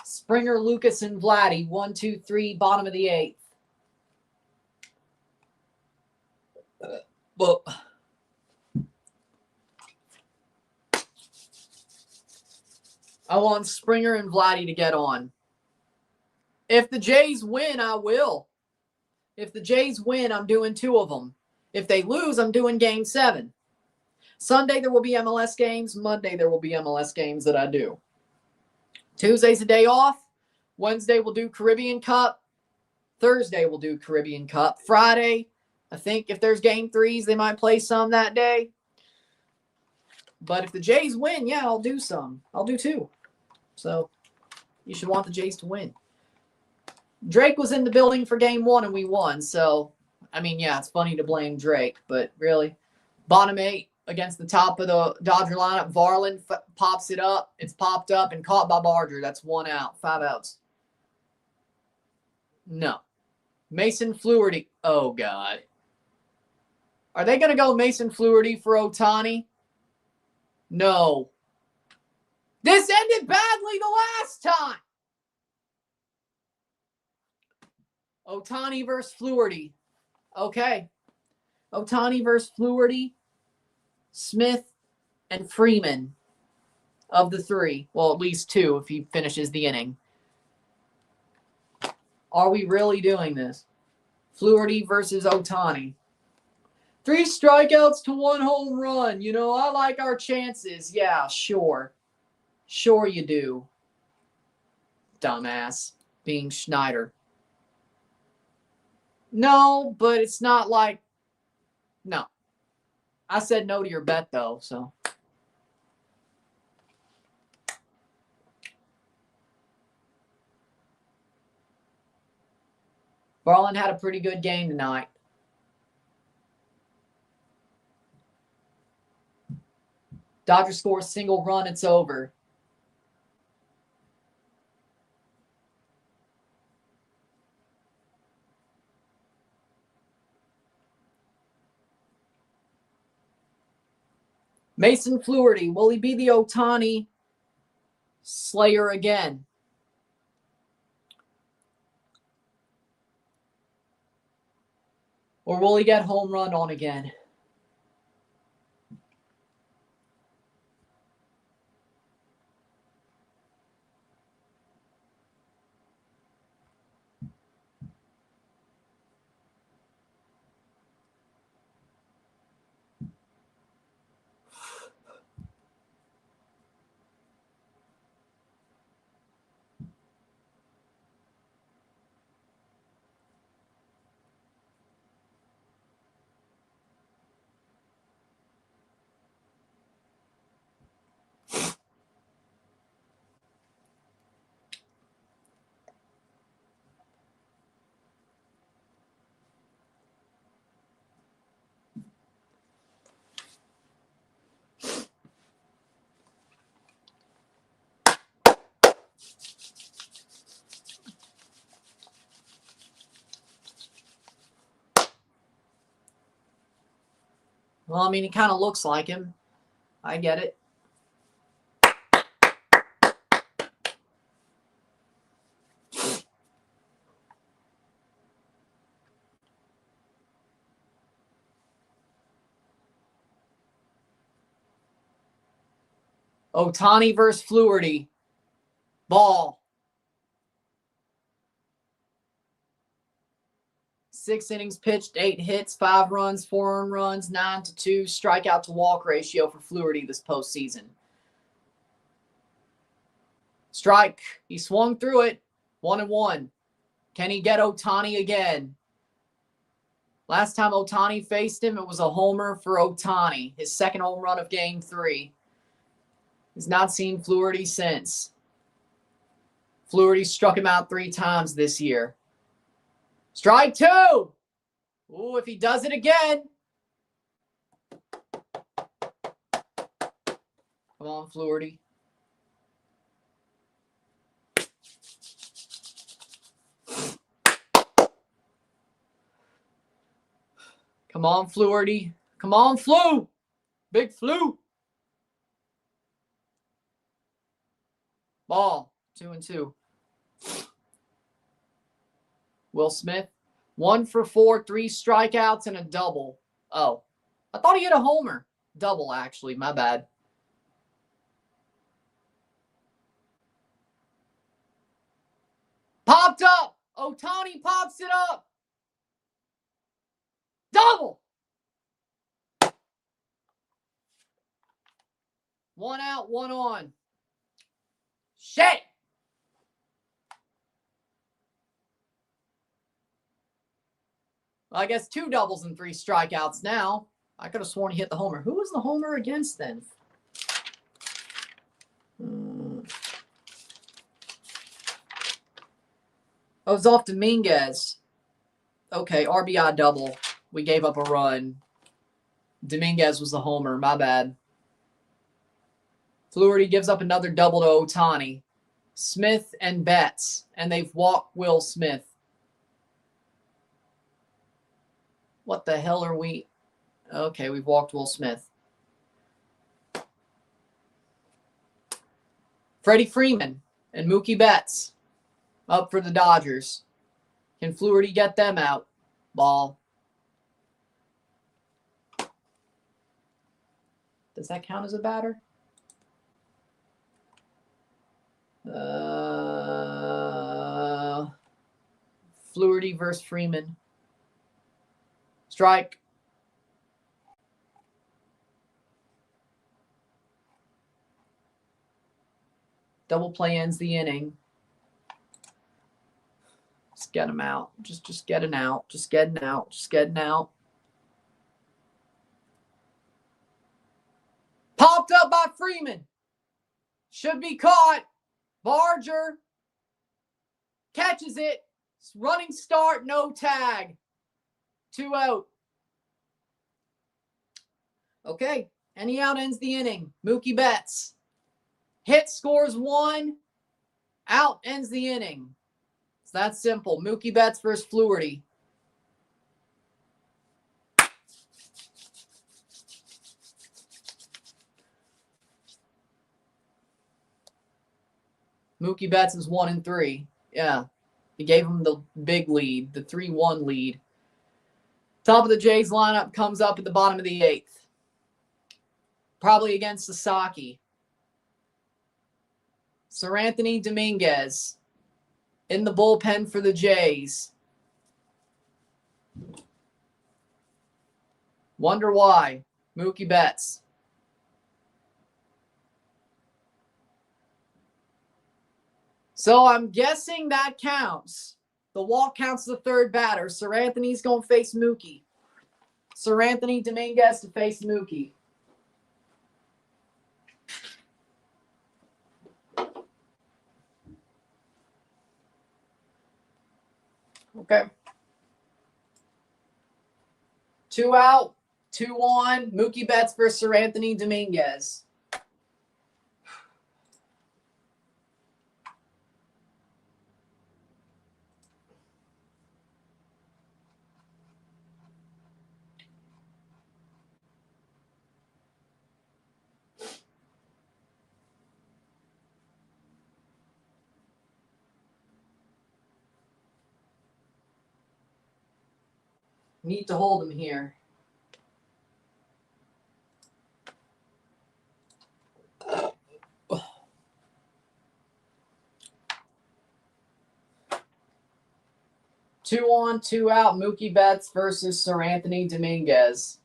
Springer, Lucas, and Vladdy. 1, 2, 3, bottom of the 8th. Well, I want Springer and Vladdy to get on. If the Jays win, I will. If the Jays win, I'm doing 2 of them. If they lose, I'm doing Game 7. Sunday, there will be MLS games. Monday, there will be MLS games that I do. Tuesday's a day off. Wednesday, we'll do Caribbean Cup. Thursday, we'll do Caribbean Cup. Friday, I think if there's game 3s, they might play some that day. But if the Jays win, yeah, I'll do some. I'll do 2. So you should want the Jays to win. Drake was in the building for game 1 and we won. So, I mean, yeah, it's funny to blame Drake, but really, bottom 8 against the top of the Dodger lineup. Varland pops it up. It's popped up and caught by Barger. That's 1 out, 5 outs. No. Mason Fluharty. Oh, God. Are they going to go Mason Fluharty for Ohtani? No. This ended badly the last time. Ohtani versus Fluharty. Okay. Ohtani versus Fluharty, Smith, and Freeman of the 3. Well, at least 2 if he finishes the inning. Are we really doing this? Fluharty versus Ohtani. 3 strikeouts to 1 home run. You know, I like our chances. Yeah, sure. Sure you do. Dumbass. Being Schneider. No, but it's not like... No. I said no to your bet, though, so... Varland had a pretty good game tonight. Dodgers score a single run, it's over. Mason Fluharty, will he be the Ohtani Slayer again? Or will he get home run on again? Well, I mean, he kind of looks like him. I get it. Ohtani versus Fluharty. Ball. 6 innings pitched, 8 hits, 5 runs, 4 earned runs, 9-2 strikeout to walk ratio for Fluharty this postseason. Strike. He swung through it. 1-1. Can he get Ohtani again? Last time Ohtani faced him, it was a homer for Ohtani. His second home run of game 3. He's not seen Fluharty since. Fluharty struck him out 3 times this year. Strike 2. Ooh, if he does it again. Come on, Fluharty. Come on, Fluharty. Come on, Flu. Big Flu. Ball. 2-2. Will Smith. 1 for 4, 3 strikeouts, and a double. Oh, I thought he hit a homer. Double, actually. My bad. Popped up. Ohtani pops it up. Double. 1 out, 1 on. Shit. I guess 2 doubles and 3 strikeouts now. I could have sworn he hit the homer. Who was the homer against then? Oh, it was off Dominguez. Okay, RBI double. We gave up a run. Dominguez was the homer. My bad. Fluharty gives up another double to Ohtani. Smith and Betts. And they've walked Will Smith. What the hell are we? Okay, we've walked Will Smith. Freddie Freeman and Mookie Betts up for the Dodgers. Can Fluharty get them out? Ball. Does that count as a batter? Fluharty versus Freeman. Strike. Double play ends the inning. Just get him out. Just getting out. Just getting out. Just getting out. Popped up by Freeman. Should be caught. Barger catches it. Running start, no tag. 2 out. Okay. Any out ends the inning. Mookie Betts. Hit scores 1. Out ends the inning. It's that simple. Mookie Betts versus Fluharty. Mookie Betts is 1-3. Yeah. He gave him the big lead, the 3-1 lead. Top of the Jays lineup comes up at the bottom of the 8th. Probably against Sasaki. Seranthony Dominguez in the bullpen for the Jays. Wonder why. Mookie Betts. So I'm guessing that counts. The walk counts the 3rd batter. Seranthony's going to face Mookie. Seranthony Dominguez to face Mookie. Okay. 2 out, 2 on. Mookie Betts versus Seranthony Dominguez. Need to hold him here. Two on, 2 out. Mookie Betts versus Seranthony Dominguez.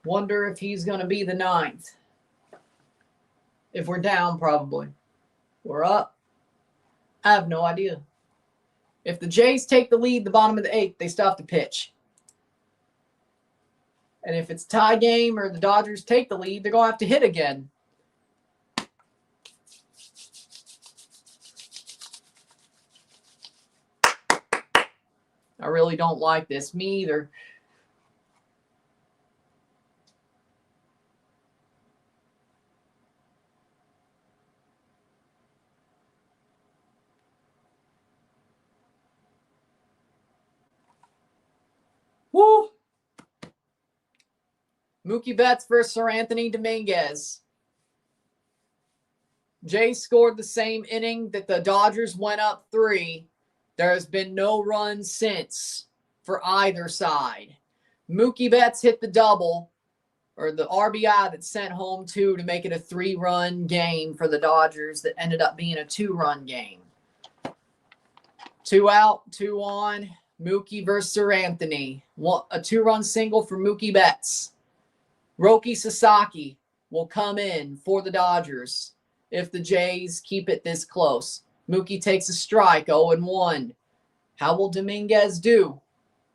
Wonder if he's going to be the 9th. If we're down, probably. We're up. I have no idea. If the Jays take the lead, the bottom of the 8th, they still have to pitch. And if it's tie game or the Dodgers take the lead, they're going to have to hit again. I really don't like this. Me either. Woo! Mookie Betts versus Seranthony Dominguez. Jays scored the same inning that the Dodgers went up 3. There has been no run since for either side. Mookie Betts hit the double. or the RBI that sent home 2 to make it a 3-run game for the Dodgers that ended up being a 2-run game. 2 out, 2 on. Mookie versus Sir Anthony. A 2-run single for Mookie Betts. Roki Sasaki will come in for the Dodgers if the Jays keep it this close. Mookie takes a strike, 0-1. How will Dominguez do?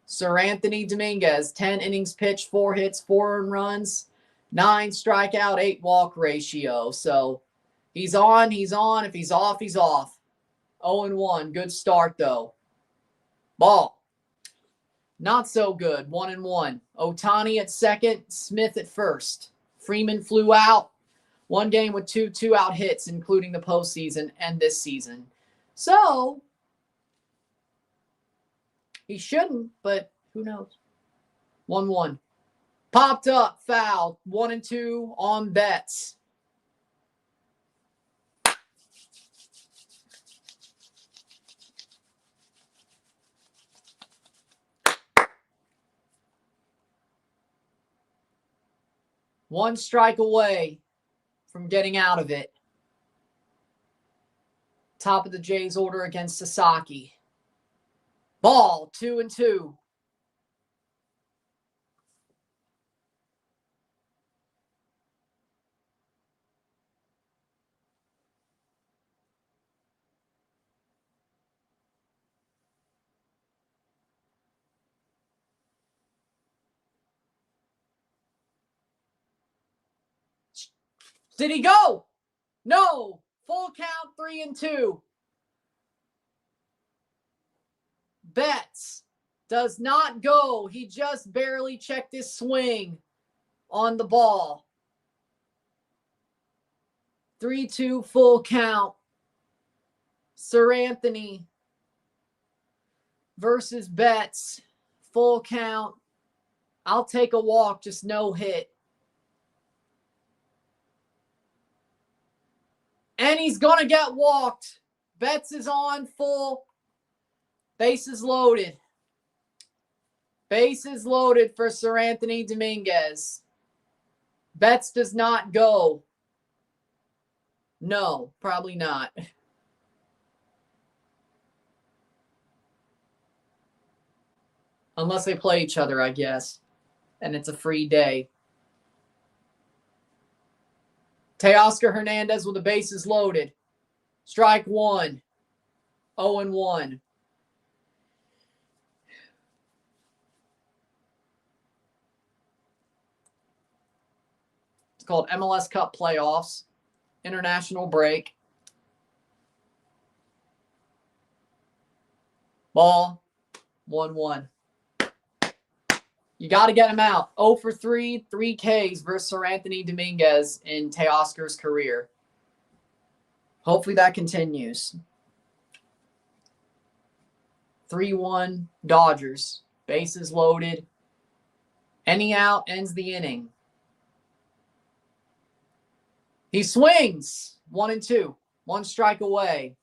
Sir Anthony Dominguez, 10 innings pitched, 4 hits, 4 earned runs, 9 strikeout, 8 walk ratio. So he's on, he's on. If he's off, he's off. 0-1. Good start, though. Ball. Not so good. 1-1. Ohtani at second, Smith at first. Freeman flew out. One game with 2 2-out hits, including the postseason and this season. So he shouldn't, but who knows? 1-1. Popped up, foul. 1-2 on Betts. One strike away from getting out of it. Top of the Jays order against Sasaki. Ball, 2-2. Did he go? No. Full count, 3-2. Betts does not go. He just barely checked his swing on the ball. 3-2 full count. Sir Anthony versus Betts. Full count. I'll take a walk, just no hit. And he's going to get walked. Betts is on full. Bases loaded. Bases loaded for Sir Anthony Dominguez. Betts does not go. No, probably not. Unless they play each other, I guess. And it's a free day. Teoscar Hernandez with the bases loaded. Strike 1. 0-1. It's called MLS Cup Playoffs. International break. Ball. 1-1. You got to get him out. 0 for 3, 3 Ks versus Sir Anthony Dominguez in Teoscar's career. Hopefully that continues. 3-1 Dodgers. Bases loaded. Any out ends the inning. He swings. 1-2. 1 strike away.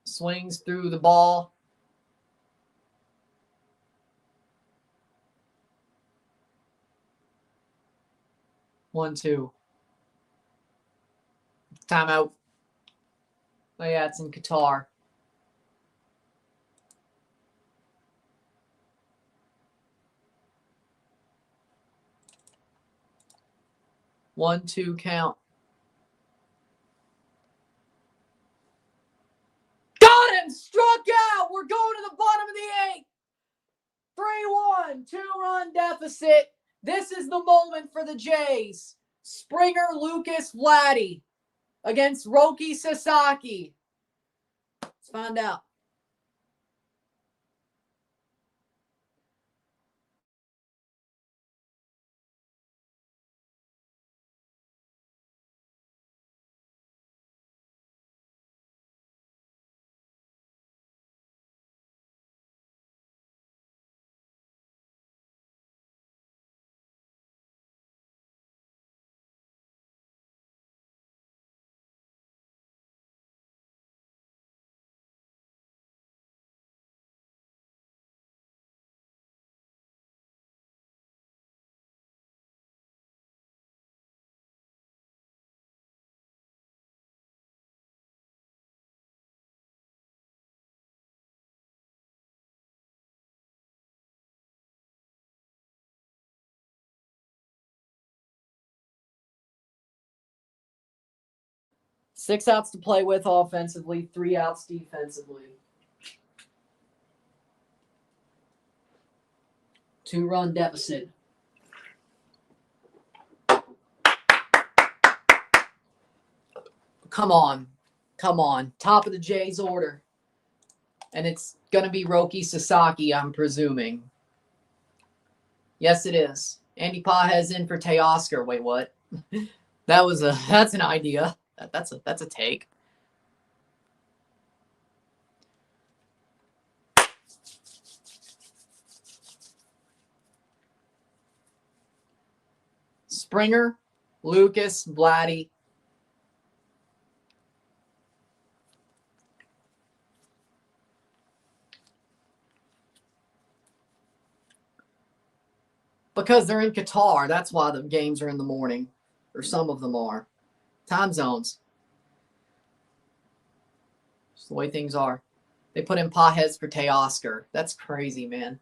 Swings through the ball. One, two. Timeout. Oh, yeah, it's in Qatar. One, two count. Got him! Struck out! We're going to the bottom of the 8th. 3-1. 2-run deficit. This is the moment for the Jays. Springer, Lucas, Vladdy against Roki Sasaki. Let's find out. 6 outs to play with offensively, 3 outs defensively. 2-run deficit. Come on. Come on. Top of the Jays order. And it's going to be Roki Sasaki, I'm presuming. Yes, it is. Andy Pages in for Teoscar. Wait, what? That's an idea. That's a take. Springer, Lucas, Vladdy. Because they're in Qatar. That's why the games are in the morning. Or some of them are. Time zones. Just the way things are. They put in Pages for Teoscar. That's crazy, man.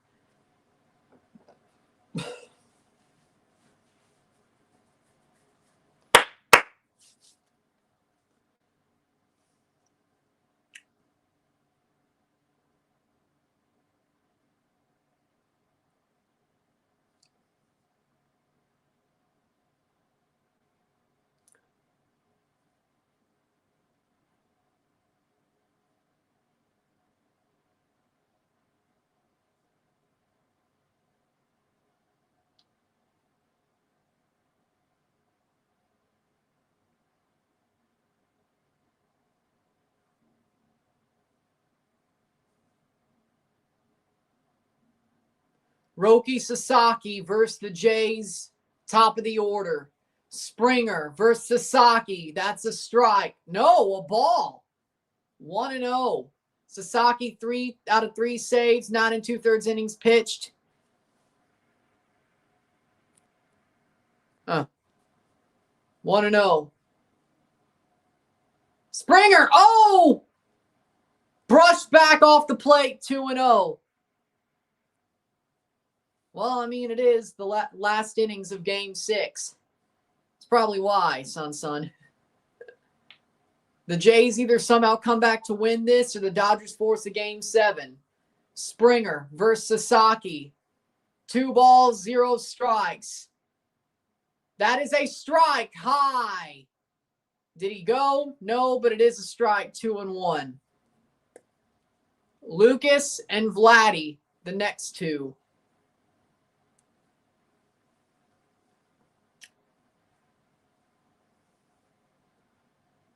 Roki Sasaki versus the Jays, top of the order. Springer versus Sasaki. That's a strike. No, a ball. 1-0. Sasaki 3 out of 3 saves, 9 2/3 innings pitched. 1-0. Springer. Oh! Brushed back off the plate. 2-0. Well, I mean, it is the last innings of Game 6. It's probably why, son. The Jays either somehow come back to win this or the Dodgers force a Game 7. Springer versus Sasaki. 2 balls, 0 strikes. That is a strike. High. Did he go? No, but it is a strike. 2-1. Lucas and Vladdy, the next 2.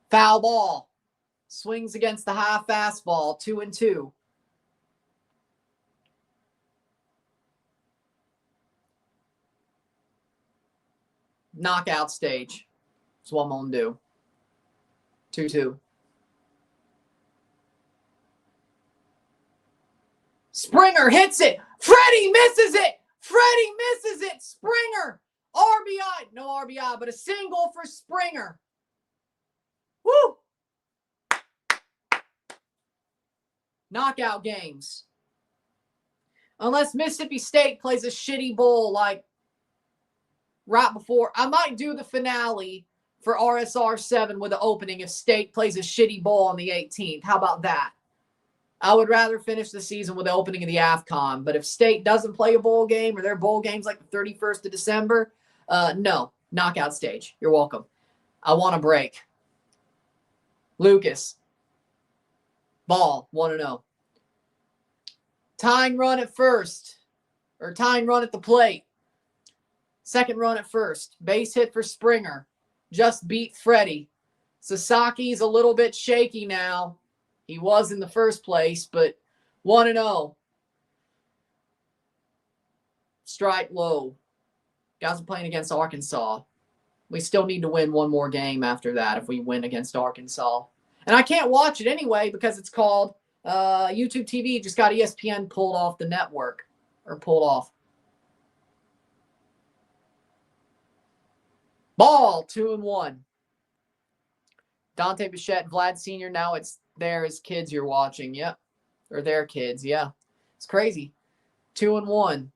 Foul ball. Swings against the high fastball. 2-2. Knockout stage. That's what I'm going to do. 2-2. Springer hits it. Freddie misses it. Springer. RBI. No RBI, but a single for Springer. Woo! Knockout games. Unless Mississippi State plays a shitty bowl like right before. I might do the finale for RSR 7 with the opening if State plays a shitty bowl on the 18th. How about that? I would rather finish the season with the opening of the AFCON. But if State doesn't play a bowl game or their bowl game's like the 31st of December, no. Knockout stage. You're welcome. I want a break. Lucas. Ball. 1-0. Tying run at first. Or tying run at the plate. Second run at first. Base hit for Springer. Just beat Freddie. Sasaki's a little bit shaky now. He was in the first place, but 1-0. Strike low. Guys are playing against Arkansas. We still need to win one more game after that if we win against Arkansas. And I can't watch it anyway because it's called YouTube TV. Just got ESPN pulled off the network. Or pulled off. Ball, 2-1. Dante Bichette, Vlad Sr. Now it's his kids you're watching. Yep. Or their kids. Yeah. It's crazy. 2-1.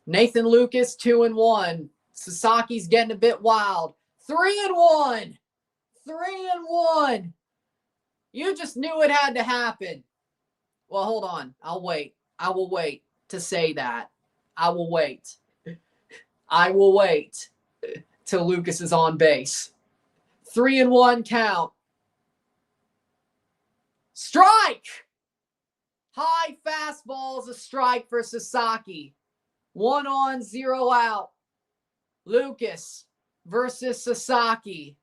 Nathan Lucas, 2-1. Sasaki's getting a bit wild. 3-1. 3-1. You just knew it had to happen. Well, hold on. I'll wait. I will wait to say that. I will wait. I will wait till Lucas is on base. 3-1 count. Strike! High fastball's a strike for Sasaki. 1 on, 0 out. Lucas versus Sasaki.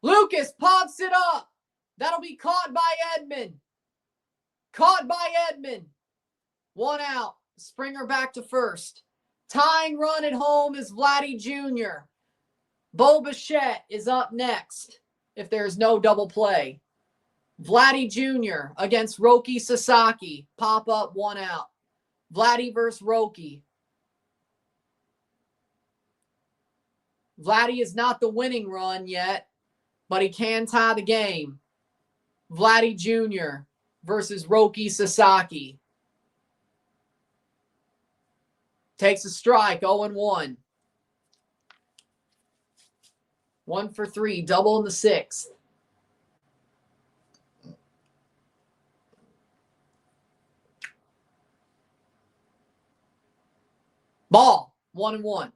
Lucas pops it up. That'll be caught by Edman. Caught by Edman. 1 out. Springer back to first. Tying run at home is Vladdy Jr. Bo Bichette is up next if there's no double play. Vladdy Jr. against Roki Sasaki. Pop up, 1 out. Vladdy versus Roki. Vladdy is not the winning run yet, but he can tie the game. Vladdy Jr. versus Roki Sasaki. Takes a strike, 0-1. 1 for 3, double in the 6th. Ball, 1-1.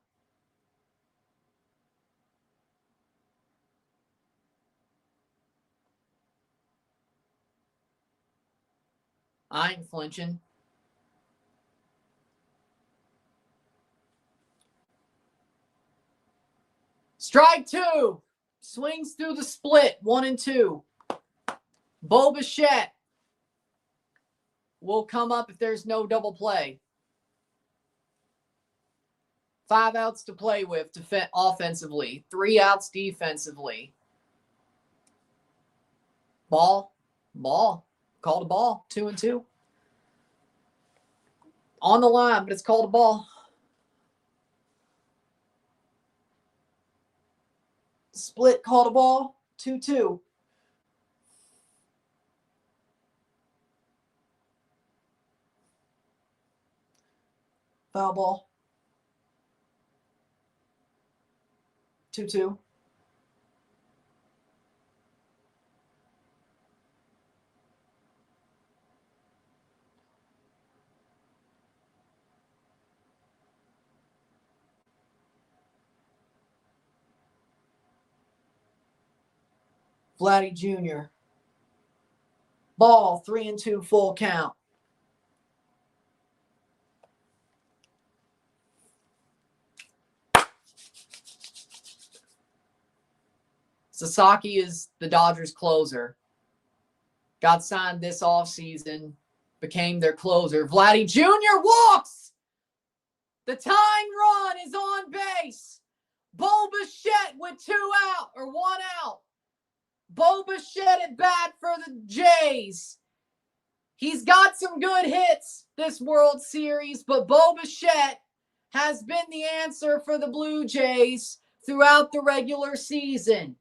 I ain't flinching. Strike 2. Swings through the split, 1-2. Bo Bichette will come up if there's no double play. 5 outs to play with offensively. 3 outs defensively. Ball. Called a ball. 2-2. On the line, but it's called a ball. Split, called a ball. 2-2. Foul ball. 2-2. Vladdy Jr. Ball, 3-2, full count. Sasaki is the Dodgers closer. Got signed this offseason, became their closer. Vladdy Jr. walks! The tying run is on base. Bo Bichette with 2 out, or 1 out. Bo Bichette at bat for the Jays. He's got some good hits this World Series, but Bo Bichette has been the answer for the Blue Jays throughout the regular season.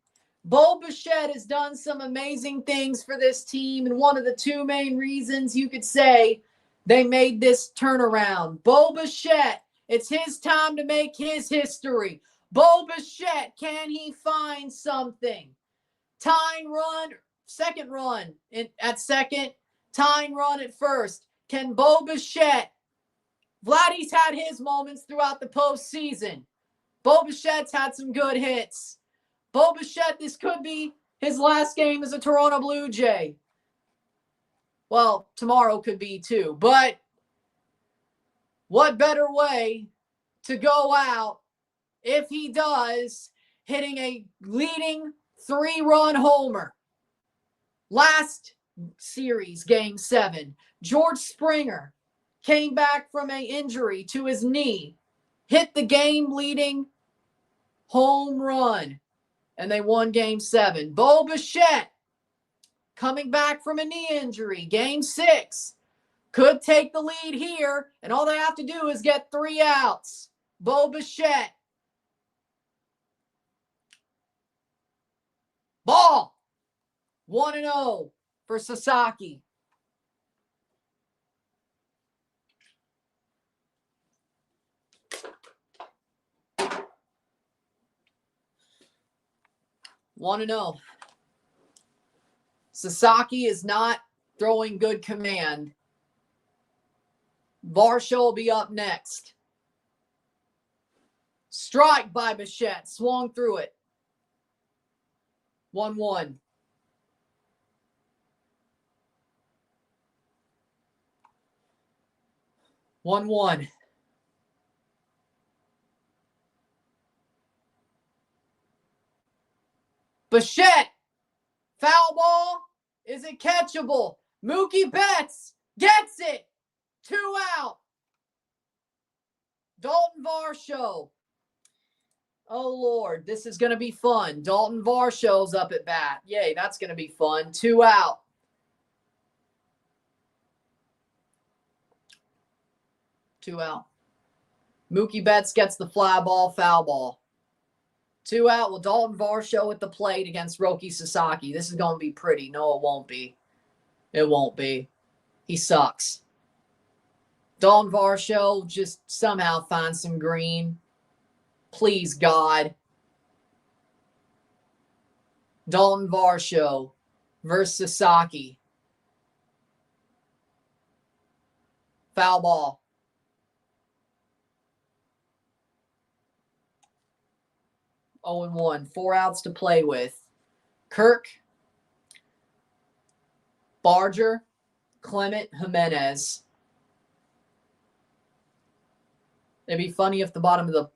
Bo Bichette has done some amazing things for this team, and one of the 2 main reasons you could say they made this turnaround. Bo Bichette, it's his time to make his history. Bo Bichette, can he find something? Tying run, second run at second, tying run at first. Can Bo Bichette? Vladdy's had his moments throughout the postseason. Bo Bichette's had some good hits. Bo Bichette, this could be his last game as a Toronto Blue Jay. Well, tomorrow could be too. But what better way to go out if he does hitting a leading 3-run homer? Last series, Game 7, George Springer came back from an injury to his knee, hit the game-leading home run, and they won Game 7. Bo Bichette coming back from a knee injury, Game 6, could take the lead here, and all they have to do is get 3 outs. Bo Bichette. Ball. 1-0 for Sasaki. 1-0. Sasaki is not throwing good command. Varsho will be up next. Strike by Bichette. Swung through it. 1-1. Bichette. Foul ball. Is it catchable? Mookie Betts gets it. 2 out. Dalton Varsho. Oh, Lord. This is going to be fun. Dalton Varsho's up at bat. Yay, that's going to be fun. 2 out. Mookie Betts gets the fly ball, foul ball. 2 out with Dalton Varsho at the plate against Roki Sasaki. This is going to be pretty. No, it won't be. It won't be. He sucks. Dalton Varsho just somehow finds some green. Please, God. Dalton Varsho versus Sasaki. Foul ball. Oh and 1. 4 outs to play with. Kirk, Barger, Clement, Jimenez. It'd be funny if the bottom of the...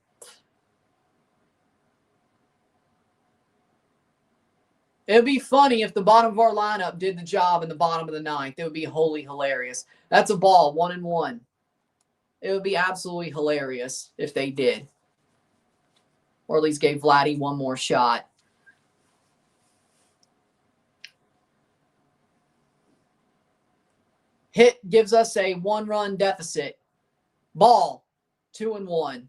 It'd be funny if the bottom of our lineup did the job in the bottom of the 9th. It would be wholly hilarious. That's a ball, 1-1. It would be absolutely hilarious if they did. Or at least gave Vladdy one more shot. Hit gives us a 1-run deficit. Ball, 2-1.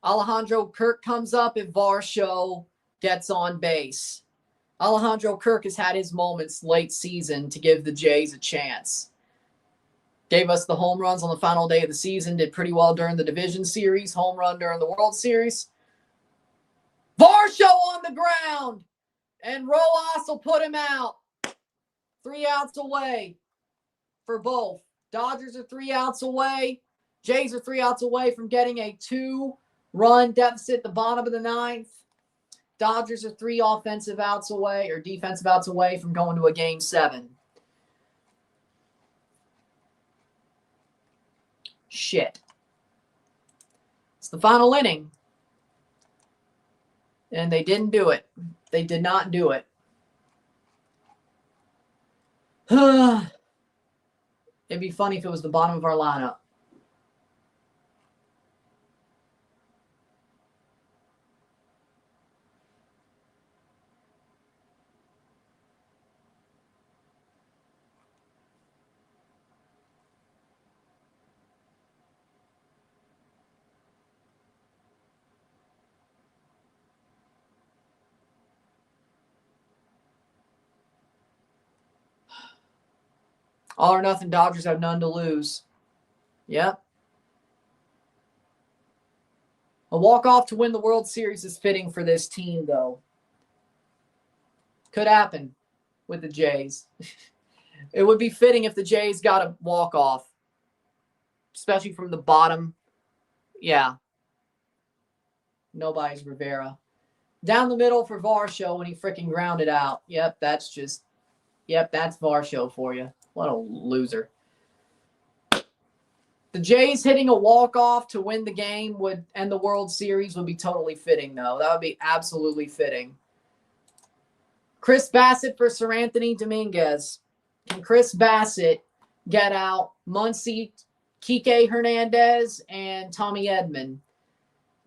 Alejandro Kirk comes up if Varsho gets on base. Alejandro Kirk has had his moments late season to give the Jays a chance. Gave us the home runs on the final day of the season. Did pretty well during the division series. Home run during the World Series. Varsho on the ground. And Rojas will put him out. 3 outs away for both. Dodgers are 3 outs away. Jays are 3 outs away from getting a 2-run deficit at the bottom of the 9th. Dodgers are 3 offensive outs away or defensive outs away from going to a Game 7. Shit. It's the final inning. And they didn't do it. They did not do it. It'd be funny if it was the bottom of our lineup. All or nothing, Dodgers have none to lose. Yep. A walk-off to win the World Series is fitting for this team, though. Could happen with the Jays. It would be fitting if the Jays got a walk-off, especially from the bottom. Yeah. Nobody's Rivera. Down the middle for Varsho when he freaking grounded out. Yep, that's Varsho for you. What a loser. The Jays hitting a walk-off to win the game would end the World Series would be totally fitting, though. That would be absolutely fitting. Chris Bassett for Sir Anthony Dominguez. Can Chris Bassett get out Muncy, Kike Hernandez, and Tommy Edman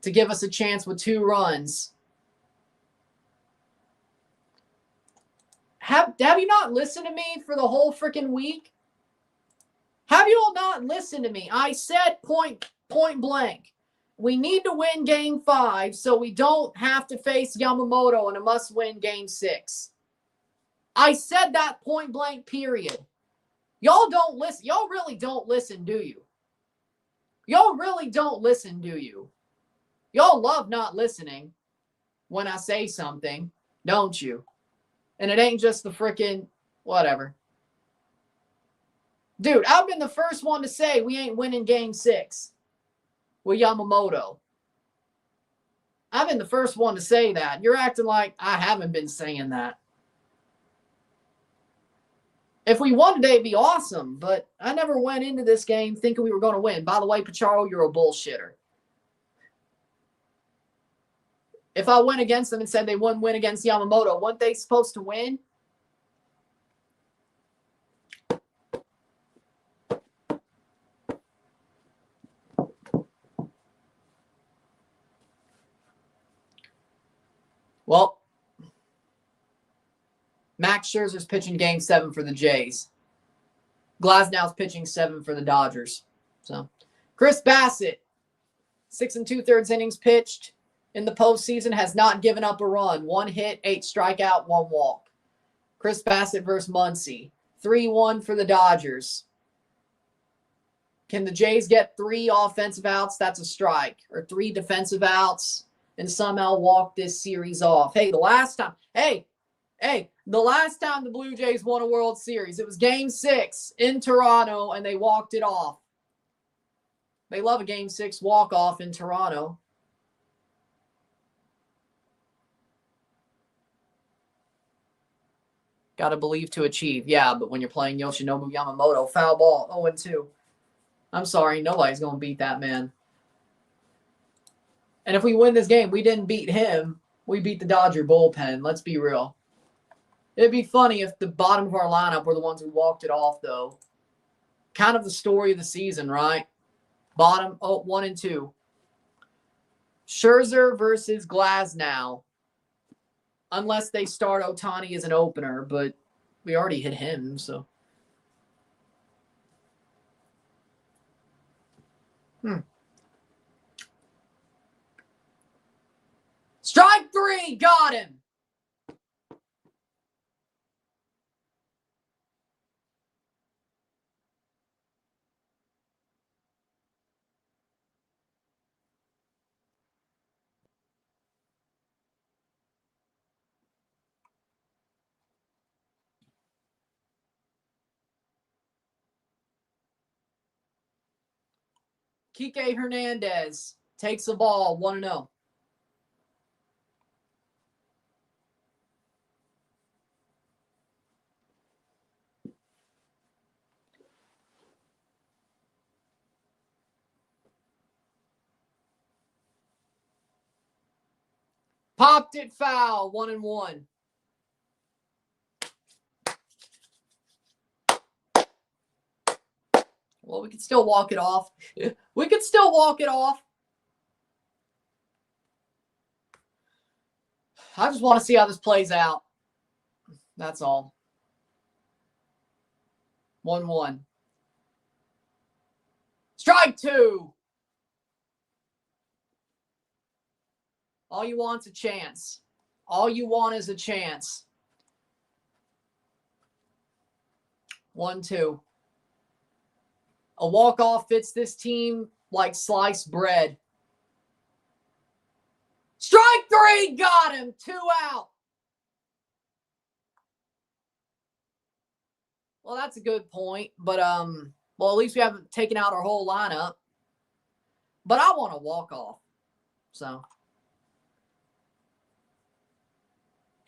to give us a chance with 2 runs? Have you not listened to me for the whole freaking week? Have you all not listened to me? I said point blank. We need to win Game 5 so we don't have to face Yamamoto in a must-win Game 6. I said that point blank, period. Y'all don't listen. Y'all really don't listen, do you? Y'all really don't listen, do you? Y'all love not listening when I say something, don't you? And it ain't just the freaking whatever. Dude, I've been the first one to say we ain't winning game 6 with Yamamoto. I've been the first one to say that. You're acting like I haven't been saying that. If we won today, it'd be awesome, but I never went into this game thinking we were going to win. By the way, Pacharo, you're a bullshitter. If I went against them and said they wouldn't win against Yamamoto, weren't they supposed to win? Well, Max Scherzer's pitching game 7 for the Jays. Glasnow's pitching 7 for the Dodgers. So, Chris Bassett, 6 2/3 innings pitched in the postseason, has not given up a run. 1 hit, 8 strikeout, 1 walk. Chris Bassett versus Muncy. 3-1 for the Dodgers. Can the Jays get 3 offensive outs? That's a strike. Or 3 defensive outs and somehow walk this series off. Hey, the last time the Blue Jays won a World Series, it was game 6 in Toronto, and they walked it off. They love a game 6 walk-off in Toronto. Got to believe to achieve. Yeah, but when you're playing Yoshinobu Yamamoto, foul ball, 0-2. I'm sorry, nobody's going to beat that man. And if we win this game, we didn't beat him. We beat the Dodger bullpen. Let's be real. It'd be funny if the bottom of our lineup were the ones who walked it off, though. Kind of the story of the season, right? Bottom, 1-2. Scherzer versus Glasnow. Unless they start Ohtani as an opener, but we already hit him, so. Strike 3, got him. Kike Hernandez takes the ball, 1-0. Popped it foul, 1-1. Well, we could still walk it off. We could still walk it off. I just want to see how this plays out. That's all. 1-1. Strike 2. All you want's a chance. All you want is a chance. 1-2. A walk-off fits this team like sliced bread. Strike 3, got him. 2 out. Well, that's a good point, but well, at least we haven't taken out our whole lineup. But I want a walk-off, so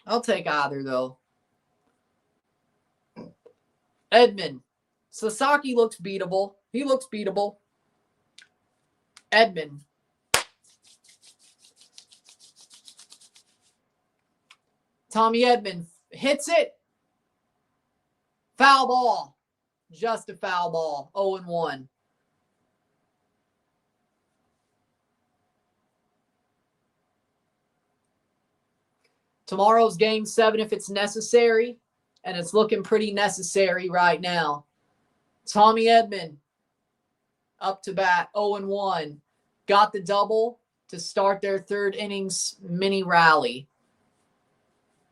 I'll take either, though. Edman. Sasaki looks beatable. He looks beatable. Edman. Tommy Edman hits it. Foul ball. Just a foul ball. 0-1. Tomorrow's game 7 if it's necessary, and it's looking pretty necessary right now. Tommy Edman up to bat, 0-1. Got the double to start their 3rd innings mini rally.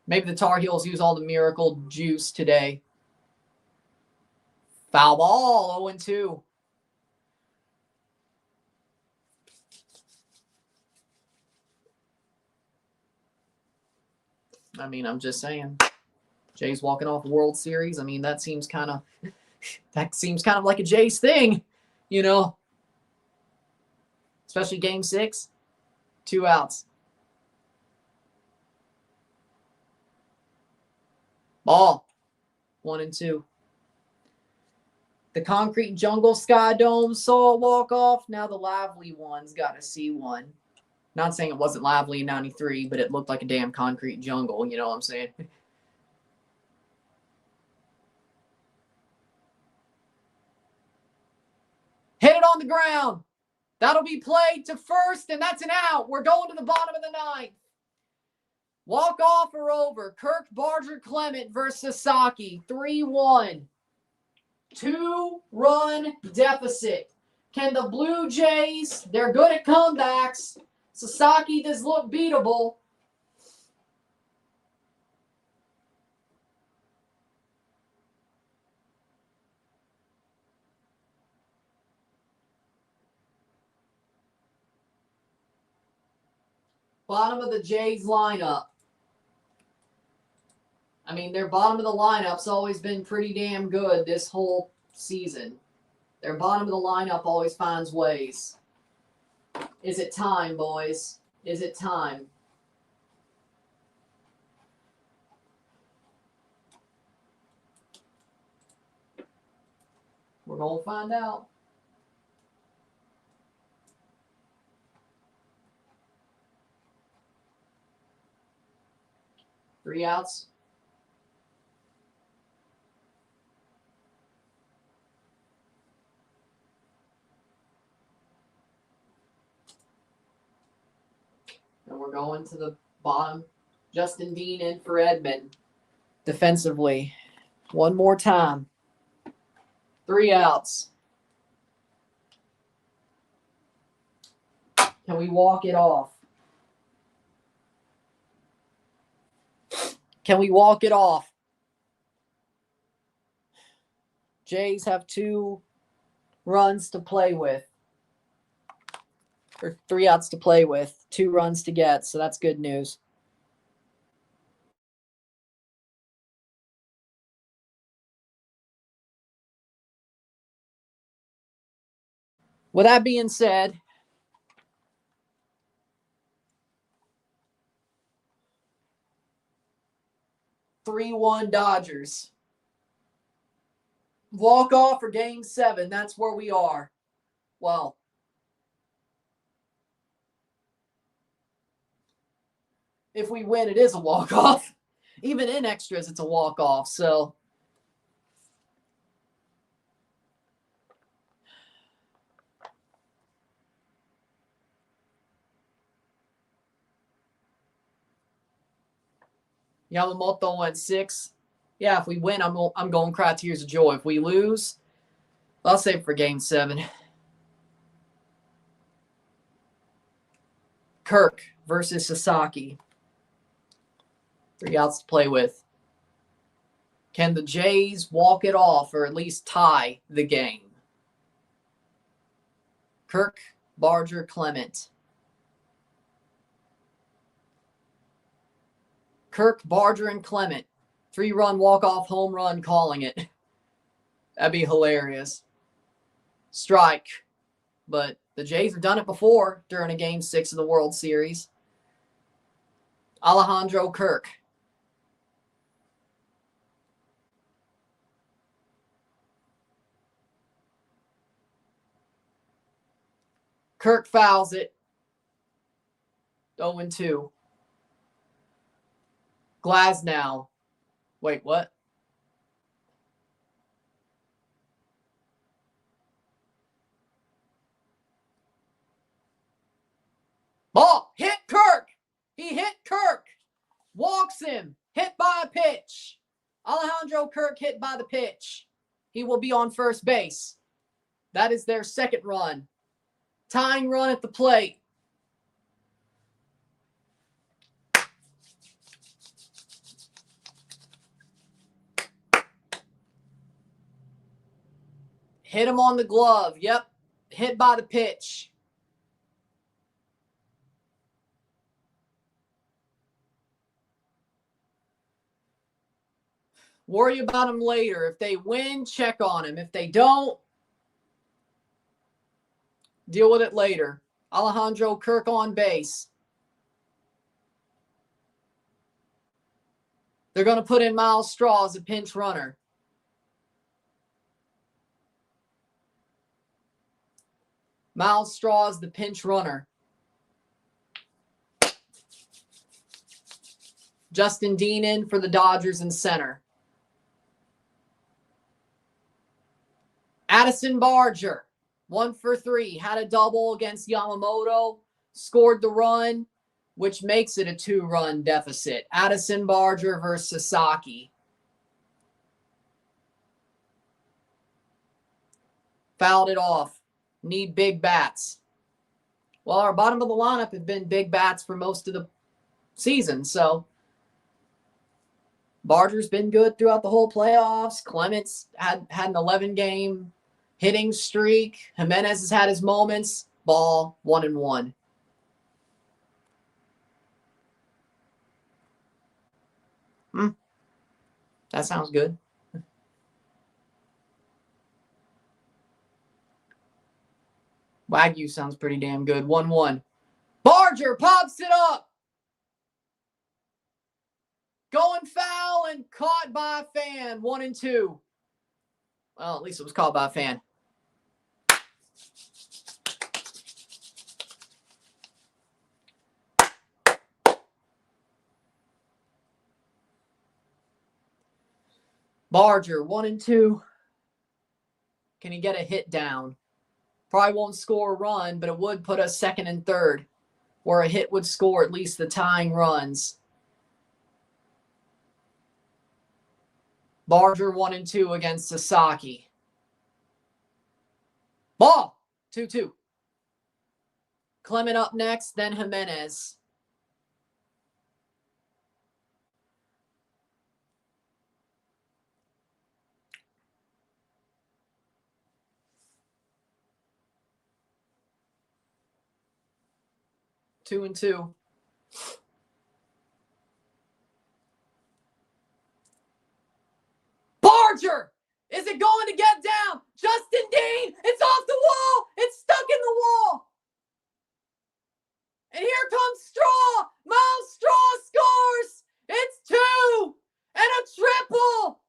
Maybe the Tar Heels use all the miracle juice today. Foul ball, 0-2. I mean, I'm just saying. Jays walking off World Series. I mean, that seems kind of like a Jays thing, you know. Especially Game 6, 2 outs. Ball, 1-2. The Concrete Jungle Sky Dome saw a walk-off. Now the Lively one's got to see one. Not saying it wasn't lively in 93, but it looked like a damn concrete jungle. You know what I'm saying? Hit it on the ground. That'll be played to first, and that's an out. We're going to the bottom of the ninth. Walk off or over. Kirk, Barger, Clement versus Sasaki. 3-1. 2-run deficit. Can the Blue Jays, they're good at comebacks. Sasaki does look beatable. Bottom of the Jays lineup. I mean, their bottom of the lineup's always been pretty damn good this whole season. Their bottom of the lineup always finds ways. Is it time, boys? Is it time? We're going to find out. Three outs. And we're going to the bottom. Justin Dean in for Edmund. Defensively. One more time. 3 outs. Can we walk it off? Can we walk it off? Jays have 2 runs to play with. Or 3 outs to play with. 2 runs to get, so that's good news. With that being said, (3-1) Dodgers. Walk off for Game 7. That's where we are. Well, if we win, it is a walk-off. Even in extras, it's a walk-off. So, Yamamoto went 6. Yeah, if we win, I'm going cry tears of joy. If we lose, I'll save it for Game 7. Kirk versus Sasaki. 3 outs to play with. Can the Jays walk it off or at least tie the game? Kirk, Barger, Clement. Kirk, Barger, and Clement. 3-run walk-off home run, calling it. That'd be hilarious. Strike. But the Jays have done it before during a Game 6 of the World Series. Alejandro Kirk. Kirk fouls it. 0-2. Glasnow. Wait, what? Ball. Hit Kirk. He hit Kirk. Walks him. Hit by a pitch. Alejandro Kirk hit by the pitch. He will be on first base. That is their second run. Tying run at the plate. Hit him on the glove. Yep. Hit by the pitch. Worry about them later. If they win, check on them. If they don't, deal with it later. Alejandro Kirk on base. They're going to put in Miles Straw as a pinch runner. Miles Straw is the pinch runner. Justin Dean in for the Dodgers in center. Addison Barger, 1 for 3, had a double against Yamamoto, scored the run, which makes it a 2-run deficit. Addison Barger versus Sasaki. Fouled it off. Need big bats. Well, our bottom of the lineup have been big bats for most of the season, so Barger's been good throughout the whole playoffs. Clements had an 11-game hitting streak. Jimenez has had his moments. Ball 1-1. That sounds good. Wagyu sounds pretty damn good. 1-1. Barger pops it up. Going foul and caught by a fan. 1-2. Well, at least it was caught by a fan. Barger, 1-2. Can he get a hit down? Probably won't score a run, but it would put us second and third, where a hit would score at least the tying runs. Barger 1-2 against Sasaki. Ball 2-2. Clement up next, then Jimenez. Two and two. Barger! Is it going to get down? Justin Dean! It's off the wall! It's stuck in the wall! And here comes Straw! Miles Straw scores! It's 2! And a triple!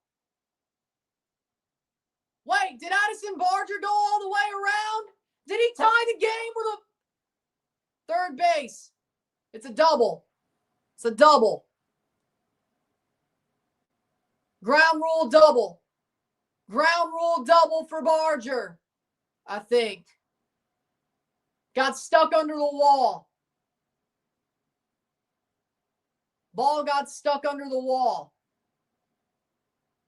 Wait, did Addison Barger go all the way around? Did he tie the game with a third base? It's a double. It's a double. Ground rule double. Ground rule double for Barger, I think. Got stuck under the wall. Ball got stuck under the wall.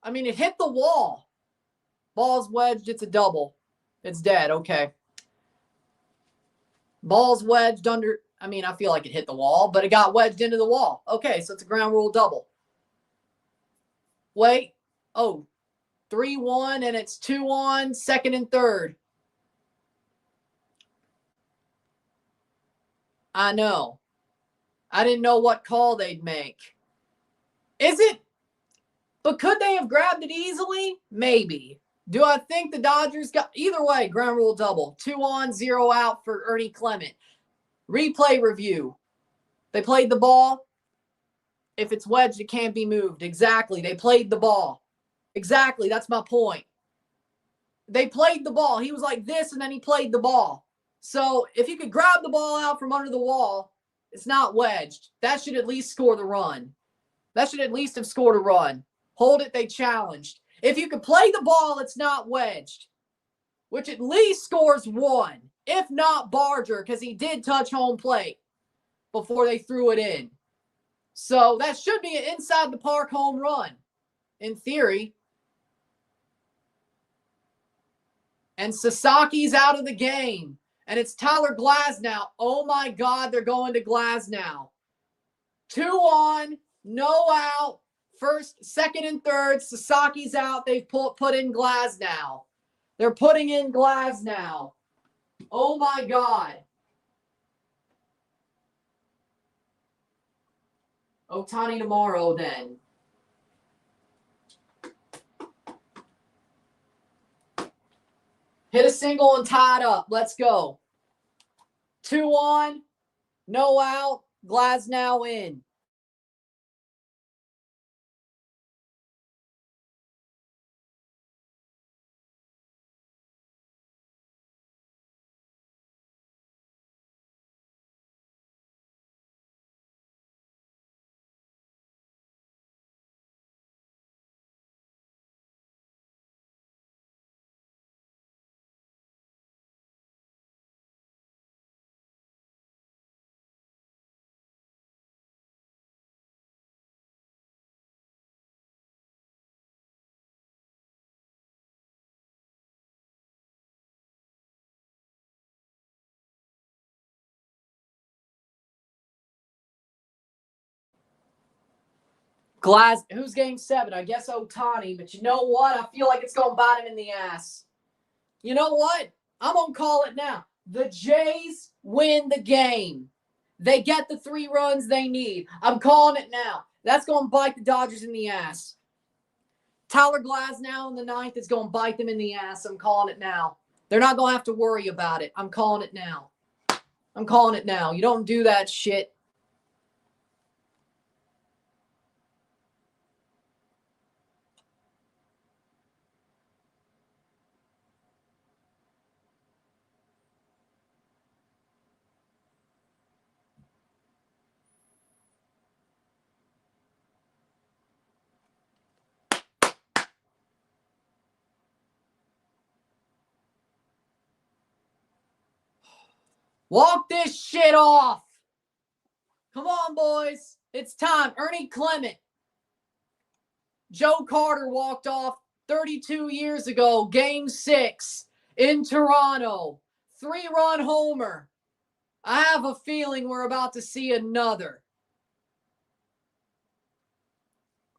I mean, it hit the wall. Ball's wedged. It's a double. It's dead. Okay. Ball's wedged under. I mean, I feel like it hit the wall, but it got wedged into the wall. Okay, so it's a ground rule double. Wait. Oh, 3-1, and it's 2-on, second and third. I know. I didn't know what call they'd make. Is it? But could they have grabbed it easily? Maybe. Do I think the Dodgers got... Either way, ground rule double. 2-on, 0 out for Ernie Clement. Replay review. They played the ball. If it's wedged, it can't be moved. Exactly. They played the ball. Exactly. That's my point. They played the ball. He was like this, and then he played the ball. So if you could grab the ball out from under the wall, it's not wedged. That should at least score the run. That should at least have scored a run. Hold it, they challenged. If you could play the ball, it's not wedged, which at least scores 1, if not Barger, because he did touch home plate before they threw it in. So that should be an inside the park home run, in theory. And Sasaki's out of the game. And it's Tyler Glasnow. Oh my God, they're going to Glasnow. 2-on, no out. First, second, and third. Sasaki's out. They've put in Glasnow. They're putting in Glasnow. Oh my God. Ohtani tomorrow then. Hit a single and tie it up. Let's go. 2 on. No out. Glasnow in. Who's game 7? I guess Ohtani, but you know what? I feel like it's going to bite him in the ass. You know what? I'm going to call it now. The Jays win the game. They get the 3 runs they need. I'm calling it now. That's going to bite the Dodgers in the ass. Tyler Glasnow in the 9th is going to bite them in the ass. I'm calling it now. They're not going to have to worry about it. I'm calling it now. I'm calling it now. You don't do that shit. Walk this shit off. Come on, boys. It's time. Ernie Clement. Joe Carter walked off 32 years ago, game 6 in Toronto. 3-run homer. I have a feeling we're about to see another.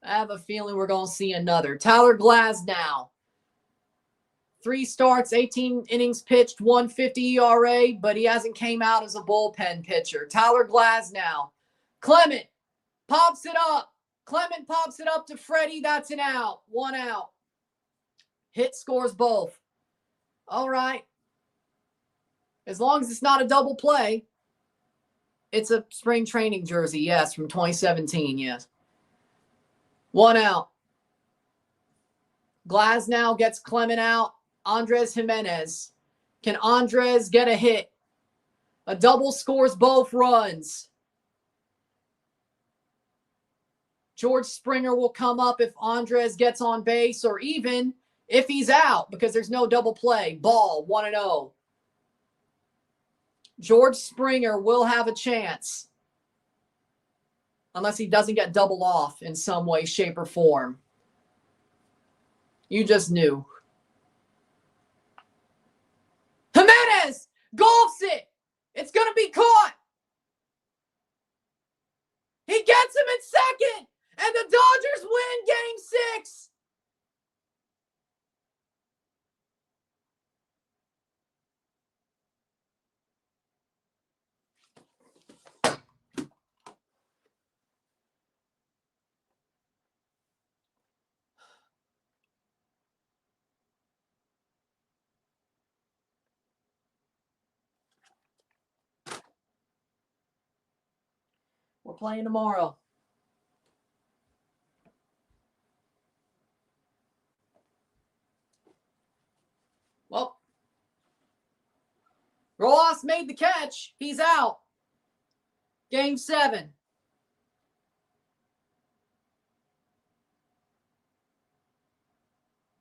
I have a feeling we're going to see another. Tyler Glasnow. 3 starts, 18 innings pitched, 150 ERA, but he hasn't came out as a bullpen pitcher. Tyler Glasnow. Clement pops it up. Clement pops it up to Freddie. That's an out. 1 out. Hit scores both. All right. As long as it's not a double play. It's a spring training jersey, yes, from 2017, yes. 1 out. Glasnow gets Clement out. Andres Jimenez. Can Andres get a hit? A double scores both runs. George Springer will come up if Andres gets on base or even if he's out because there's no double play. Ball, 1-0. George Springer will have a chance unless he doesn't get doubled off in some way, shape, or form. You just knew. Jimenez golfs it. It's going to be caught. He gets him in second, and the Dodgers win game 6. We're playing tomorrow. Well, Rojas made the catch. He's out. Game 7.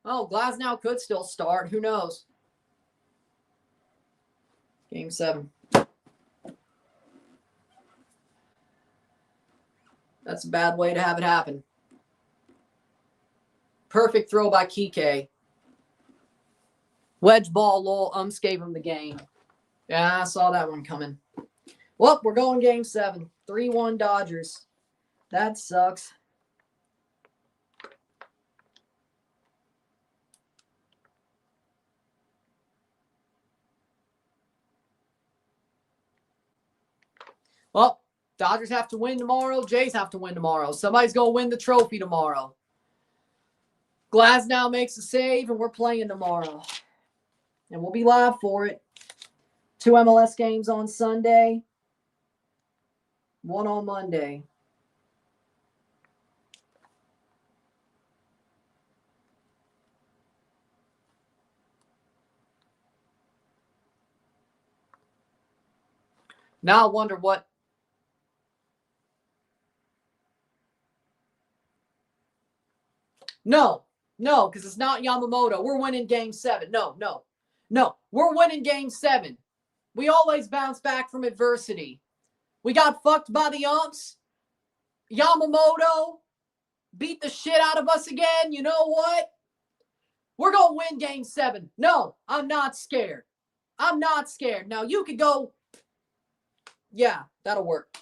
Oh, Glasnow could still start. Who knows? Game 7. That's a bad way to have it happen. Perfect throw by Kike. Wedge ball, Lowell. Umps gave him the game. Yeah, I saw that one coming. Well, we're going game 7. 3-1 Dodgers. That sucks. Well, Dodgers have to win tomorrow. Jays have to win tomorrow. Somebody's going to win the trophy tomorrow. Glasnow makes a save, and we're playing tomorrow. And we'll be live for it. 2 MLS games on Sunday, 1 on Monday. Now I wonder what. No, because it's not Yamamoto. We're winning game 7. No. We're winning game 7. We always bounce back from adversity. We got fucked by the umps. Yamamoto beat the shit out of us again. You know what? We're going to win game 7. No, I'm not scared. Now, you could go, yeah, that'll work.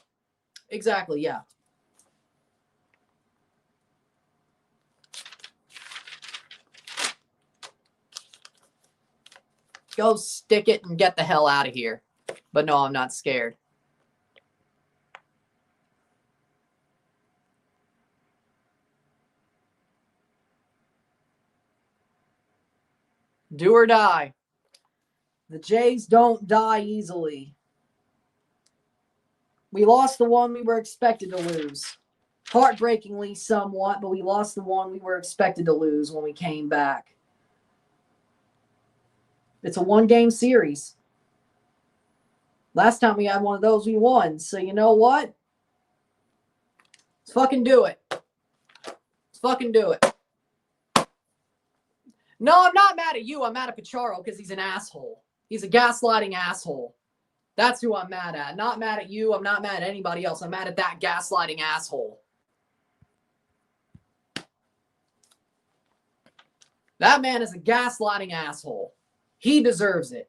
Exactly, yeah. Go stick it and get the hell out of here. But no, I'm not scared. Do or die. The Jays don't die easily. We lost the one we were expected to lose. Heartbreakingly somewhat, but we lost the one we were expected to lose when we came back. It's a 1-game series. Last time we had one of those, we won. So you know what? Let's fucking do it. No, I'm not mad at you. I'm mad at Pacharo because he's an asshole. He's a gaslighting asshole. That's who I'm mad at. Not mad at you. I'm not mad at anybody else. I'm mad at that gaslighting asshole. That man is a gaslighting asshole. He deserves it.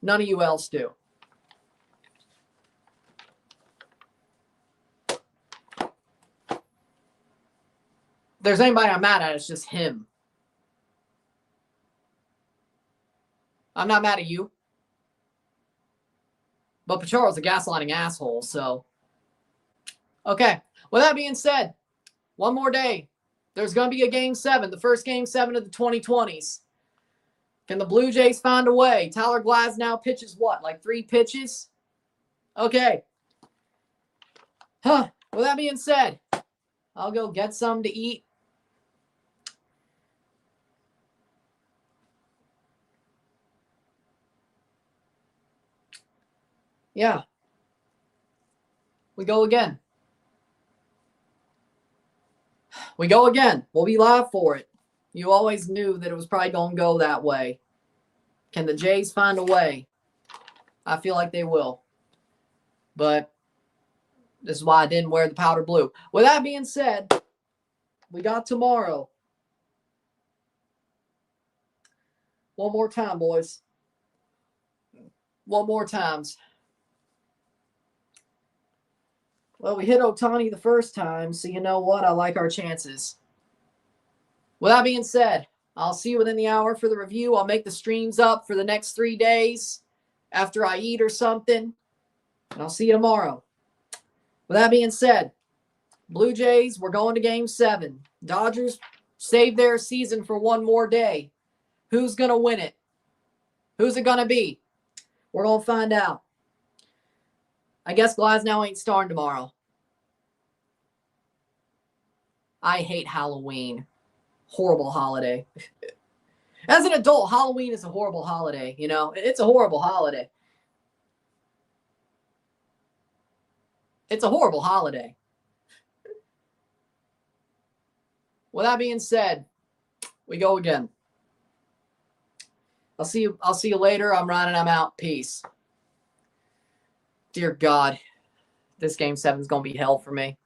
None of you else do. If there's anybody I'm mad at, it's just him. I'm not mad at you. But Pacharo's a gaslighting asshole, so. Okay. With that being said, one more day. There's going to be a game 7, the first game 7 of the 2020s. Can the Blue Jays find a way? Tyler Glasnow pitches what? Like 3 pitches? Okay. With that being said, I'll go get some to eat. Yeah. We go again. We'll be live for it. You always knew that it was probably going to go that way. Can the Jays find a way? I feel like they will. But this is why I didn't wear the powder blue. With that being said, we got tomorrow. One more time, boys. One more times. Well, we hit Ohtani the first time, so you know what? I like our chances. With that being said, I'll see you within the hour for the review. I'll make the streams up for the next 3 days after I eat or something. And I'll see you tomorrow. With that being said, Blue Jays, we're going to game 7. Dodgers saved their season for one more day. Who's going to win it? Who's it going to be? We're going to find out. I guess Glasnow ain't starting tomorrow. I hate Halloween. Horrible holiday. As an adult, Halloween is a horrible holiday. You know, it's a horrible holiday. It's a horrible holiday. With that being said, we go again. I'll see you later. I'm running. I'm out. Peace. Dear God, this game 7 is going to be hell for me.